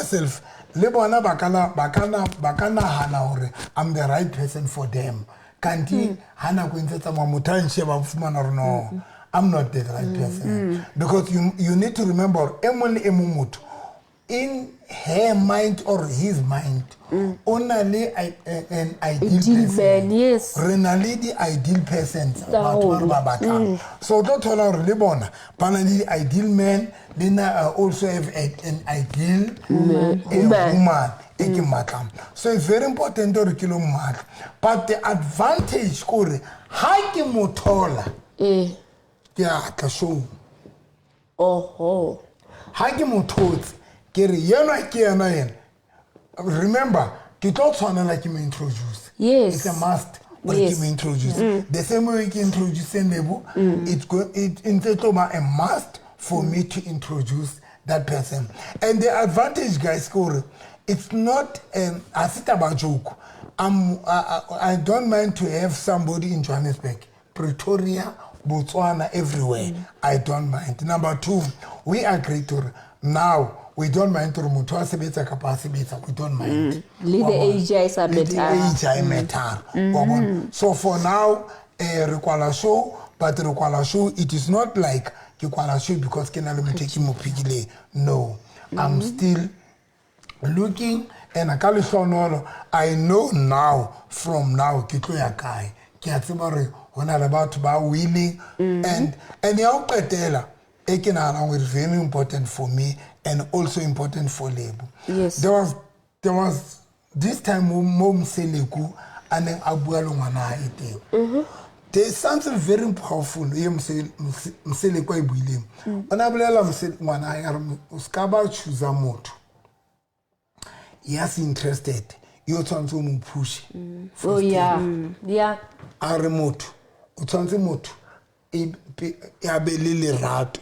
bakana hana hore I'm the right person for them. Kanti hana go ntsetsa motho a nsheba fumana hore no, I'm not the right person. Because you need to remember motho in her mind or his mind, only an ideal person. Yes. Renally the ideal person. So don't tell her Lebona. Panali the ideal man, then also have an ideal woman. So it's very important to kill mat. But the advantage kore haki motola. Yeah, ka show. Oh. Haki motola. Remember, it's not like you introduce. Yes. It's a must. But you introduce. The same way you introduce label, it's a must for me to introduce that person. And the advantage, guys, it's not a joke. I don't mind to have somebody in Johannesburg, Pretoria, Botswana, everywhere. I don't mind. Number 2, we agree to now. We don't mind to remove we don't mind. Lead the age is a matter. So for now, requala show, but requala show, it is not like requala show because no, I'm still looking and I know now from now guy when I'm about to buy willing and the is very important for me and also important for labor. Yes. There was this time mom seleku and then abuelo ngwana ite. There's something very powerful. Mseleku ibuile. Ona bulela ngwana ya uskaba choose moto. Yes, interested. You tshwantse mo push. Oh yeah. Yeah. A remote. Utshwantse moto.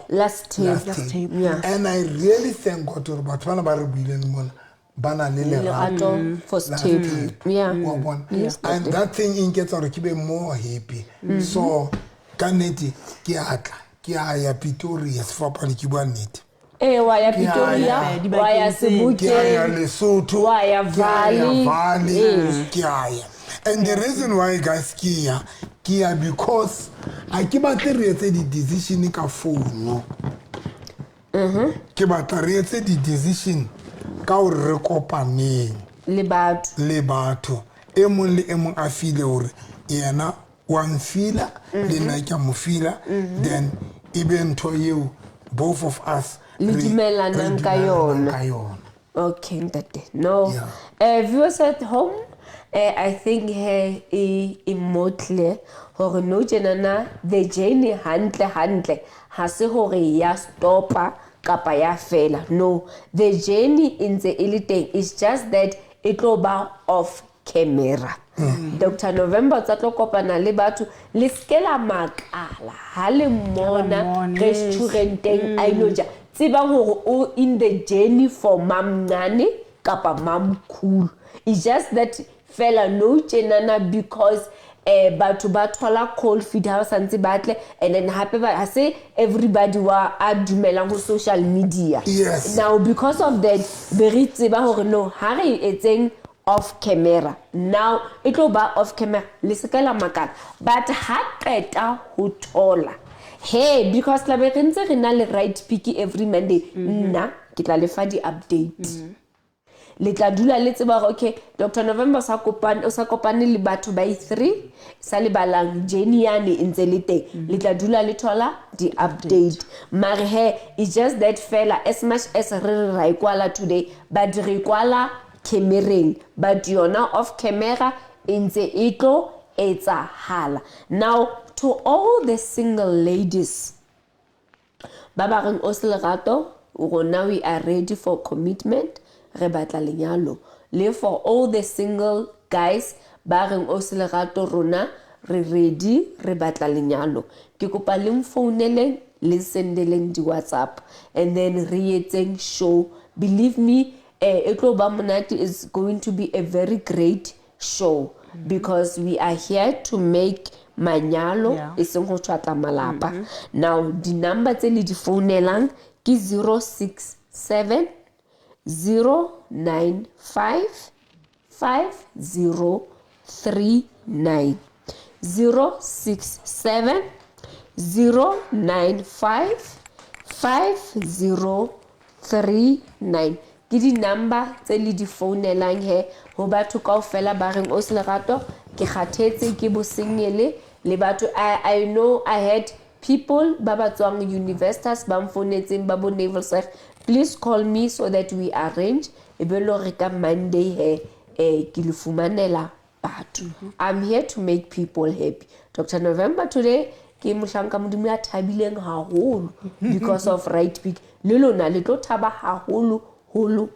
Last tape. Yeah. And I really thank God to about one about billion for tape. Yeah. Yes, and that thing in gets or keep more happy. So Kaneti Kia Pitorias for Palikibanit. Waya Pitoria, Waya Sebuke, Lesotho, Waya Valley, Kia. And the reason why guys Kia because I keep the decision in a phone. No. The decision ka o rekopa neng le batho emong a file hore yena wa mfila le nna ke mo fila then even to you both of us le dumelanang ka yona. Okay, ntate. No. Viewers at home, I think here emotle hore no jenana the journey hantle ha se hore ya stopa kapa ya fela. No, the journey in the elite is just that it go ba off camera. Dr. November tsa tlo kopana le batho le skela makala ha le mona restauranteng a inoja tsebang hore o in the journey for mam ngane kapa mam cool. It's just that fella no chenana because batho ba thola cold feed ha santse batle and then happy ba say everybody wa a dumelang ho social media. Yes. Now because of that very tseba hore no ha re etseng off camera. Now it will be off camera lesekela makala but ha qeta ho thola hey because la be rentse re na le right pick every Monday nna ke tla le fa di update. Le tla dula le tseba okay Dr. November sa kopane le batho ba 3 sa le balang Jeniane ntse le teng le tla dula le thola di update mare he it's just that fella as much as re ra ikwala today but re ikwala camereng but yona off camera ntse itlo etsa hala. Now to all the single ladies ba ba reng o se lerato now we are ready for commitment re batla lenyalo le for all the single guys ba reng o se lerato rona re ready re batla lenyalo ke kopa le mfouneleng le sendeleng di WhatsApp and then re etseng show. Believe me Eklo Bamonati is going to be a very great show. because we are here to make manyalo e seng go tshwatla malapa. Now the number tse le di phone ke 067 095 5039 067 095 5039 ke di number tse le di phone he ho batho kaofela ba reng o se lerato ke kgathetse ke bosengele le batho. I know I had people ba ba tswang universities ba mfonetseng ba bo naval side. Please call me so that we arrange e be lo re ka Monday he ke le fumanela batho. I'm here to make people happy. Dr. November today ke mohlanka modimo ya thabileng haholo because of right big le lona le tlo thaba haholo holo.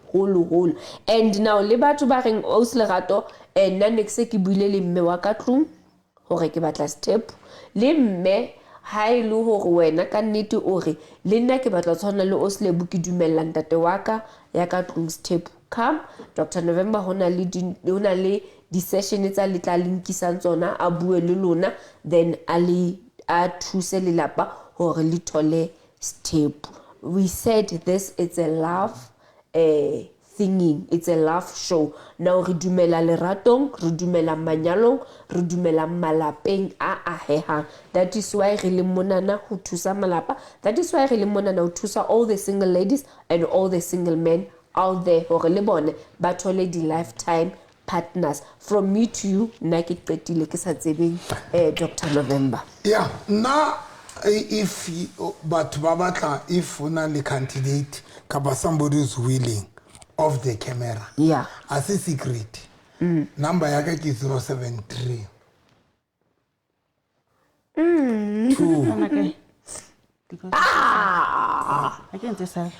And now le batho ba reng o se lerato nna next ke buile le mme wa ka tlung hore ke batla step le mme ha ile hore wena ka nnete o re le nna ke batla tshwana le o se le buki dumella ntate wa ka ya ka tlung step come Dr. November hona le di session tsa le tla linkisang tsona a bue le lona then a thuse le lapa hore le thole step. We said this is a love singing, it's a love show. Now re dumela leratong, re dumela manyalong, re dumela malapeng a ahehang. That is why re le monana ho thusa malapa. That is why re le monana ho thusa all the single ladies and all the single men out there hore le bone ba thole di lifetime partners. From me to you, nna ke qetile ke sa tsebeng Dr. November. Yeah, now if but babatla if una le candidate kaba somebody is willing off the camera. Yeah. As a secret. Number yaka ke 073. I can't just have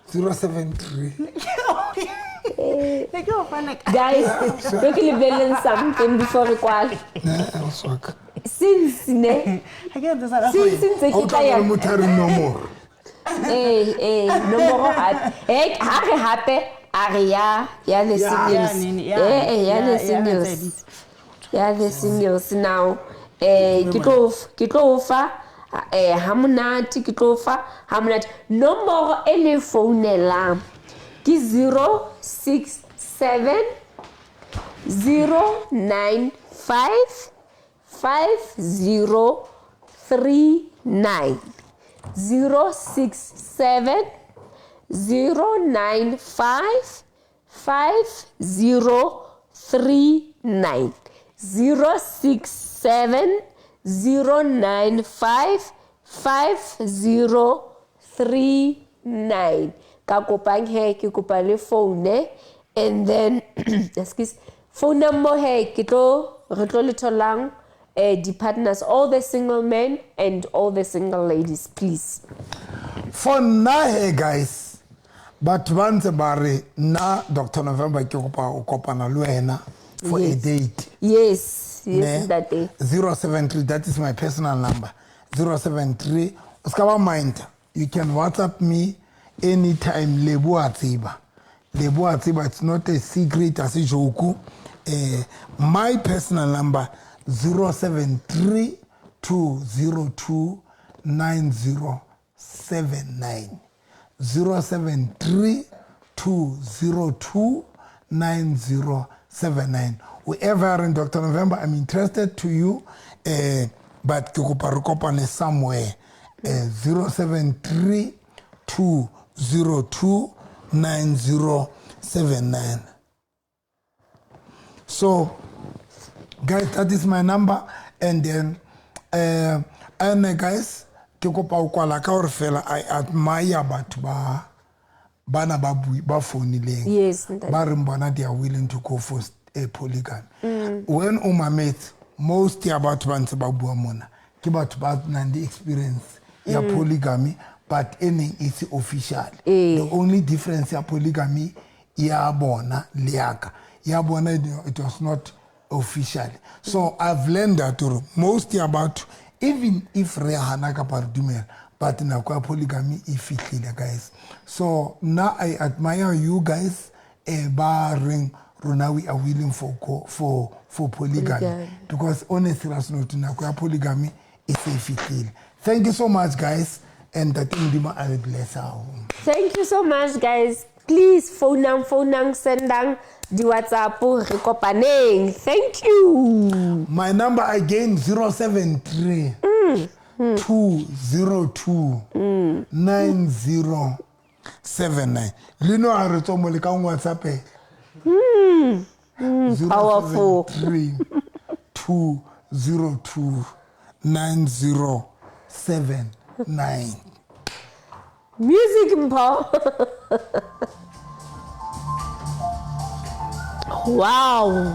073. Guys, look at something before we call. Since ne since ke tla ya no more. No more happy area ya the singles. Ya the singles now. Ke tlo fa hamonati ke tlo fa hamonati nomoro e le phone ki 067 095 5039 067 095 5039 067 095 5039 ka kopang he ke kopa le phone and then excuse phone number he ke re tlo le tholang the partners, all the single men and all the single ladies, please. For now, hey guys, but once bare na Dr. November ke kopa na luena for a date. Yes, that day. 073, that is my personal number. 073. Uskawa mind, you can WhatsApp me anytime. Lebu atiba, it's not a secret as a joke. My personal number 073 202 9079 073 202 9079. Whoever in Dr. November, I'm interested to you, but Kikoparukopane somewhere. 073 202 9079. So, guys, that is my number, and then, guys, I admire ba phone. Yes, they are willing to go for a polygamy. When umamate, most about Bansababumona, about the experience ya polygamy, but any is official. The only difference ya polygamy ya bona liaka. Ya bona it was not official. So I've learned that most about even if Rehanaka Pardumer, but na kwa polygamy if guys. So now I admire you guys barring rona we are willing for polygamy. Because on a serious note, polygamy is safe. Thank you so much, guys. And that Indima I will bless our home. Thank you so much, guys. Please phone send down the WhatsApp rekopaneng. Thank you. My number again 073 202 9079. Lino a re tsomo le ka WhatsApp. Powerful. 202 9079. Music Mpo. Wow.